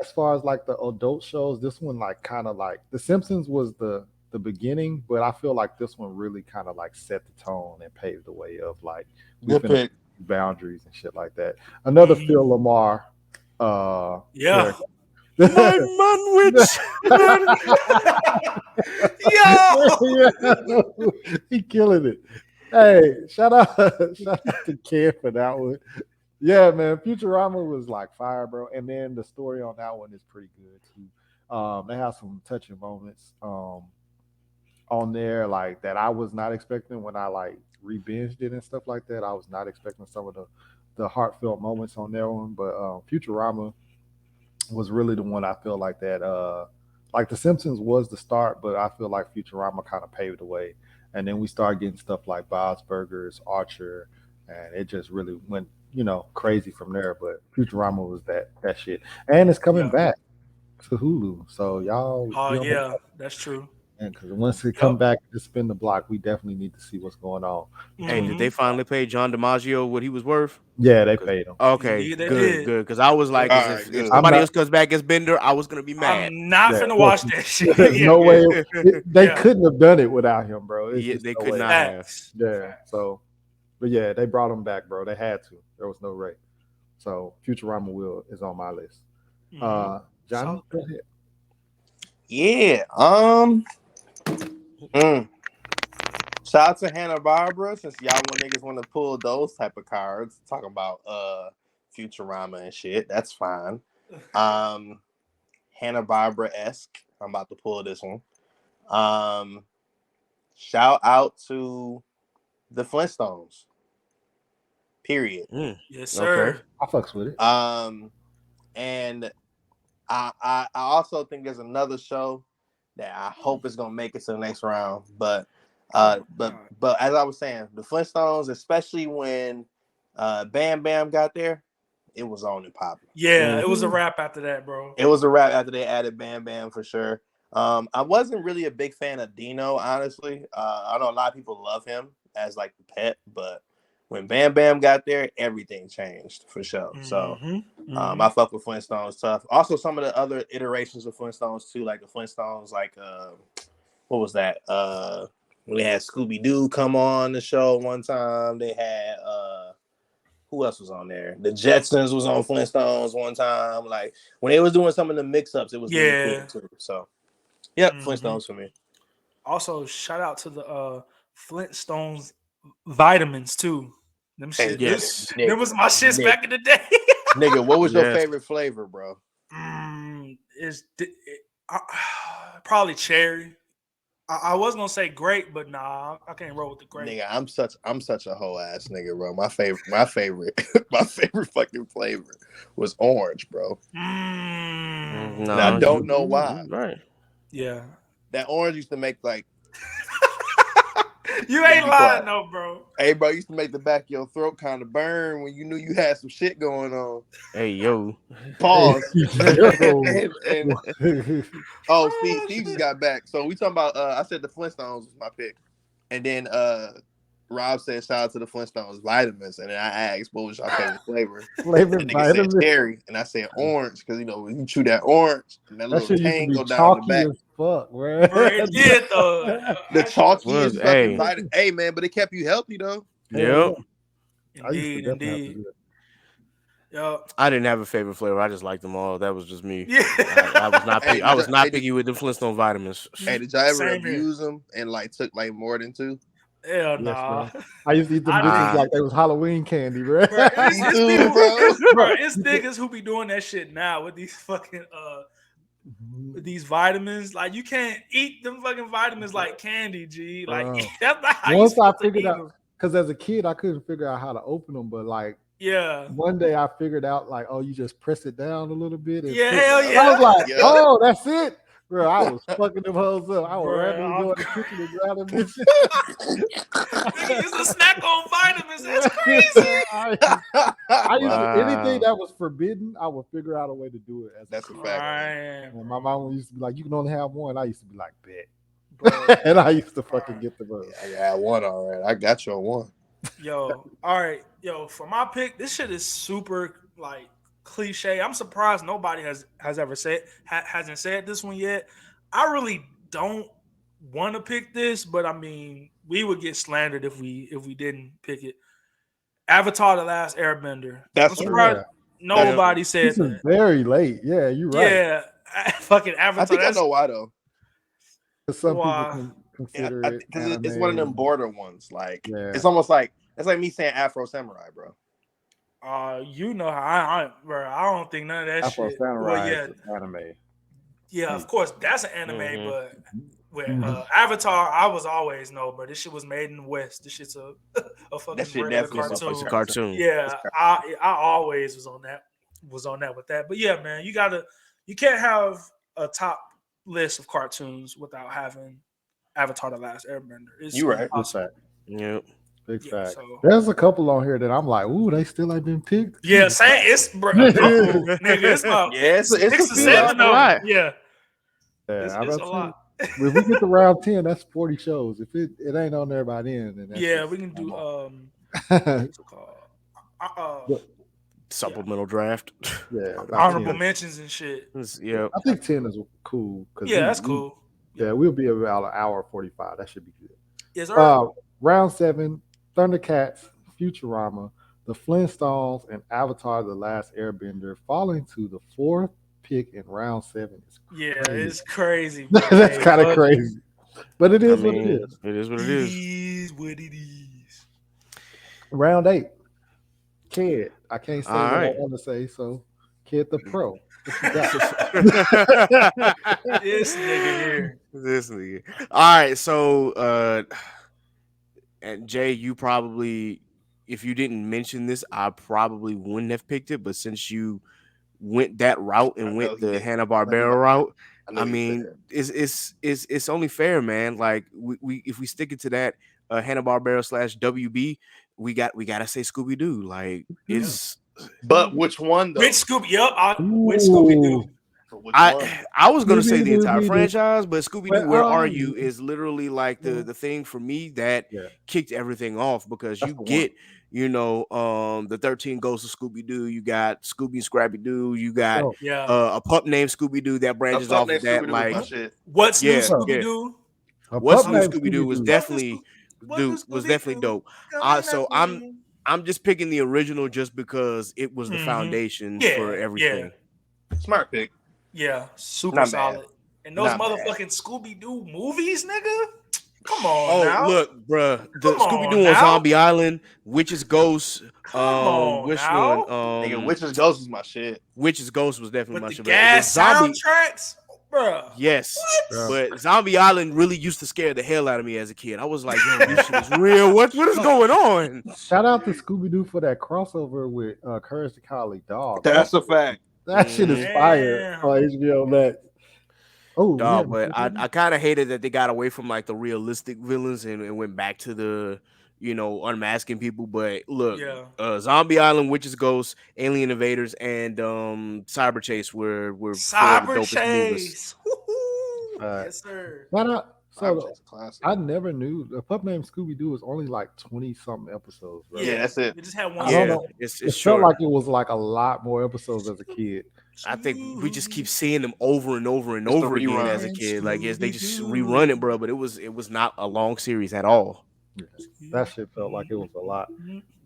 as far as like the adult shows, this one like kind of like The Simpsons was the beginning, but I feel like this one really kind of like set the tone and paved the way of like we Good finna pick. boundaries and shit like that. Another Mhm. Phil Lamar Yeah. character. My man, which Yo, he killing it. Hey, shout out to Ken for that one. Yeah, man, Futurama was like fire, bro. And then the story on that one is pretty good too. They have some touching moments on there like that I was not expecting when I like re-binged it and stuff like that. I was not expecting some of the heartfelt moments on that one, but Futurama was really the one I feel like that. Like The Simpsons was the start, but I feel like Futurama kind of paved the way. And then we started getting stuff like Bob's Burgers, Archer, and it just really went, crazy from there. But Futurama was that shit, and it's coming Yeah. back to Hulu. So y'all, oh yeah, that's true. because once it come Yup. back to spin the block, we definitely need to see what's going on. Hey, did Mhm. they finally pay John DiMaggio what he was worth? Yeah, they paid him. Okay, Indeed, they good, did. good. Because I was like, All if, right, if good. somebody I'm else comes back as Bender, I was gonna be mad. I'm not Yeah, finna watch trust me. that shit. There's Yeah. no way they Yeah. couldn't have done it without him, bro. It's Yeah, just they no could way. not have. Facts. Yeah. Facts. So, but yeah, they brought him back, bro. They had to. There was no way. So Futurama is on my list. Mhm. Johnny, So- go ahead. Yeah. Shout out to Hanna-Barbera, since y'all niggas want to pull those type of cards, talking about Futurama and shit. That's fine. Hanna-Barbera-esque. I'm about to pull this one. Shout out to the Flintstones. Period. yes, sir. I fucks with it. And I also think there's another show that I hope is gonna make it to the next round. But as I was saying, the Flintstones, especially when Bam Bam got there, it was on and popping. Yeah, it was a wrap after that, bro. It was a wrap after they added Bam Bam for sure. I wasn't really a big fan of Dino, honestly. I know a lot of people love him as like the pet, but when Bam Bam got there, everything changed for sure. So I fuck with Flintstones tough. Also, some of the other iterations of Flintstones too, like the Flintstones, like what was that? When they had Scooby Doo come on the show one time. They had who else was on there? The Jetsons was on Flintstones one time. Like when they was doing some of the mix-ups, it was really cool too. So, Flintstones for me. Also, shout out to the Flintstones vitamins too. Them shit. yes. Them was my shits back in the day. Nigga, what was your Yes. favorite flavor, bro? Probably cherry. I was gonna say grape, but nah, I can't roll with the grape. Nigga, I'm such a whole ass nigga, bro. My favorite fucking flavor was orange, bro. No, And I don't know why. Right. Yeah. That orange used to make like, You ain't Be lying quiet. though, bro. hey, bro, used to make the back of your throat kind of burn when you knew you had some shit going on. Hey, yo. Pause. Yo. Oh, Steve just got back. So we talking about I said the Flintstones was my pick. And then Rob said shout out to the Flintstones vitamins. And then I asked what was your favorite flavor? Flavor And the nigga said vitamin. cherry. And I said orange, because when you chew that orange and that That little shit used to tang be go down the chalky back. as fuck, bro. Bro, it did though. The chalkiest Was, fucking hey. vitamin. Hey man, but it kept you healthy though. Yep. I used to Indeed, definitely have to indeed. do that. Yo, I didn't have a favorite flavor. I just liked them all. That was just me. yeah. I was not. Hey, I was not hey, picky with the Flintstone vitamins. Hey, did y'all ever Same here. abuse them and like took like more than 2? Hell Yes, nah. I used to eat them I bitches did. like they was Halloween candy, bro. Bro, it's, Me it's too, people, bro. bro, it's niggas who be doing that shit now with these fucking with these vitamins. Like you can't eat them fucking vitamins like candy, G. Like Bro. that's not how you Once I supposed to figured eat out, them. because as a kid I couldn't figure out how to open them, but like Yeah. one day I figured out like, oh, you just press it down a little bit. And Yeah, put- hell I yeah. was like, Yeah. oh, that's it. Bro, I was fucking them hoes up. I would Bro, randomly go in the kitchen and grab them bitches. Nigga used to snack on vitamins. That's crazy. I used to, anything Wow. that was forbidden, I would figure out a way to do it. As That's a kid. fact. Man, And my mom used to be like, you can only have one. I used to be like, bet. bro. And I used to fucking get the vote. I got one already. I got you on one. Yo, all right, yo. For my pick, this shit is super like cliche. I'm surprised nobody has ever said hasn't said this one yet. I really don't want to pick this, but I mean, we would get slandered if we didn't pick it. Avatar: The Last Airbender. That's I'm true. surprised Nobody said This is that. very late. Yeah, you're right. Yeah, fucking Avatar. I think I that's- know why though. 'Cause some Wow. people can consider Yeah, it because it's one of them anime. border ones. Like Yeah. it's almost like it's like me saying Afro Samurai, bro. You know how bro. I don't think none of that Afro shit. Samurai Well, yeah, is anime. yeah. Of course, that's an anime, Mhm. but with Mhm. Avatar, I was always no, bro. This shit was made in the West. This shit's a fucking That shit regular definitely cartoon. It's a cartoon. Yeah, I always was on that with that. But yeah, man, you can't have a top list of cartoons without having Avatar: The Last Airbender. It's You right. Big impossible. fact. Yep. Big Yeah, fact. so- There's a couple on here that I'm like, ooh, they still ain't been picked. Yeah, saying it's bro, nigga, it's about Yeah, it's 6 a to few 7 out of there. them. lot. Yeah, Yeah, it's I'm a about to lot. say, if we get to round 10, that's 40 shows. If it ain't on there by then that's Yeah, just- we can do yeah, what's it called? But- Supplemental draft. about Honorable 10. mentions and shit. Yep. I think 10 is cool. Yeah, that's cool. Yeah, we'll be about an hour 45. That should be good. Yes, sir. Round 7, Thundercats, Futurama, The Flintstones, and Avatar: The Last Airbender falling to the 4th pick in round 7. It's Yeah, crazy. it's crazy. Bro. That's kind of But crazy. But it I is what mean, it is. it is what It it is. is what it is. Round 8, Kid. I can't say All what right. I want to say, so Kid the Pro. What you got? This nigga here. This nigga. All right, so and Jay, you probably, if you didn't mention this, I probably wouldn't have picked it. But since you went that route I and know went he the did. Hanna Barbera route, know I he mean, said. it's only fair, man. Like we if we stick it to that Hanna Barbera / WB, we gotta say Scooby Doo. Like it's But which one though? Which Scooby? Yup, which Scooby Doo? For which one? I was gonna say the Scooby-Doo, entire Scooby-Doo. franchise, but Scooby Doo, Where Where are Are you? You is literally like Yeah. the thing for me that Yeah. kicked everything off because That's you the one. get the 13 Ghosts of Scooby Doo, you got Scooby and Scrappy Doo, you got So, Yeah. a pup named Scooby Doo that branches Pup off named of that. Scooby-Doo was my Like shit. What's new yeah, Scooby Doo? a What's pup New named Scooby Doo was Scooby-Doo. definitely dope. So I'm just picking the original just because it was the Mhm. foundation Yeah, for everything. Smart pick. Yeah, super Not bad. solid. And those Not bad. motherfucking Scooby Doo movies, nigga. Come on Oh, now. look, bruh. The Come on Scooby Doo on now. Zombie Island, Witch's Ghost. Come on Which now. one? Nigga, Witch's Ghost was my shit. Witch's Ghost was definitely With my the shit. gas Zombie, soundtracks, bro. yes. Yeah. But Zombie Island really used to scare the hell out of me as a kid. I was like, yo, this shit is real. What is going on? Shout out to Scooby Doo for that crossover with Courage the Cowardly Dog. That's a fact. That shit is fire Damn. on HBO Max. Oh, Dog, yeah. but I kind of hated that they got away from like the realistic villains and went back to the unmasking people. But look, Yeah. Zombie Island, Witches, Ghosts, Alien Invaders, and Cyber Chase were four of the Cyber dopest movies. Chase. Woo-hoo. Uh, Yes, sir. Shout out. So Cyber Chase classic. I never knew the pup named Scooby Doo was only like 20 something episodes. Bro. Yeah, that's it. We just had one. I don't Yeah, know. it's It short. felt like it was like a lot more episodes as a kid. I think we just keep seeing them over and over and It's the over again rerun. as a kid. Like yes, they just Scooby-Doo. rerun it, bro. But it was not a long series at all. That shit felt like it was a lot.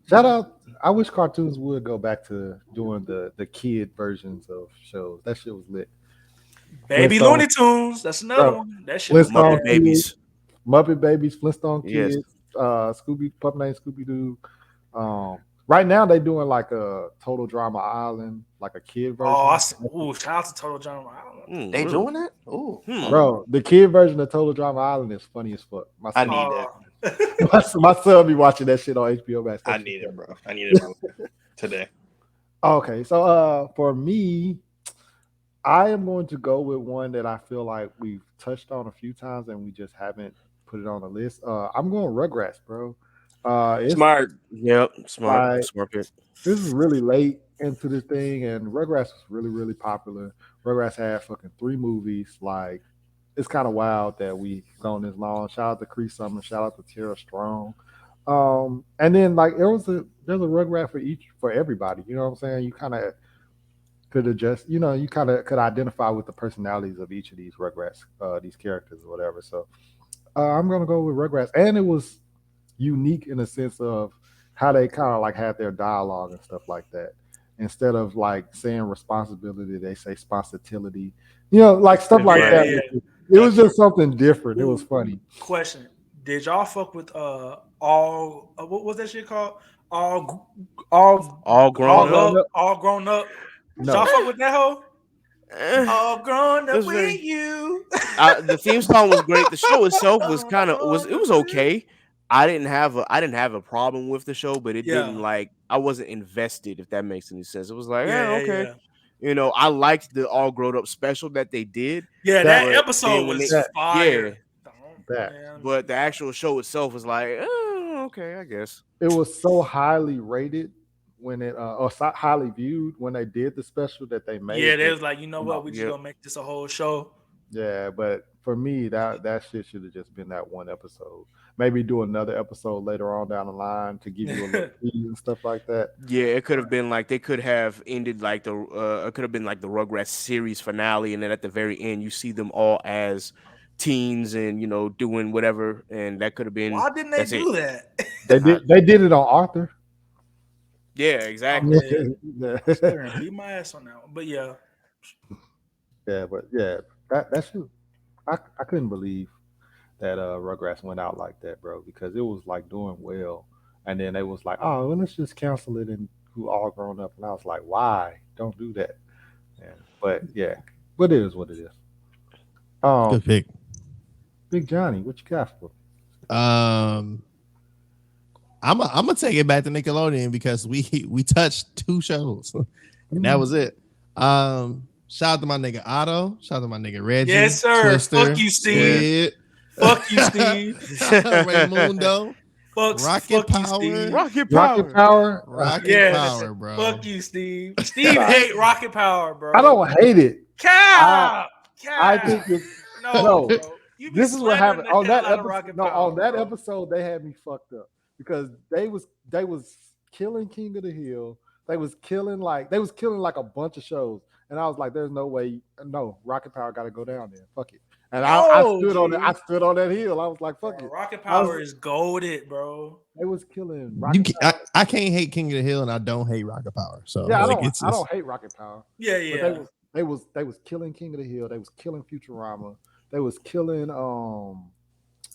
Shout out. I wish cartoons would go back to doing the kid versions of shows. That shit was lit. Baby Flintstone- Looney Tunes. That's another Bro, one. That shit. Flintstone Muppet Was Babies. Muppet Babies, Flintstone Yes. Kids, Scooby Pup named Scooby Doo. Right now they doing like a Total Drama Island, like a kid version. Shout out to Total Drama Island. They Really? doing it? Ooh. Bro, the kid version of Total Drama Island is funny as fuck. My I son, need my son be watching that shit on HBO Max. I need it, bro. I need it today. Okay, so for me, I am going to go with one that I feel like we've touched on a few times and we just haven't put it on the list. I'm going Rugrats, bro. It's Smart. Yep, smart, Like- smart pick. this is really late into this thing, and Rugrats was really, really popular. Rugrats had fucking 3 movies. Like, it's kind of wild that we gone this long. Shout out to Cree Summer. Shout out to Tara Strong. And then like there's a Rugrat for everybody. You know what I'm saying? You kind of could adjust. You know, you kind of could identify with the personalities of each of these Rugrats, these characters or whatever. So I'm gonna go with Rugrats, and it was unique in the sense of how they kind of like had their dialogue and stuff like that. Instead of like saying responsibility, they say sponsibility. You know, like stuff like Yeah, that. yeah. It was just something different. It was funny. Question: did y'all fuck with all what was that shit called? All All grown grown up. up. all grown up. Did No. y'all fuck with that hoe? Eh, All grown It up was with very- you. the theme song was great. The show itself was it was okay. I didn't have a problem with the show, but it didn't Yeah. like I wasn't invested, if that makes any sense. It was like, Yeah, okay. yeah. You know, I liked the all grown up special that they did. Yeah, That- that but episode then when was they- fire. That. Man. but the actual show itself was like, okay, I guess. It was so highly rated when it or so highly viewed when they did the special that they made. Yeah, they it. was like, you know what? We just Yep. gonna make this a whole show. Yeah, but for me, that shit should have just been that one episode. Maybe do another episode later on down the line to give you a little tease and stuff like that. Yeah, it could have been like they could have ended like it could have been like the Rugrats series finale, and then at the very end you see them all as teens and doing whatever, and that could have been Why didn't they that's do it. that? They did it on Arthur. Yeah, exactly. Yeah. They're gonna beat my ass on that one. But yeah, Yeah, but yeah, that's true. I couldn't believe that Rugrats went out like that, bro, because it was like doing well, and then they was like, oh, well, let's just cancel it and who all grown up, and I was like, why? Don't do that. Yeah, but it is what it is. Good pick. Big Johnny, what you got for? I'm gonna take it back to Nickelodeon because we touched 2 shows and that was it. Shout out to my nigga Otto. Shout out to my nigga Reggie. yes, sir. Twister, Fuck you, Steve. Fuck you, Steve. Raymundo. Fuck Rocket fuck you, Power. Steve. Rocket Power. Rocket Power. Rocket Yeah. Power, bro. Fuck you, Steve. Steve hate Rocket Power, bro. I don't hate it. Cap. I think it's No, no. bro. You be This is what happened slandering on the hell that out of episode. Rocket No, Power, on that bro. episode they had me fucked up because they was killing King of the Hill. They was killing like a bunch of shows, and I was like, "There's no way, no Rocket Power got to go down there. Fuck it." And I No, stood on it. G. I stood on that hill. I was like, "Fuck Bro, it." Rocket I was- Power is goaded, bro. They was killing. You Rocket can, I can't hate King of the Hill and I don't hate Rocket Power. So yeah, like, I don't hate Rocket Power. Yeah, But yeah. they was killing King of the Hill. They was killing Futurama. They was killing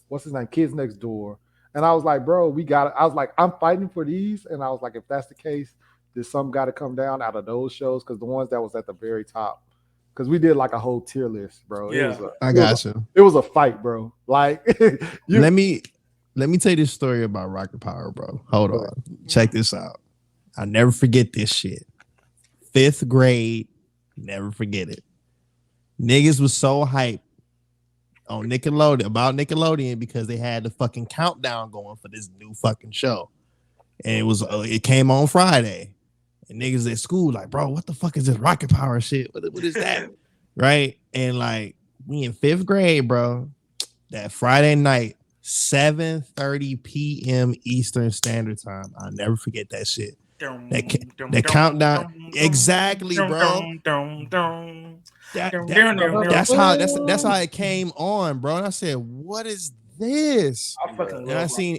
what's his name, Kids Next Door. And I was like, bro, we got it. I was like, I'm fighting for these. And I was like, if that's the case, there's some got to come down out of those shows because the ones that was at the very top. Because we did like a whole tier list, bro. Yeah. I got you. It was a fight, bro. Like Let me tell you this story about Rocket Power, bro. Hold Go on. Check this out. I'll never forget this shit. 5th grade, never forget it. Niggas was so hyped on Nickelodeon because they had the fucking countdown going for this new fucking show. And it came on Friday. And niggas at school like, bro, what the fuck is this Rocket Power shit? What is that? Right? And like, we in 5th grade, bro. That Friday night, 7:30 p.m. Eastern Standard Time. I'll never forget that shit. That countdown. Exactly, bro. That's how it came on, bro. And I said, what is this? I fucking And love I seen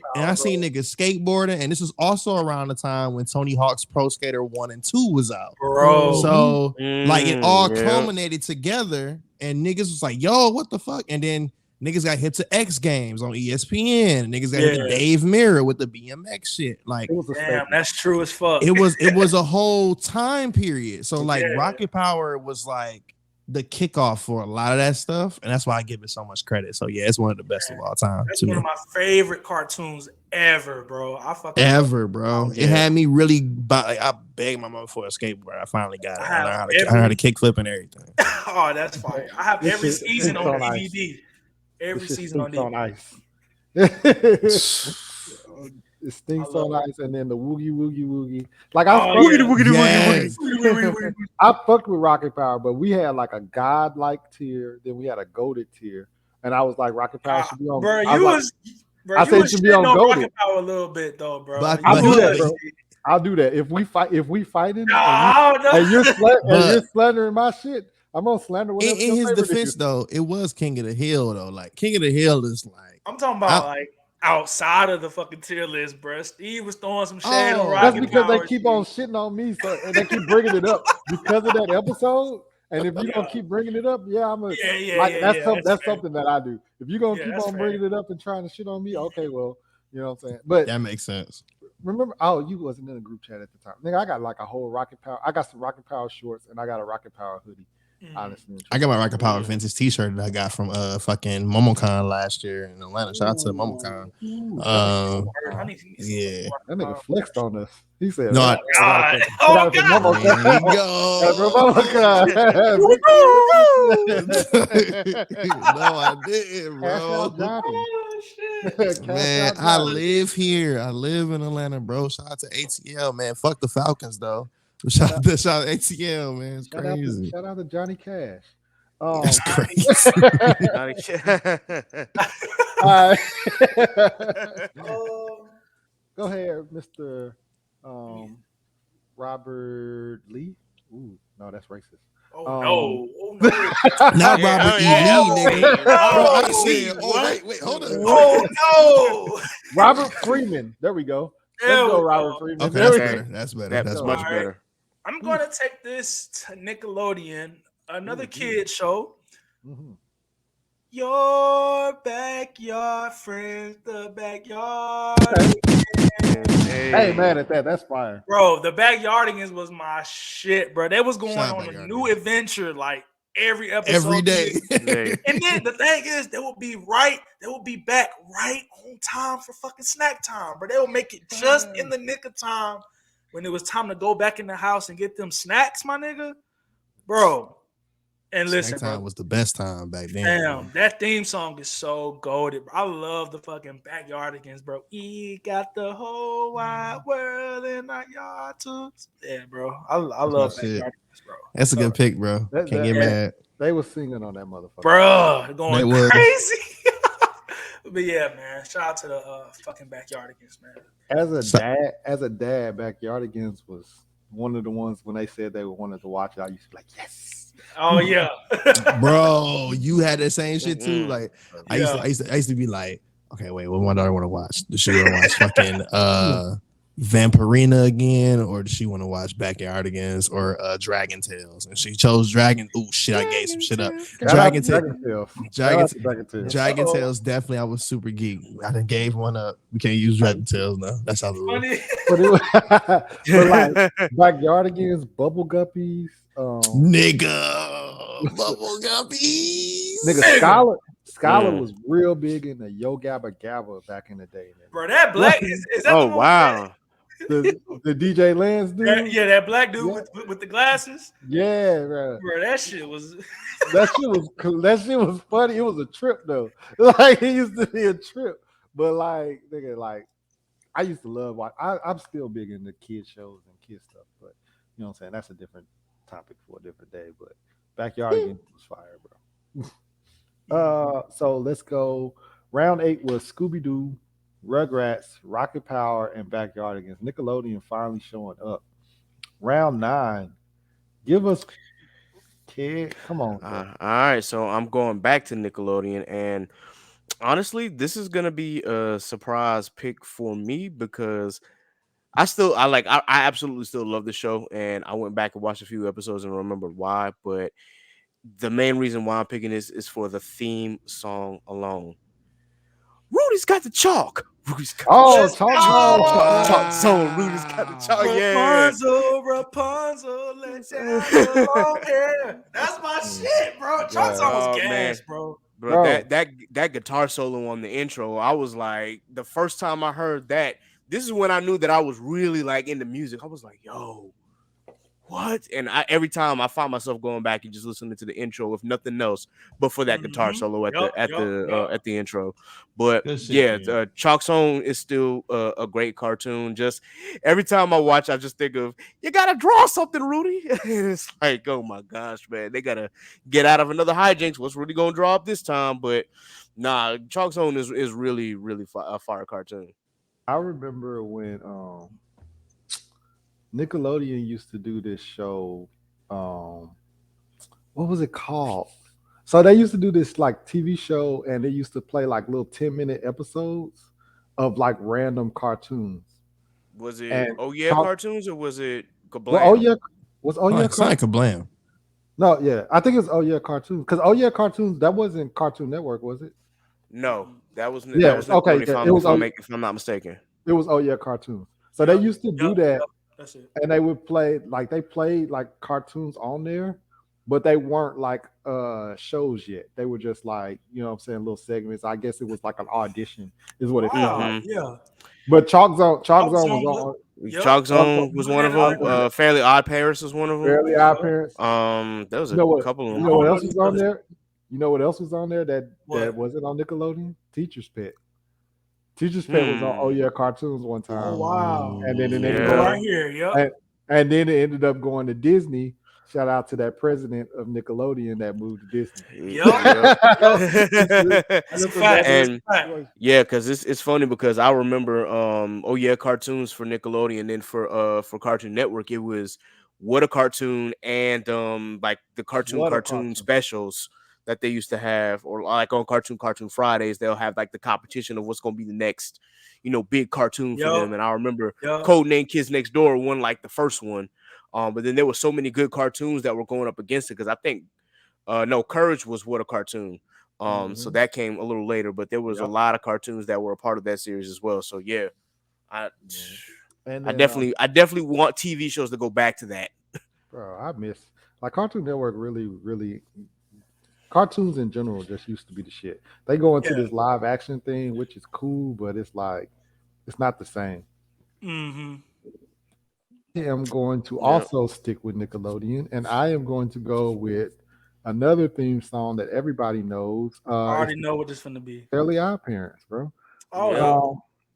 niggas skateboarding, and this was also around the time when Tony Hawk's Pro Skater 1 and 2 was out. bro. So like it all yeah. culminated together, and niggas was like, yo, what the fuck? And then niggas got hit to X Games on ESPN. Niggas got hit to Yeah. Dave Mirror with the BMX shit. Like it was a Damn, statement. that's true as fuck. it was a whole time period. So like Yeah. Rocket Power was like the kickoff for a lot of that stuff, and that's why I give it so much credit. So yeah, it's one of the best of all time That's to one me. of my favorite cartoons ever, bro. I fucking Ever, bro. Yeah. It had me really. I begged my mother for a skateboard. I finally got it. I have I learned how to kick flip and everything. Oh, that's fire. I have This every shit- season this on shit on ice. DVD. Every This shit season on stinks DVD. ice. It stinks I love on ice, and then the woogie woogie. Like Oh, Yes. I fucked with Rocket Power, but we had like a godlike tier, then we had a goated tier, and I was like, Rocket Power should be on. Bro, I you like, was bro, I you said was it should be shitting on on Goated. Rocket Power a little bit though, bro. But- I'll do that, was. bro. I'll do that if we fighting. No, And you're But- slandering my shit. I'm gonna slander whatever. In your his favorite defense, is. though, it was King of the Hill, though. Like King of the Hill is like I'm talking about I- like outside of the fucking tier list, bro. Steve was throwing some shade on Oh, That's Rocket because they Power. keep on shitting on me, so and they keep bringing it up because of that episode. And if you're gonna keep bringing it up, yeah, I'm a Yeah. that's That's fair. something that I do. If you're gonna Yeah, keep that's on fair. bringing it up and trying to shit on me, okay, well, you know what I'm saying. But that makes sense. remember, oh, you wasn't in the group chat at the time. Nigga, I got like a whole Rocket Power. I got some Rocket Power shorts and I got a Rocket Power hoodie. Honestly, I got my Rocket Power Vintage T-shirt that I got from fucking MomoCon last year in Atlanta. Shout out to MomoCon. I need Yeah. that nigga flexed on us. He said, No, "Oh, God. I Oh, gotta say God. Momo There Clan." we Momo go. No, I didn't, Cash bro. out Johnny. Oh, shit. Cash Man, out I Johnny. live here. I live in Atlanta, bro. Shout out to ATL, man. Fuck the Falcons, though. Shout out to ATL, man. It's crazy. Shout out to Johnny Cash. That's crazy. All right. Oh, Go ahead, Mr. Robert Lee. Ooh, no, that's racist. no. Oh, no. Not Yeah, Robert yeah, E. Lee, okay. nigga. Bro, I No. said, wait, hold on. Oh, no. Robert Freeman. There we go. Let's There go, we Robert go. Freeman. Okay, There we that's go. better. That's better. That's That's much better. better. I'm going to take this to Nickelodeon, another Ooh, kid show. Mhm. Your backyard friends, the backyard. Hey, mad at that. That's fire. Bro, the Backyardigans was my shit, bro. They was going Shout out on a Backyardigans. new adventure like every episode. Every day. And then the thing is, they will be back right on time for fucking snack time, but they will make it just in the nick of time when it was time to go back in the house and get them snacks, my nigga. Bro. And listen, Snack time bro. was the best time back then. Damn, that theme song is so goated. Bro. I love the fucking Backyardigans, bro. We got the whole wide world in our yard too. Yeah, bro. I love my shit. Backyardigans, bro. That's a good pick, bro. That- Can't that- get mad. They was singing on that motherfucker. Bro, They going was. crazy. But yeah, man. Shout out to the fucking Backyardigans, man. As a dad, Backyardigans was one of the ones when they said they wanted to watch it. I used to be like, yes. Oh yeah. Bro, you had that same shit too. Mhm. Like Yeah. I used to be like, okay, wait, what my daughter want to watch? Does she want to watch fucking Vampirina again, or does she want to watch Backyardigans or Dragon Tales? And she chose Dragon. Oh shit, I gave some shit up. Dragon Tales. Dragon Tales, definitely. I was super geek. I done gave one up. We can't use Dragon Tales now. That's how the rule. Funny. But it was but like Backyardigans, Bubble Guppies, Nigga, bubble guppies. nigga, Scholar Mm. was real big in the Yo Gabba Gabba back in the day. Man. Bro, that black is that the Oh one wow. The DJ Lance dude. that black dude Yeah. with the glasses. Yeah, bro. Bro, that shit was That shit was funny. It was a trip though. Like it used to be a trip. But like nigga, like I used to love watch. I'm still big into kid shows and kid stuff, but you know what I'm saying? That's a different topic for a different day. But Backyardigans was fire, bro. So let's go. Round 8 was Scooby Doo, Rugrats, Rocket Power, and Backyardigans. Nickelodeon finally showing up. Round 9. Give us kid. Come on. bro. All right, so I'm going back to Nickelodeon, and honestly, this is gonna be a surprise pick for me because I absolutely still love the show, and I went back and watched a few episodes and remembered why. But the main reason why I'm picking this is for the theme song alone. Rudy's got the chalk. Rudy's got Oh, the talk chalk song. Rudy's got the chalk. Yeah. Rapunzel, let's have a long hair. That's my shit, bro. Chalk song was Oh, man. gas, bro. Bro, that guitar solo on the intro, I was like, the first time I heard that, this is when I knew that I was really like into music. I was like, yo, what? And every time I find myself going back and just listening to the intro, if nothing else, but for that guitar Mhm. solo at Yup, at the intro. But Good shit, yeah, man. Chalk Song is still a great cartoon. Just every time I watch, I just think of you gotta draw something, Rudy. And it's like, oh my gosh, man, they gotta get out of another hijinks. What's Rudy gonna draw up this time? But nah, Chalk Zone is really a fire cartoon. I remember when Nickelodeon used to do this show. What was it called? So they used to do this like TV show, and they used to play like little 10-minute episodes of like random cartoons. Was it And Oh Yeah Chalk, Cartoons or was it well, oh Kablam? yeah, was oh yeah It's like a blam. no, yeah, I think it's oh yeah cartoons because oh yeah cartoons that wasn't Cartoon Network, was it? No, that was Yeah, okay, Nickelodeon. yeah, it was If I'm not mistaken. it was oh yeah cartoons. So they Yep, used to do yep, that, yep. That's it. and they would play like they played like cartoons on there, but they weren't like shows yet. They were just like what I'm saying, little segments. I guess it was like an audition, is what it felt like. Wow. Yeah. But Chalk Zone was Zone was- on Yep. Chalk Chalk Zone, Zone was one of Had them. all Fairly Odd Parents was one of them. Fairly Odd Parents. There was You a know what? couple of You them. know what I don't else know was these on others. there? You know what else was on there that What? wasn't on Nickelodeon? Teacher's Pet. Teacher's Pet was on Oh Yeah Cartoons one time, Oh wow. and then it Here we ended go up, right here. Yep. and, and then it ended up going to Disney. Shout out to that president of Nickelodeon that moved to Disney. Yup. That's a fact. And That's a fact. yeah, because it's funny because I remember Oh Yeah Cartoons for Nickelodeon, then for Cartoon Network it was What a Cartoon and like the What a cartoon cartoon. specials that they used to have, or like on Cartoon Fridays they'll have like the competition of what's gonna be the next big cartoon for Yup. them. And I remember Yup. Codename Kids Next Door won like the first one, but then there were so many good cartoons that were going up against it because I think no, Courage was What a Cartoon. So that came a little later, but there was a Yep. lot of cartoons that were a part of that series as well. So yeah, I And I then, definitely want TV shows to go back to that. bro, I miss like Cartoon Network. Really, cartoons in general just used to be the shit. They go into Yeah. this live action thing, which is cool, but it's like it's not the same. Mm-hmm. I am going to Yeah. also stick with Nickelodeon, and I am going to go with another theme song that everybody knows. I already It's know what this finna be. Fairly Odd Parents, bro. Oh Yeah.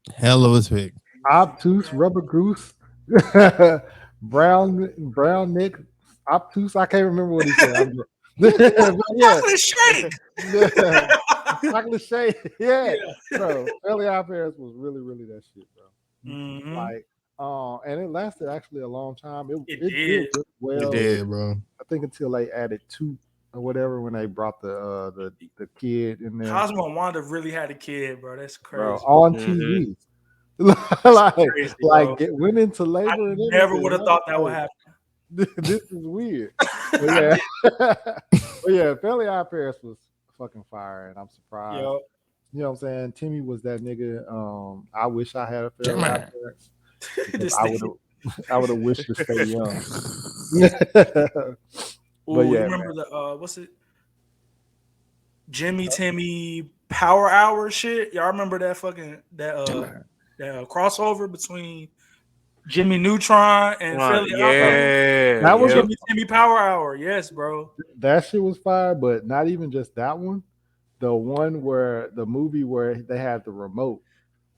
yeah. Hell of a pick. Obtuse, Rubber Goose, Brown Nick, Obtuse. I can't remember what he said. But yeah, Chocolate shake. yeah. Chocolate shade. Yeah, Yeah. bro. Fairly Odd Parents was really that shit, bro. Mhm. Like, and it lasted actually a long time. It It did did. really well. You did, bro. I think until they added two or whatever when they brought the kid in there, Cosmo and Wanda really had a kid, bro. That's bro, crazy. on Mhm. TV. Crazy, bro. Went into labor. I and never everything. would have I thought was that would like, happen. This is weird. But yeah, but yeah, Fairly Odd Parents was fucking fire, and I'm surprised. Yo, You know what I'm saying? Timmy was that nigga. I wish I had a Fairly Odd Parents. this I thing. would have wished to stay young. Ooh, But you yeah, remember the what's it? Jimmy Timmy Power Hour shit. Y'all remember that fucking that crossover between Jimmy Neutron and Fairly Odd Parents? That was yeah. Jimmy Timmy Power Hour. Yes, bro. that shit was fire, but not even just that one. The one where the movie where they had the remote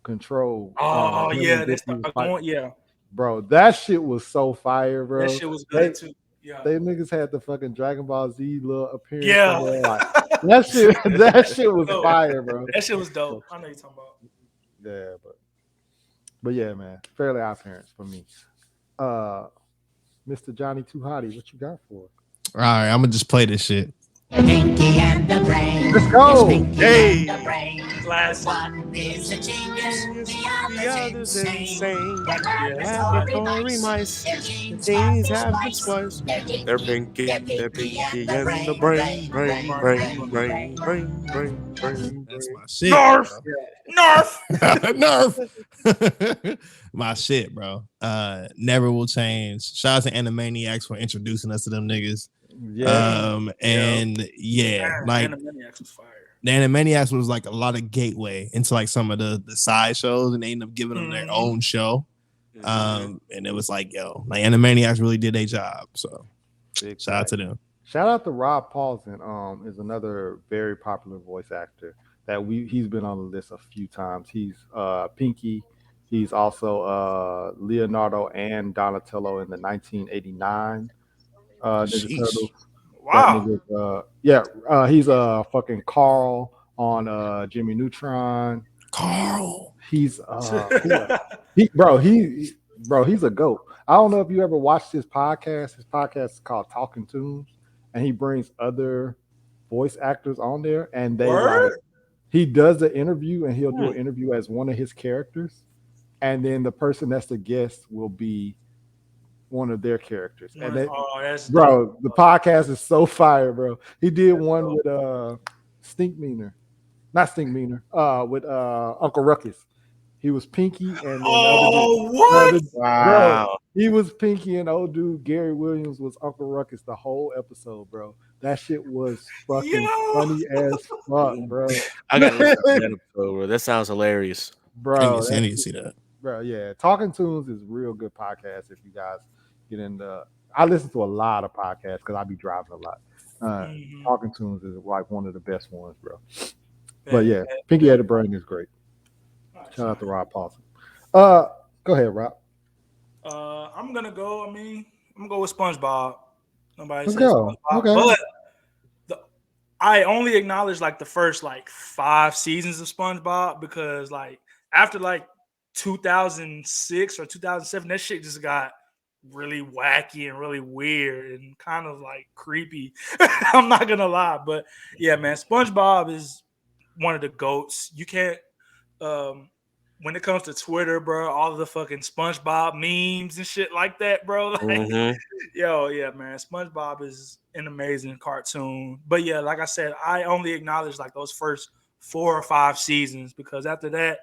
control. Oh him yeah, and they Disney start was fighting. going. Yeah, Bro, that shit was so fire, bro. that shit was good too. Yeah, They niggas had the fucking Dragon Ball Z little appearance. yeah. in there, like, that shit was fire, bro. That shit was dope. I know you're talking about. Yeah, but yeah, man. Fairly Odd Parents for me. Mr. Johnny Too Hottie, what you got for? All right, I'm gonna just play this shit. Pinky and the brain. Let's go. It's Pinky Hey. and the brain. Classic. One is a genius, the The other's other's insane. insane. They're Laboratory laboratory mice. mice. Their The genes things have have been been spliced. spliced. They're They're pinky pinky and the brain, brain. That's my shit. Narf. bro. Narf. Nerf. My shit, bro. Never will change. Shout out to Animaniacs for introducing us to them niggas. Yeah. And yeah, like Animaniacs was fire. the Animaniacs was like a lot of gateway into like some of the side shows, and they ended up giving them their Mhm. own show. And it was like, yo, like Animaniacs really did their job. So Big shout out to them. Shout out to Rob Paulson. Is another very popular voice actor that he's been on the list a few times. He's Pinky. He's also Leonardo and Donatello in the 1989 Ninja Sheesh. Turtles. Wow. That nigga, he's fucking Carl on Jimmy Neutron. Carl. He's he's a goat. I don't know if you ever watched his podcast. His podcast is called Talking Tunes, and he brings other voice actors on there, and they Word? he does the interview and he'll do an interview as one of his characters, and then the person that's the guest will be one of their characters. And that, Oh, that's bro, dope. the podcast is so fire, bro. He did one with Stink Meaner, not Stink Meaner, with Uncle Ruckus. He was Pinky, and then Oh, the what? other, bro, he was Pinky, and old dude Gary Williams was Uncle Ruckus the whole episode, bro. That shit was fucking Yo. funny as fuck, bro. I gotta listen to that episode, bro. That sounds hilarious. Bro, I need to see that. bro, yeah. Talking Tunes is a real good podcast if you guys get into. I listen to a lot of podcasts because I be driving a lot. Mhm. Talking Tunes is like one of the best ones, bro. But yeah, Pinky at the Brain is great. Shout out to Rob Paulson. Go ahead, Rob. I'm gonna go. I'm gonna go with SpongeBob. Nobody Let's says go. SpongeBob, Okay. but I only acknowledge like the first like 5 seasons of SpongeBob because like after like 2006 or 2007, that shit just got really wacky and really weird and kind of like creepy. I'm not gonna lie, but yeah, man, SpongeBob is one of the goats. You can't when it comes to Twitter, bro, all of the fucking SpongeBob memes and shit like that, bro. Like, Mhm. yo, yeah, man, SpongeBob is an amazing cartoon. But yeah, like I said, I only acknowledge like those first 4 or 5 seasons because after that,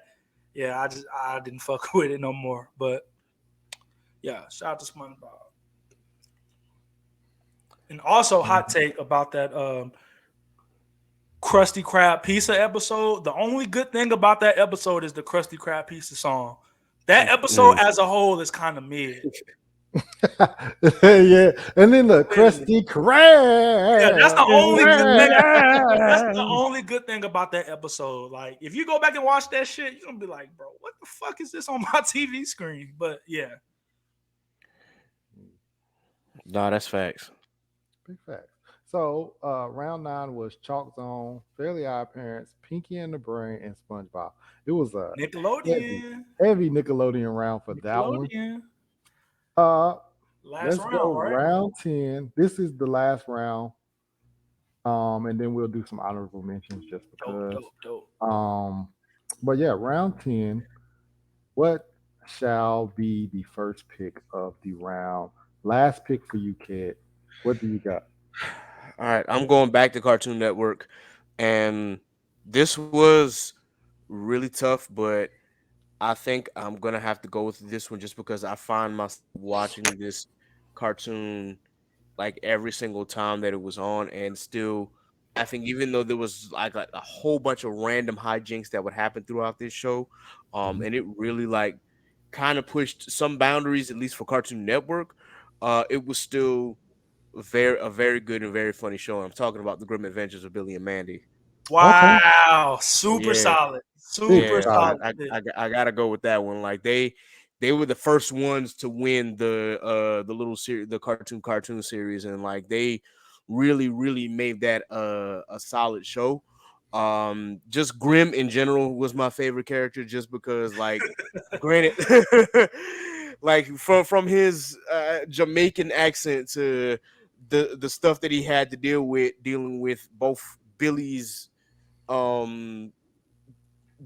yeah, I didn't fuck with it no more. But yeah, shout out to SpongeBob. And also, hot take about that Krusty Krab Pizza episode. The only good thing about that episode is the Krusty Krab Pizza song. That episode as a whole is kind of mid. Yeah, and then the Krusty Krab. Yeah, that's the only good thing. That's the only good thing about that episode. Like, if you go back and watch that shit, you're gonna be like, bro, what the fuck is this on my TV screen? But yeah. Nah, that's facts. Big facts. So round 9 was Chalk Zone, Fairly Odd Parents, Pinky and the Brain, and SpongeBob. It was a Nickelodeon. heavy Nickelodeon round for that one. Nickelodeon. Let's Last go round, right? round 10. This is the last round. And then we'll do some honorable mentions just because. Dope. But yeah, round 10. What shall be the first pick of the round? Last pick for you, kid. What do you got? All right, I'm going back to Cartoon Network, and this was really tough, but I think I'm gonna have to go with this one just because I find myself watching this cartoon like every single time that it was on, and still, I think even though there was like a whole bunch of random hijinks that would happen throughout this show, and it really like kind of pushed some boundaries, at least for Cartoon Network. It was still a very good and very funny show. I'm talking about the Grim Adventures of Billy and Mandy. Wow. Super Yeah. solid. Super Yeah, solid. I gotta go with that one. Like they were the first ones to win the little series, the cartoon series, and like they really made that a solid show. Just Grim in general was my favorite character, just because like, granted, like from his Jamaican accent to the stuff that he had to dealing with both Billy's um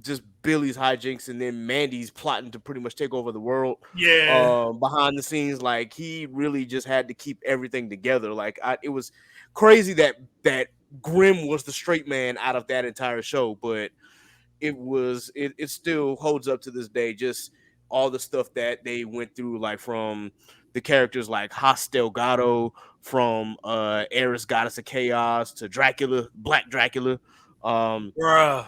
just Billy's hijinks and then Mandy's plotting to pretty much take over the world. Yeah. Behind the scenes, like he really just had to keep everything together. Like it was crazy that Grim was the straight man out of that entire show, but it still holds up to this day. Just all the stuff that they went through, like from the characters like Haas Delgado, from Eris, Goddess of Chaos, to Dracula, Black Dracula. Bruh.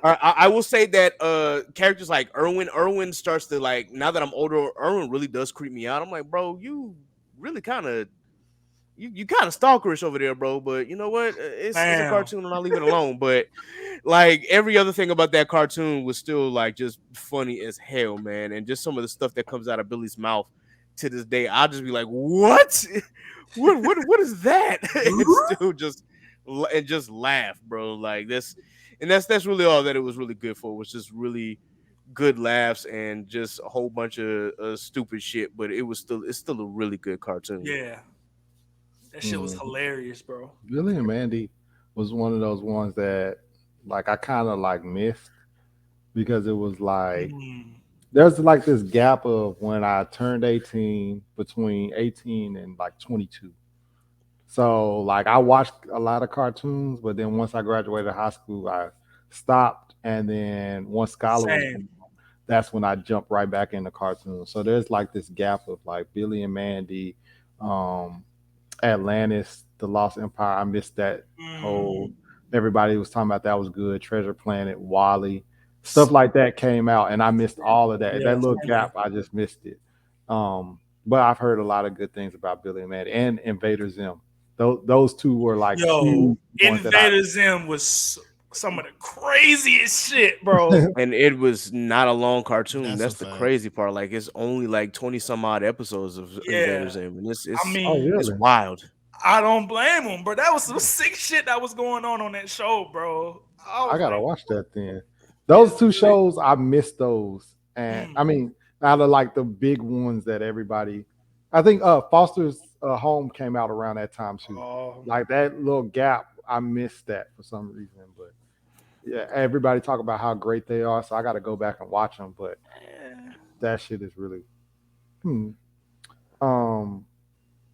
I will say that characters like Irwin starts to, like, now that I'm older, Irwin really does creep me out. I'm like, bro, you really kind of you kind of stalkerish over there, bro. But you know what? It's a cartoon and I'll leave it alone. But like every other thing about that cartoon was still like just funny as hell, man. And just some of the stuff that comes out of Billy's mouth to this day, I'll just be like, what? what is that? It's still just laugh, bro. Like this. And that's really all that it was really good for, was just really good laughs and just a whole bunch of stupid shit. But it's still a really good cartoon. Yeah. That shit was hilarious, bro. Billy and Mandy was one of those ones that like I kind of like missed because it was like Mm. there's like this gap of when I turned 18 between 18 and like 22. So like I watched a lot of cartoons, but then once I graduated high school, I stopped, and then once Scholar was Same. born, that's when I jumped right back into cartoons. So there's like this gap of like Billy and Mandy, um, Atlantis, The Lost Empire. I missed that whole. Mm. Everybody was talking about that was good. Treasure Planet, Wally, stuff like that came out, and I missed all of that. Yeah, That little same. gap, I just missed it. But I've heard a lot of good things about Billy and Mandy and Invader Zim. Those two were like Yo, two ones that I. Invader Zim was some of the craziest shit, bro. And it was not a long cartoon. That's That's a the fact. crazy part. Like it's only like 20 some odd episodes of Yeah. Invader Zim. And it's I mean, Oh it's really? wild. I don't blame him, bro. That was some sick shit that was going on that show, bro. I gotta watch that then. Those two shows, I missed those, and I mean, out of like the big ones that everybody, I think Foster's Home came out around that time too. Oh, Like that little gap, I missed that for some reason. But yeah, everybody talk about how great they are, so I got to go back and watch them. But yeah. that shit is really, hmm. um,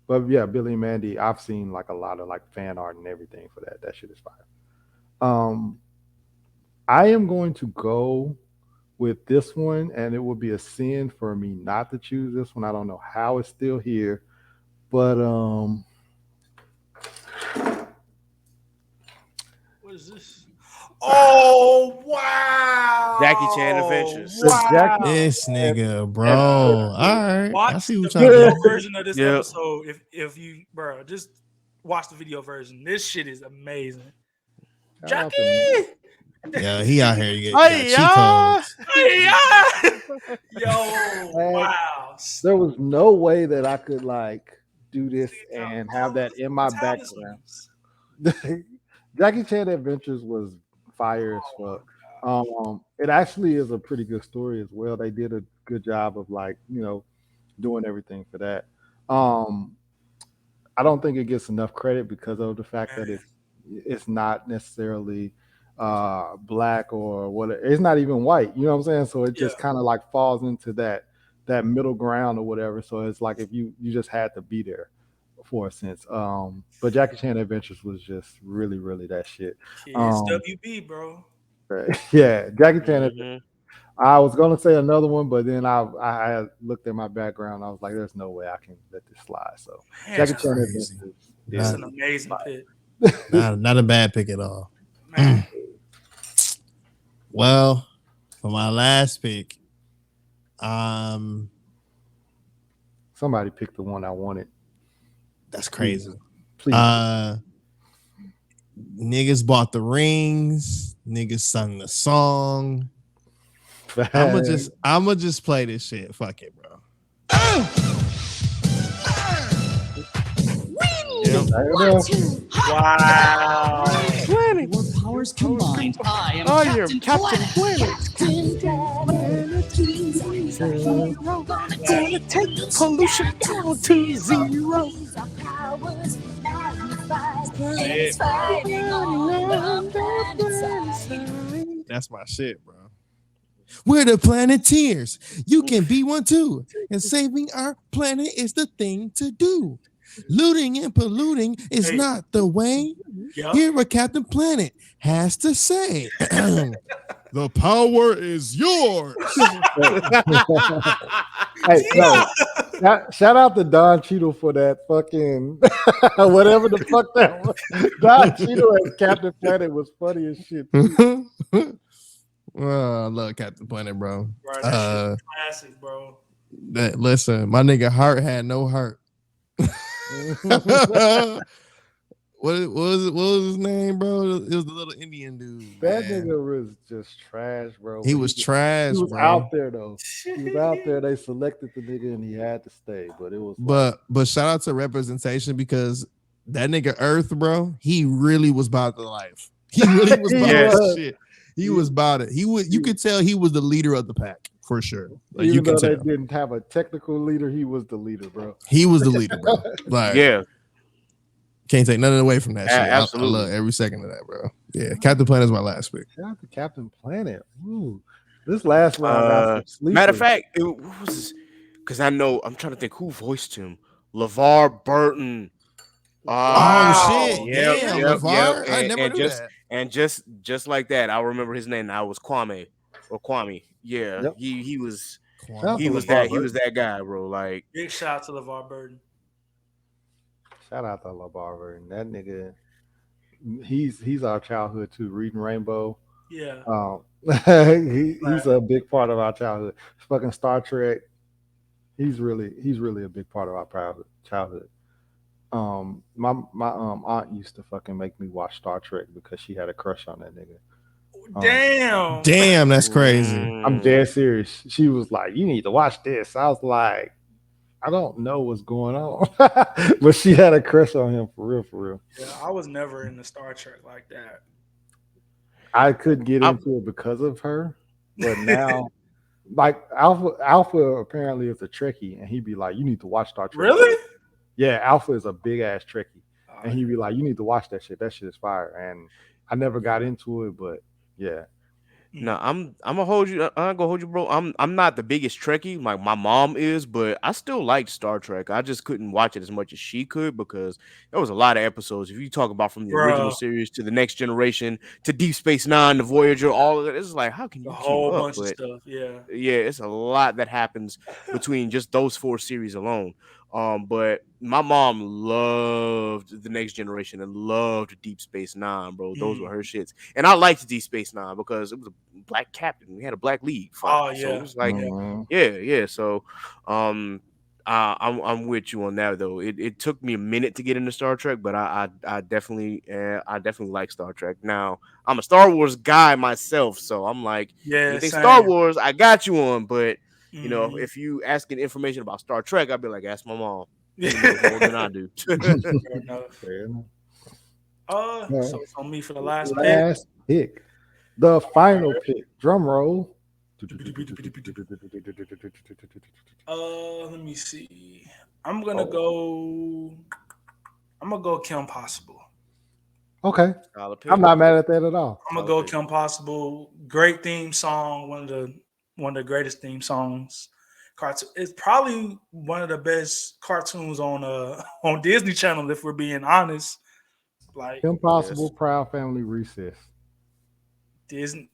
but yeah, Billy and Mandy, I've seen like a lot of like fan art and everything for that. That shit is fire. Um, I am going to go with this one, and it would be a sin for me not to choose this one. I don't know how it's still here, but What is this? Oh wow! Jackie Chan Adventures. Wow. This nigga, bro. All right. I Watch see the what y'all video doing. version of this Yep. episode. If you, bro, just watch the video version. This shit is amazing. shout out to- Jackie, Yeah, he out here. You Hey, got cheat codes. yo, wow. there was no way that I could like do this and have that in my background. Jackie Chan Adventures was fire as fuck. It actually is a pretty good story as well. They did a good job of like, doing everything for that. I don't think it gets enough credit because of the fact that it's not necessarily black or what, it's not even white, you know what I'm saying? So it just kind of like falls into that middle ground or whatever. So it's like if you just had to be there for a sense. But Jackie Chan Adventures was just really, really that shit. It's WB, bro. Yeah, Jackie Chan. Mhm. I was gonna say another one, but then I looked at my background. I was like, "There's no way I can let this slide." So Man, Jackie it's Chan crazy. Adventures. It's Yeah. an amazing pick. Not a bad pick at all. Man. Well, for my last pick, Somebody picked the one I wanted. that's crazy. Please. Niggas bought the rings. Niggas sung the song. I'ma just play this shit. Fuck it, bro. Wow. Your powers combined. I am Captain Planet. Take pollution down to zero. That's my shit, bro. We're the Planeteers. You can be one too. And saving our planet is the thing to do. Looting and polluting is Hey. not the way. Yep. Hear what Captain Planet has to say. The power is yours. Hey, no. Shout out to Don Cheadle for that fucking whatever the fuck that was. Don Cheadle as Captain Planet was funny as shit. Well, I love Captain Planet, bro. Bro, that Uh, shit classic, bro. Listen, my nigga Heart had no heart. What was his name, bro? It was the little Indian dude. That man. nigga was just trash, bro. He But was trash, He was bro. out there though. He was out there. They selected the nigga and he had to stay. But it was But shout out to representation because that nigga Earth, bro, he really was about the life. He really was about Yes. that shit. He was about it. You could tell he was the leader of the pack for sure. Like, even you though could they tell didn't have a technical leader, he was the leader, bro. he was the leader, bro. Like, Yeah. can't take nothing away from that shit. I Absolutely. love every second of that, bro. Yeah, Captain Planet is my last pick. Shout out to Captain Planet. Ooh. This last one I got some sleepers. Matter of fact, because I know I'm trying to think who voiced him. LeVar Burton. Oh shit! Yep, Damn, yep, LeVar. yep. I never knew just, that. And just like that, I remember his name. Now it was Kwame or Kwame. Yeah, Yep. he was Shout out to LeVar that guy, bro. Like Big shout out to LeVar Burton. Shout out to LeVar Burton. That nigga, he's our childhood too. Reading Rainbow. Yeah. He's a big part of our childhood. Fucking Star Trek. He's really a big part of our childhood. My aunt used to fucking make me watch Star Trek because she had a crush on that nigga. Damn. That's crazy. I'm dead serious. She was like, "You need to watch this." I was like, "I don't know what's going on," but she had a crush on him for real. Yeah, I was never into Star Trek like that. I couldn't get into it because of her, but now, like Alpha apparently is a Trekkie, and he'd be like, "You need to watch Star Trek." Really? Yeah, Alpha is a big ass Trekkie, and he'd be like, "You need to watch that shit. That shit is fire." And I never got into it, but yeah. No, I'm gonna hold you. I'm gonna hold you, bro. I'm not the biggest Trekkie, like my mom is, but I still liked Star Trek. I just couldn't watch it as much as she could because there was a lot of episodes. If you talk about from the original series to the Next Generation to Deep Space Nine, the Voyager, all of it, it's like how can you a keep whole up? bunch of stuff? Yeah, it's a lot that happens between just those 4 series alone. But my mom loved the Next Generation and loved Deep Space Nine, bro. Those were her shits, and I liked Deep Space Nine because it was a black captain. We had a black lead. Oh so it was like, Mhm. yeah. So, I'm with you on that though. It took me a minute to get into Star Trek, but I definitely like Star Trek. Now I'm a Star Wars guy myself, so I'm like, anything same. Star Wars, I got you on, but. You know, Mhm. if you asking information about Star Trek, I'd be like, ask my mom. Yeah. She knows more than I do. Fair enough. So it's on me for the last pick. Last pick. The final pick. Drum roll. Let me see. I'm gonna go Kim Possible. Okay. Solid pick. I'm not mad at that at all. I'm gonna go Kim Possible. Great theme song. One of the greatest theme songs. It's probably one of the best cartoons on Disney Channel, if we're being honest. Like Impossible, Proud Family, Recess. Disney.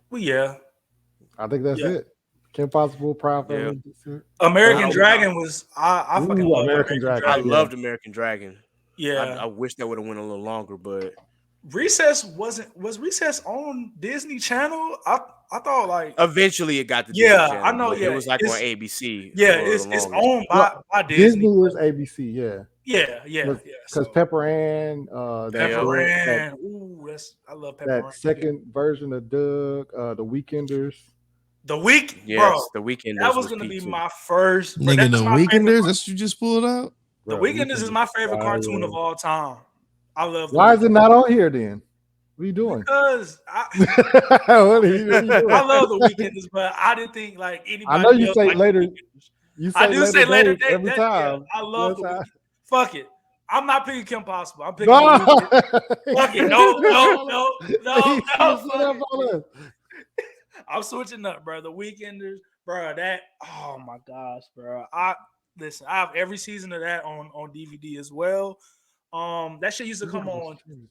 Well, yeah. I think that's it. Kim Possible, Proud Family. American Dragon was I fucking love American Dragon. I loved American Dragon. Yeah. I wish that would have went a little longer, but Recess was Recess on Disney Channel? I thought like eventually it got to Disney Channel, I know. it was like on ABC. Yeah, it's owned by Disney. Disney was ABC. Yeah. Because Pepper Ann, Pepper Ann. Ooh, I love Pepper Ann. That second version of Doug, the Weekenders. The Week, yes, bro. The Weekenders. That was gonna be my first. Nigga, The Weekenders. That's what you just pulled out. The Weekenders is my favorite cartoon of all time. I love. Why is it not on here then? What are you doing? Because what are you doing? I love the Weekenders, but I didn't think like anybody. I know you else say liked later. You say later date every time. I love the Weekenders. Fuck it. I'm not picking Kim Possible. I'm picking. Fuck it. No. I'm switching up, bro. The Weekenders, bro. That. Oh my gosh, bro. I have every season of that on DVD as well. That shit used to come on Toon.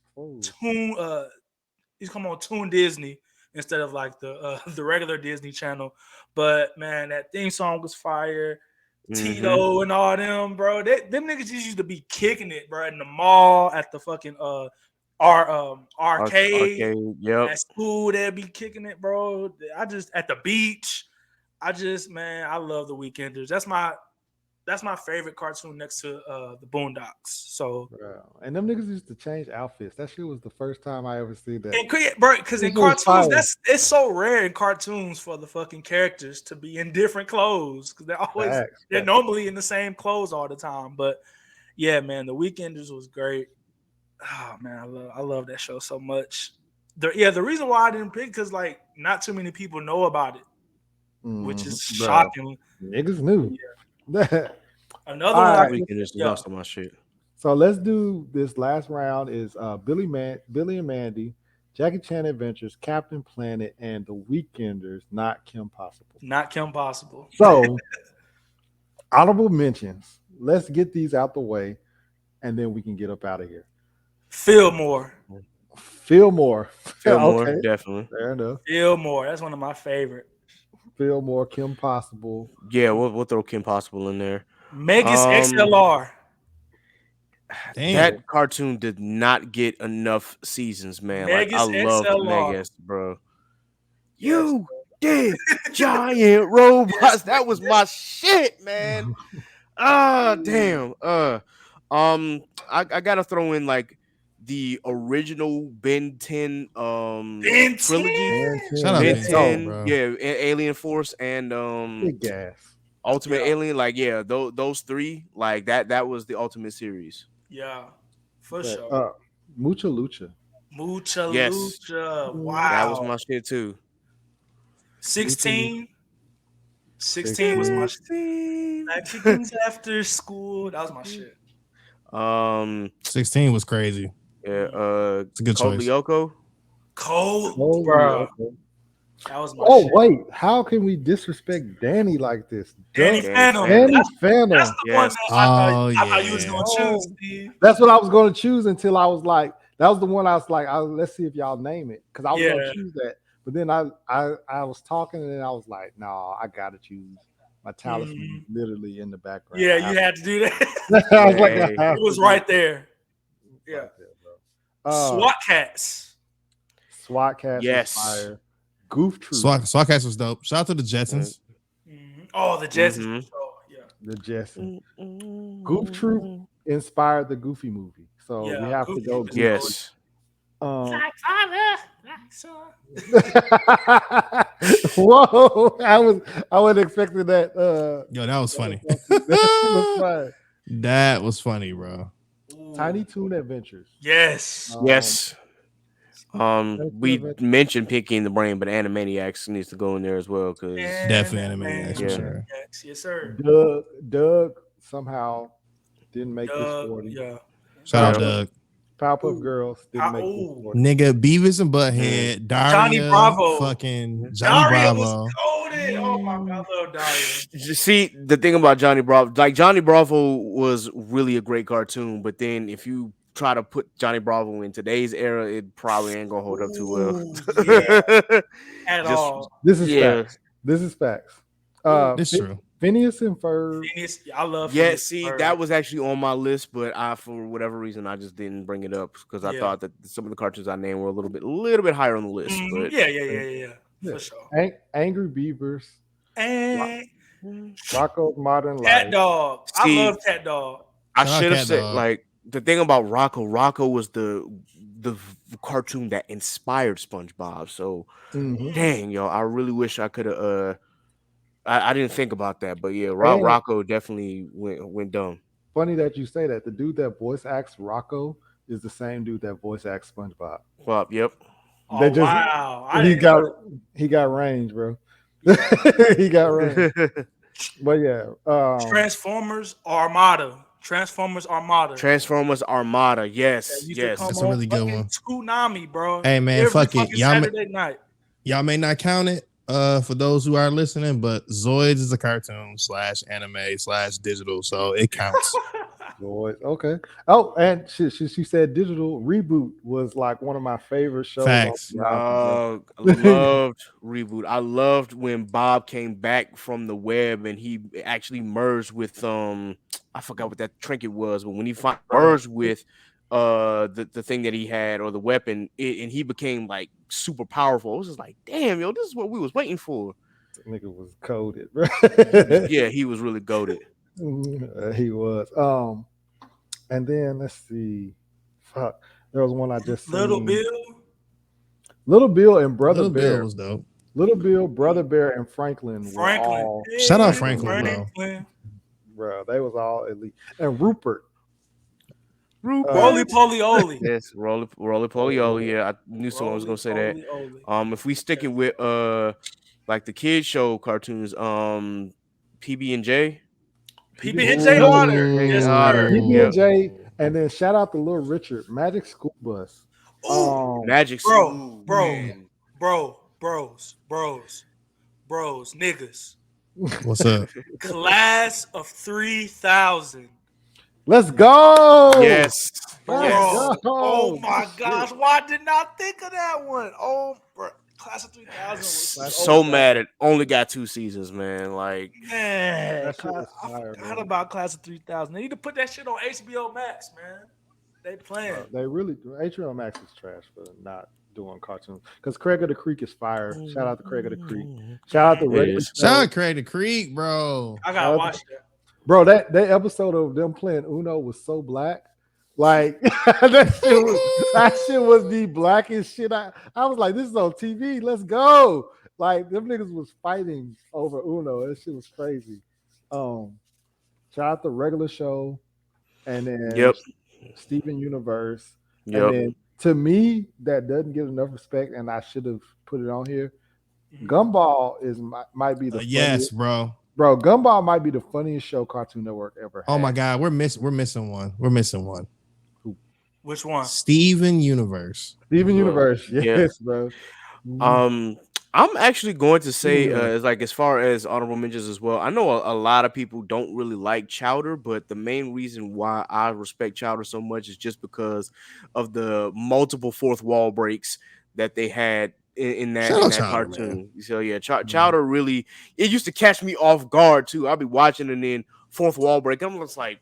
Used to come on Toon Disney instead of like the regular Disney Channel. But man, that theme song was fire. Tito and all them, bro. Them niggas just used to be kicking it, bro, in the mall, at the fucking arcade. Yep. At school, they'd be kicking it, bro. At the beach. I love the Weekenders. That's my favorite cartoon next to the Boondocks. So, and them niggas used to change outfits. That shit was the first time I ever seen that. Because in cartoons, it's so rare in cartoons for the fucking characters to be in different clothes because they're normally in the same clothes all the time. But yeah, man, the Weekenders was great. Oh man, I love that show so much. The reason why I didn't pick because like not too many people know about it, which is shocking. Niggas knew. Another one. Weekenders is also my shit. So let's do this last round is Billy and Mandy, Jackie Chan Adventures, Captain Planet, and The Weekenders, not Kim Possible. Not Kim Possible. So honorable mentions. Let's get these out the way, and then we can get up out of here. Fillmore. Fillmore. Fillmore, Okay, definitely. fair enough. Fillmore. That's one of my favorite. Fillmore, Kim Possible. Yeah, we'll throw Kim Possible in there. Megas Um, XLR. Damn. That cartoon did not get enough seasons, man. Like I Megas love XLR. Megas, bro. You did giant robots. That was my shit, man. Ah, damn. I gotta throw in like the original Ben 10 Ben trilogy. 10. Shout out Ben Ben 10, bro. yeah, Alien Force and Big gas. Ultimate Yeah. Alien, like yeah, those three, like that was the ultimate series. Yeah, for But, sure. Mucha Lucha. Mucha Yes. Lucha. Wow. That was my shit too. 16. 16 was my shit. Mexicans after school. That was my shit. 16 was crazy. Yeah, It's a good Code choice. Lyoko. Cold, Oh, bro. okay. That was my Oh shit. wait, how can we disrespect Danny like this? Danny Duh. Phantom. Danny That's Phantom. the one Yes. that I thought Oh, you was yeah. gonna choose, Steve. That's what I was going to choose until I was like, that was the one I was like, let's see if y'all name it, because I was going Yeah. to choose that. But then I was talking and then I was like, no, I got to choose. My talisman is literally in the background. Yeah, I you have had to do that. to- I was like, Hey. I have It was to right do there. it. Yeah. Right there, bro. SWAT Cats. SWAT Cast Yes. was fire. Goof Troop, Swatcast was dope. Shout out to the Jetsons. Oh, the Jets. Mhm. Oh, yeah. the Jetson. Goof Troop inspired the Goofy movie. So Yeah, we have Goofy to go. was Goof Yes. Whoa! I wasn't expecting that. Yo, that was funny. that was fun. That was funny, bro. Ooh. Tiny Toon Adventures. Yes. Yes. We Adventure. mentioned Pinky and the Brain, but Animaniacs needs to go in there as well because Definitely Animaniacs for Yeah. sure. Yes, yes, sir. Doug somehow didn't make this 40. Yeah. Shout out Yeah. Doug. Powerpuff Girls didn't make this Ooh. 40. Nigga, Beavis and Butthead, Daria, Johnny Bravo. fucking Johnny Daria Bravo. was goated. Oh my god, I love Daria. see the thing about Johnny Bravo, like Johnny Bravo was really a great cartoon, but then if you try to put Johnny Bravo in today's era, it probably ain't gonna hold up too well. Ooh, yeah, at Just- all. This is Yeah. facts. This is facts. It's true. Phineas and Ferb. Phineas, I love. Yeah, Phineas see, and Ferb. that was actually on my list, but I, for whatever reason, I just didn't bring it up because I Yeah. thought that some of the cartoons I named were a little bit higher on the list. But Yeah, Yeah. for sure. Angry Beavers. And Rocko's Modern Cat Life. Dog. I See, love Cat Dog. I Shout out should have Cat said Dog. like the thing about Rocco. Rocco was the cartoon that inspired SpongeBob. So Mhm. dang, yo, I really wish I could have. I didn't think about that, but yeah, And- Rocco definitely went dumb. Funny that you say that. The dude that voice acts Rocco is the same dude that voice acts SpongeBob. Well, yep. Oh, They just- wow. I He didn't know got range, bro. He got range. But yeah, Transformers Armada. Transformers Armada. Transformers Armada. Yes, That used to yes. come That's a on really good fucking Toonami, bro. Hey, man, Every fuck it. fucking Y'all Saturday night. Y'all may not count it for those who are listening, but Zoids is a cartoon / anime / digital, so it counts. boys. Okay. Oh, and she said digital reboot was like one of my favorite shows. Facts. on I loved Reboot. I loved when Bob came back from the web and he actually merged with I forgot what that trinket was, but when he merged with the thing that he had or the weapon, and he became like super powerful. It was just like, damn, yo, this is what we was waiting for. Nigga was coded, bro. Yeah, he was really goated. He was. And then let's see. Fuck. There was one I just Little seen. Bill. Little Bill and Brother Little Bear. Bill was dope. Little Bill, Brother Bear, and Franklin were Franklin. all, Shout out Franklin, bro. Franklin. bro. They was all elite. And Rupert. Roly Poly Oly. Yes, Roly Poly Oly. Yeah, I knew someone was gonna say that. If we stick it with like the kids show cartoons, PB and J. PB&J Otter. Ooh. Yes, Otter. sir. PB&J And then shout out to Little Richard, Magic School Bus. Ooh, Magic bro, School, bro, man. bros, niggas. What's up? Class of 3000. Let's go. Yes. Bro, Let's go. oh my gosh, why didn't I think of that one? Oh, bro, Class of 3000 was So mad it only got 2 seasons, man. Like, man. That shit was fire, I forgot bro. about Class of 3000. They need to put that shit on HBO Max, man. They playing. They really HBO Max is trash for not doing cartoons. Because Craig of the Creek is fire. Shout out to Craig of the Creek. Shout out to It Regular is. Show. Shout out Craig the Creek, bro. I gotta watch that. Bro, that episode of them playing Uno was so black. Like that shit was the blackest shit. I was like, this is on TV. Let's go. Like them niggas was fighting over Uno. That shit was crazy. Shout out to Regular Show, and then Yep. Steven Universe. Yep. And then to me, that doesn't get enough respect, and I should have put it on here. Gumball might be the Yes, funniest. bro. Gumball might be the funniest show Cartoon Network ever had. Oh my God, we're missing one. We're missing one. Which one? Steven Universe. Steven Universe, Yeah. yes, bro. I'm actually going to say, Yeah. like, as far as honorable mentions as well, I know a lot of people don't really like Chowder, but the main reason why I respect Chowder so much is just because of the multiple fourth wall breaks that they had in that, Shout out in that Chowder, cartoon. So yeah, Chowder really, it used to catch me off guard too. I'll be watching and then fourth wall break. I'm just like,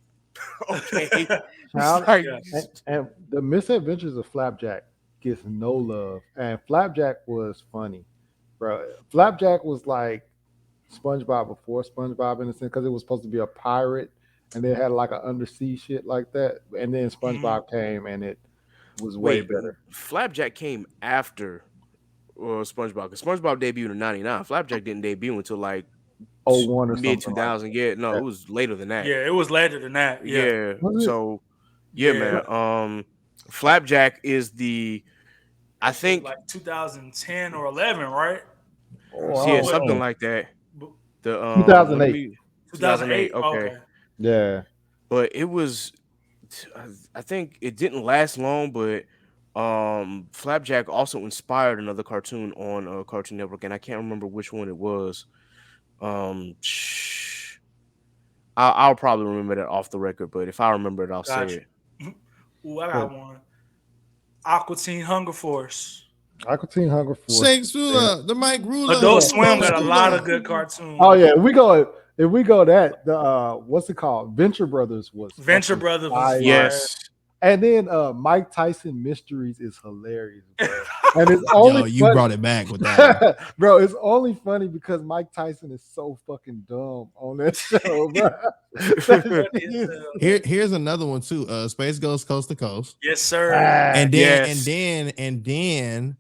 okay. Chowder- Like, and the Misadventures of Flapjack gets no love. And Flapjack was funny, bro. Flapjack was like SpongeBob before SpongeBob in a sense because it was supposed to be a pirate and they had like an undersea shit like that. And then SpongeBob came and it was way Wait, better. Flapjack came after SpongeBob because SpongeBob debuted in '99. Flapjack didn't debut until like 01 or mid something. 2000. Yeah, no, it was later than that. Yeah, it was later than that. Yeah. Yeah. Was it? So yeah, Yeah. man. Flapjack is I think Like 2010 or 11, right? yeah, something like that. The 2008. 2008. Okay. Yeah. But it was, I think it didn't last long, but Flapjack also inspired another cartoon on Cartoon Network, and I can't remember which one it was. I'll probably remember that off the record, but if I remember it, I'll Gotcha. say it. Ooh, I got one. Aqua Teen Hunger Force. Aqua Teen Hunger Force. Shakes Ruler, the Mike Ruler. Adult Swim got a Ruler. lot of good cartoons. Oh yeah, if we go that the what's it called? Venture Brothers was Venture fucking Brothers was fire. fire. Yes. And then Mike Tyson Mysteries is hilarious, bro. And it's Yo, only you funny- brought it back with that. bro. It's only funny because Mike Tyson is so fucking dumb on that show, bro. Here's another one too. Space Ghost Coast to Coast. Yes, sir. And then Yes. and then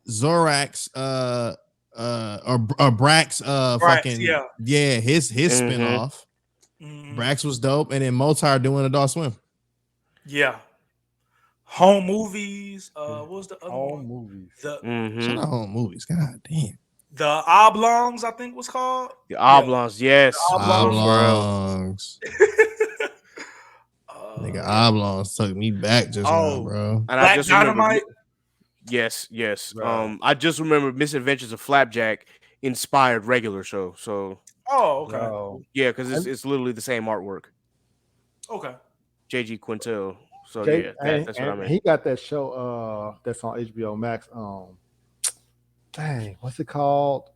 Zorax or Brax Brax, fucking yeah. his Mhm. spinoff. Mhm. Brax was dope, and then Motar doing Adult Swim. Yeah. Home movies. What was the other All one? movies. The Mhm. Shout out home movies. God damn. the Oblongs, I think was called. The Oblongs, yes. Oblongs. Oblongs. Nigga, Oblongs took me back just Oh. now, bro. And Black I just remember, Dynamite. yes. Right. I just remember Misadventures of Flapjack inspired Regular Show. So Oh, okay. Bro. yeah, because it's literally the same artwork. Okay. JG Quintel. So Jake- yeah, and- that's what I and mean. He got that show that's on HBO Max. Dang, what's it called?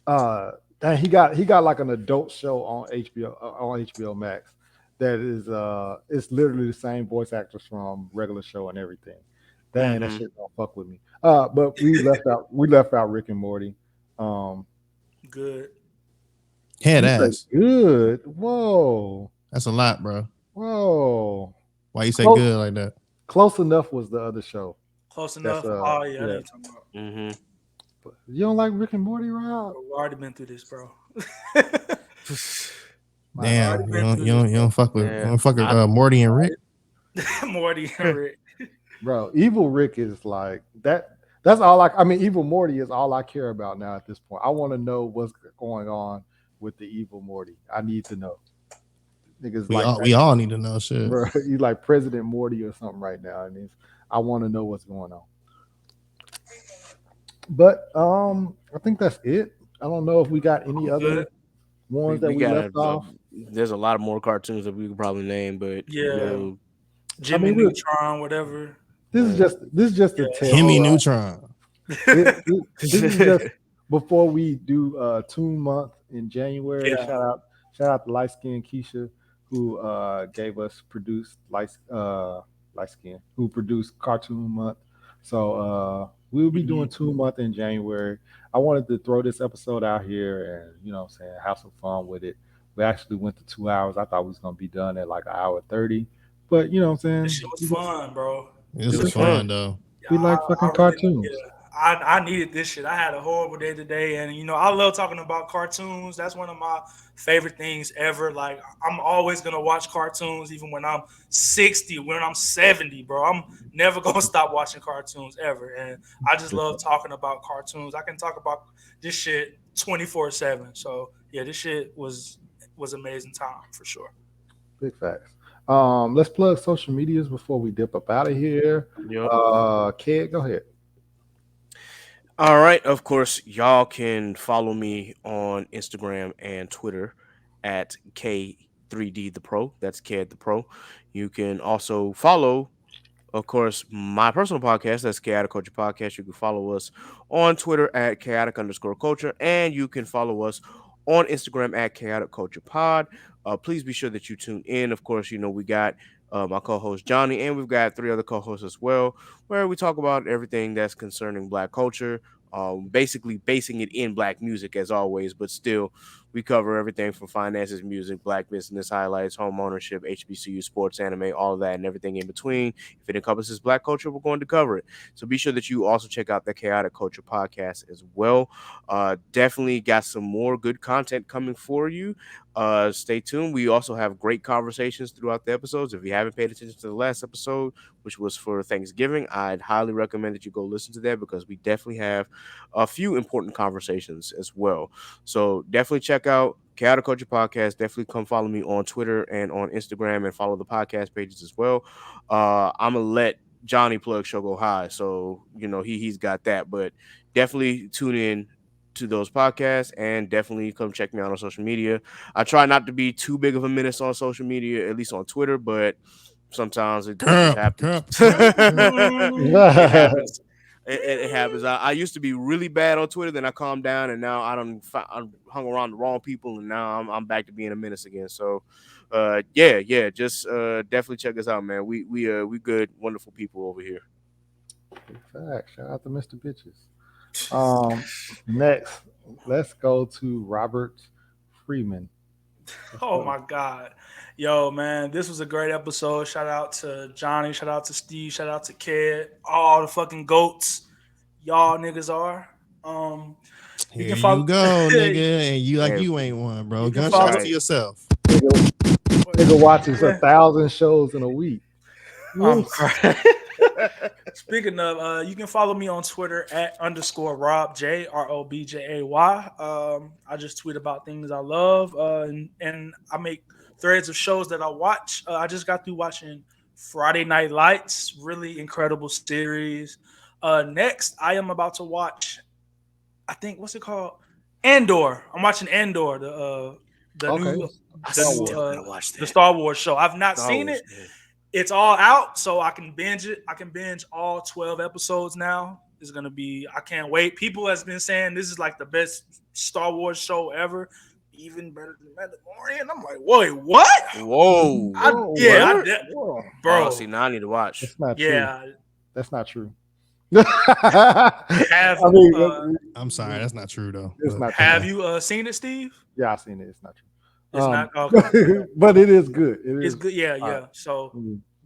Dang, he got like an adult show on HBO Max that is it's literally the same voice actors from Regular Show and everything. Dang, that Mhm. shit don't fuck with me. But we left out Rick and Morty. Good. Head You say ass. good. Whoa. That's a lot, bro. Whoa. Why you say Close- good like that? Close Enough was the other show. Close That's, enough. Oh yeah, I know what you're talking about. Mm-hmm. But you don't like Rick and Morty, Rob? We've already been through this, bro. Damn, you don't fuck with Yeah. you don't fuck with Morty and Rick. Morty and Rick. Bro, Evil Rick is like that. That's all I mean, Evil Morty is all I care about now at this point. I want to know what's going on with the Evil Morty. I need to know. Niggas We like all we all need to know shit. bro, you like President Morty or something right now, and I want to know what's going on. But I think that's it. I don't know if we got any other Good. ones that we left off. There's a lot of more cartoons that we could probably name, but Yeah. Jimmy we're- Neutron, whatever. This is just a test. Kimmy Neutron. This is just before we do Toon Month in January. Yeah. Shout out to Light Skin Keisha, who gave us produced Light Skin, who produced Cartoon Month. So we'll be doing Toon Month in January. I wanted to throw this episode out here and have some fun with it. We actually went to 2 hours. I thought we was gonna be done at like an hour 30. But you know what I'm saying? This shit was fun, bro. This is fun though. We like fucking cartoons. I needed this shit. I had a horrible day today, and I love talking about cartoons. That's one of my favorite things ever. Like, I'm always gonna watch cartoons, even when I'm 60, when I'm 70, bro. I'm never gonna stop watching cartoons ever. And I just love talking about cartoons. I can talk about this shit 24/7. So yeah, this shit was amazing time for sure. Big facts. Let's plug social medias before we dip up out of here. Yep. Kid, go ahead. All right. Of course, y'all can follow me on Instagram and Twitter at K3D the Pro. That's Ked the Pro. You can also follow, of course, my personal podcast. That's Chaotic Culture Podcast. You can follow us on Twitter at chaotic_culture, and you can follow us on Instagram at Chaotic Culture Pod. Please be sure that you tune in. Of course, we got my co-host Johnny, and we've got 3 other co-hosts as well, where we talk about everything that's concerning Black culture, basically basing it in Black music as always, but still we cover everything from finances, music, Black business highlights, home ownership, HBCU, sports, anime, all of that, and everything in between. If it encompasses Black culture, we're going to cover it. So be sure that you also check out the Chaotic Culture Podcast as well. Definitely got some more good content coming for you. Stay tuned. We also have great conversations throughout the episodes. If you haven't paid attention to the last episode, which was for Thanksgiving, I'd highly recommend that you go listen to that, because we definitely have a few important conversations as well. So definitely check out Chaotic Culture Podcast. Definitely come follow me on Twitter and on Instagram, and follow the podcast pages as well. I'm gonna let Johnny plug Show Go High, so he's got that, but definitely tune in to those podcasts, and definitely come check me out on social media. I try not to be too big of a menace on social media, at least on Twitter, but sometimes it just happens. It happens. It happens. I used to be really bad on Twitter, then I calmed down, and now I hung around the wrong people, and now I'm back to being a menace again. So just definitely check us out, man. We good, wonderful people over here. Big fact. Shout out to Mr. Bitches. Next, let's go to Robert Freeman. Oh my God. Yo, man, this was a great episode. Shout out to Johnny, shout out to Steve, shout out to Ked, all the fucking goats. Y'all niggas are. Here you go, nigga, and you ain't one, bro. Gunshots to yourself. Nigga watches 1,000 shows in a week. I'm crying. Speaking of, you can follow me on Twitter at _RobJ, ROBJAY. I just tweet about things I love, and I make threads of shows that I watch. I just got through watching Friday Night Lights, really incredible series. Next, I am about to watch, I think, what's it called? Andor. I'm watching Andor, the Star Wars show. I've not seen it. It's all out, so I can binge it. I can binge all 12 episodes now. It's gonna be. I can't wait. People has been saying this is like the best Star Wars show ever, even better than Mandalorian. I'm like, wait, what? Whoa, bro. Oh, see, now I need to watch. That's not true. That's not true. I'm sorry, that's not true though. It's not have true. you seen it, Steve? Yeah, I've seen it. It's not true. It's not okay. But it is good. It's good. Yeah. So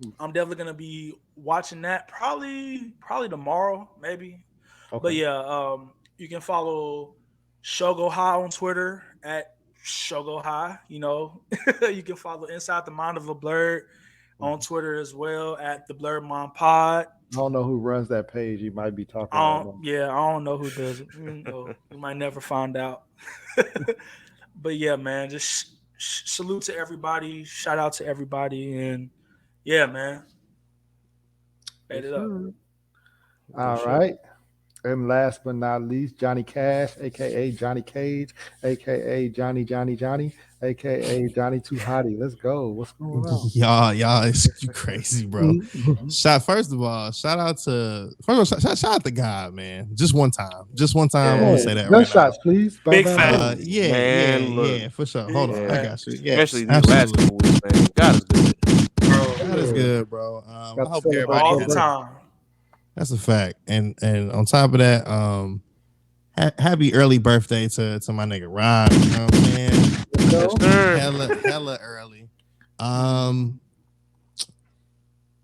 Mm-hmm. I'm definitely gonna be watching that probably tomorrow, maybe. Okay. But yeah, you can follow Shogo High on Twitter at Shogo High. You can follow Inside the Mind of a Blurred on Twitter as well at the Blurred Mind Pod. I don't know who runs that page. You might be talking about. I don't know who does it. You might never find out. But yeah, man, just salute to everybody. Shout out to everybody. And yeah, man. Made it up. All right. And last but not least, Johnny Cash, aka Johnny Cage, aka Johnny, aka Johnny Too Hottie. Let's go. What's going on? Y'all, it's crazy, bro. First of all, shout out to shout out to God, man. Just one time. I want to say that. Gunshots, please. Big Bam, fan. bam. Yeah, for sure. Hold on, I got you. Yeah, Especially these last couple weeks, man. God is good. God is good, bro. I Got hope to celebrate everybody All has the time. That's a fact. And on top of that, happy early birthday to my nigga Rob. You know what I'm saying? Yes, sir. Hella early.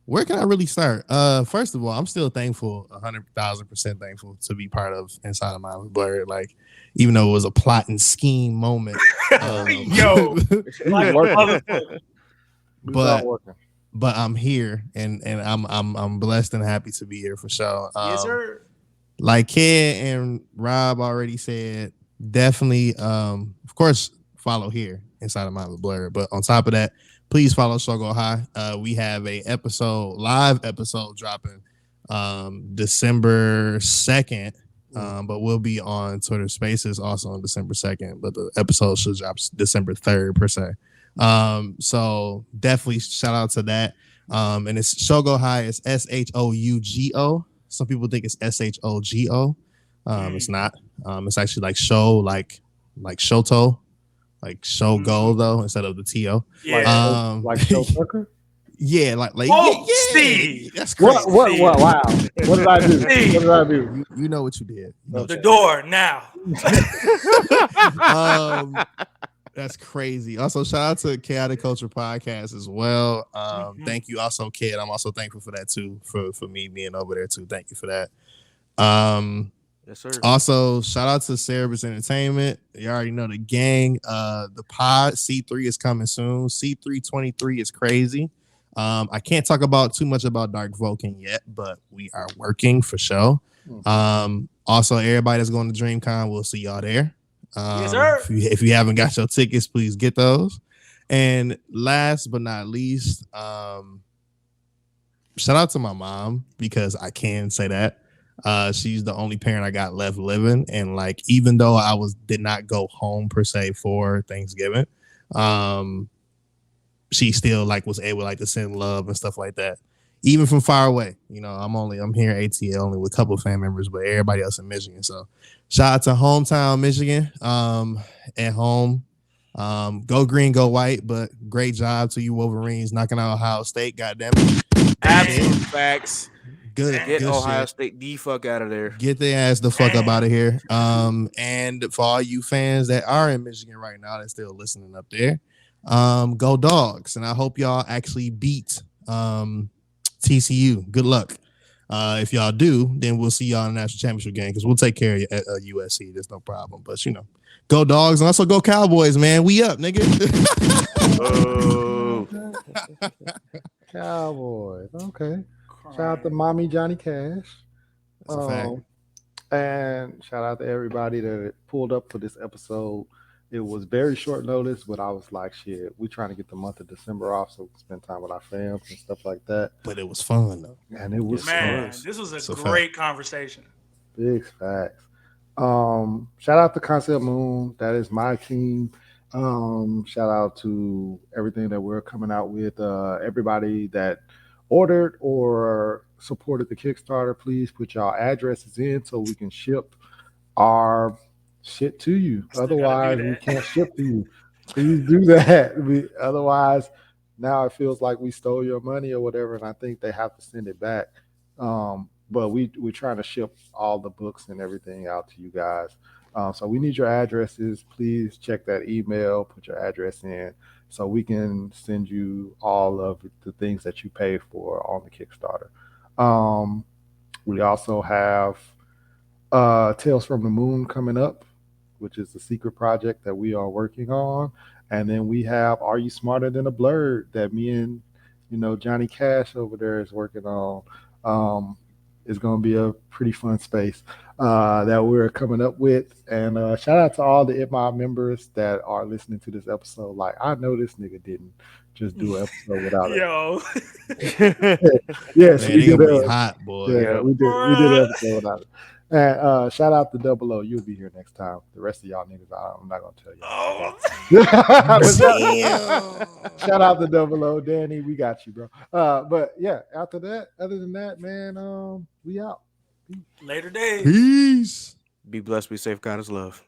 Where can I really start? First of all, I'm still thankful, 100,000% thankful to be part of Inside of Mind with Blurred. Like, even though it was a plot and scheme moment. Yo, like working. but Working. but I'm here and I'm blessed and happy to be here for sure. yes, sir. Like Kid and Rob already said, definitely of course follow here Inside of Mind with Blur. But on top of that, please follow Show Go High. We have a live episode dropping December 2nd. But we'll be on Twitter Spaces also on December 2nd. But the episode should drop December 3rd per se. So definitely shout out to that. And it's Shogo High. It's SHOUGO. Some people think it's SHOGO. It's not. It's actually like show, like Shoto, like show go though instead of the TO. Yeah. Like Joe Tucker? Yeah, like Whoa, yeah. Steve. That's crazy. What? Wow. What did I do? Steve. What did I do? You know what you did. You know The door now. That's crazy. Also, shout out to Chaotic Culture Podcast as well. Thank you also, Kid. I'm also thankful for that too, for me being over there too. Thank you for that. Yes, sir. Also, shout out to Cerebus Entertainment. You already know the gang. The pod C3 is coming soon. C323 is crazy. I can't talk about too much about Dark Vulcan yet, but we are working for sure. Also, everybody that's going to DreamCon, we'll see y'all there. Yes, sir. If you haven't got your tickets, please get those. And last but not least, shout out to my mom, because I can say that. She's the only parent I got left living. And like, even though I did not go home per se for Thanksgiving, she still like was able like to send love and stuff like that. Even from far away, you know, I'm here in ATL only with a couple of fan members, but everybody else in Michigan. So shout out to hometown Michigan, at home. Go green, go white, but great job to you Wolverines knocking out Ohio State. Goddamn it. Absolute facts. Good. Get good Ohio shit. State the fuck out of there. Get their ass the fuck up out of here. And for all you fans that are in Michigan right now that's still listening up there, go Dogs. And I hope y'all actually beat TCU. Good luck. If y'all do, then we'll see y'all in the national championship game, because we'll take care of you at USC. There's no problem. But you know, go Dogs, and also go Cowboys, man. We up, nigga. Oh. Cowboys. Okay. Shout out to Mommy Johnny Cash. That's a fact. And shout out to everybody that pulled up for this episode. It was very short notice, but I was like, shit, we trying to get the month of December off so we can spend time with our fams and stuff like that. But it was fun though. And it was Man, fun. this was It's a a great conversation. Big facts. Shout out to Concept Moon. That is my team. Shout out to everything that we're coming out with. Everybody that ordered or supported the Kickstarter, please put y'all addresses in so we can ship our shit to you. Still gotta do Otherwise, we that. can't ship to you. Please do that. Otherwise, now it feels like we stole your money or whatever, and I think they have to send it back. But we're trying to ship all the books and everything out to you guys. So we need your addresses. Please check that email, put your address in, so we can send you all of the things that you pay for on the Kickstarter. We also have Tales from the Moon coming up, which is the secret project that we are working on. And then we have Are You Smarter Than a Blurred that me and Johnny Cash over there is working on. It's going to be a pretty fun space that we're coming up with. And shout out to all the IPMOB members that are listening to this episode. Like, I know this nigga didn't just do an episode without it. Yo, Yes, Man, we they did. gonna be hot, boy. Yeah, we did an episode without it. And shout out to Double O. You'll be here next time. The rest of y'all niggas, I'm not gonna tell y'all. oh. Shout out to Double O, Danny. We got you, bro. But yeah, after that, other than that, man, we out. Later days. Peace. Be blessed, be safe, God is love.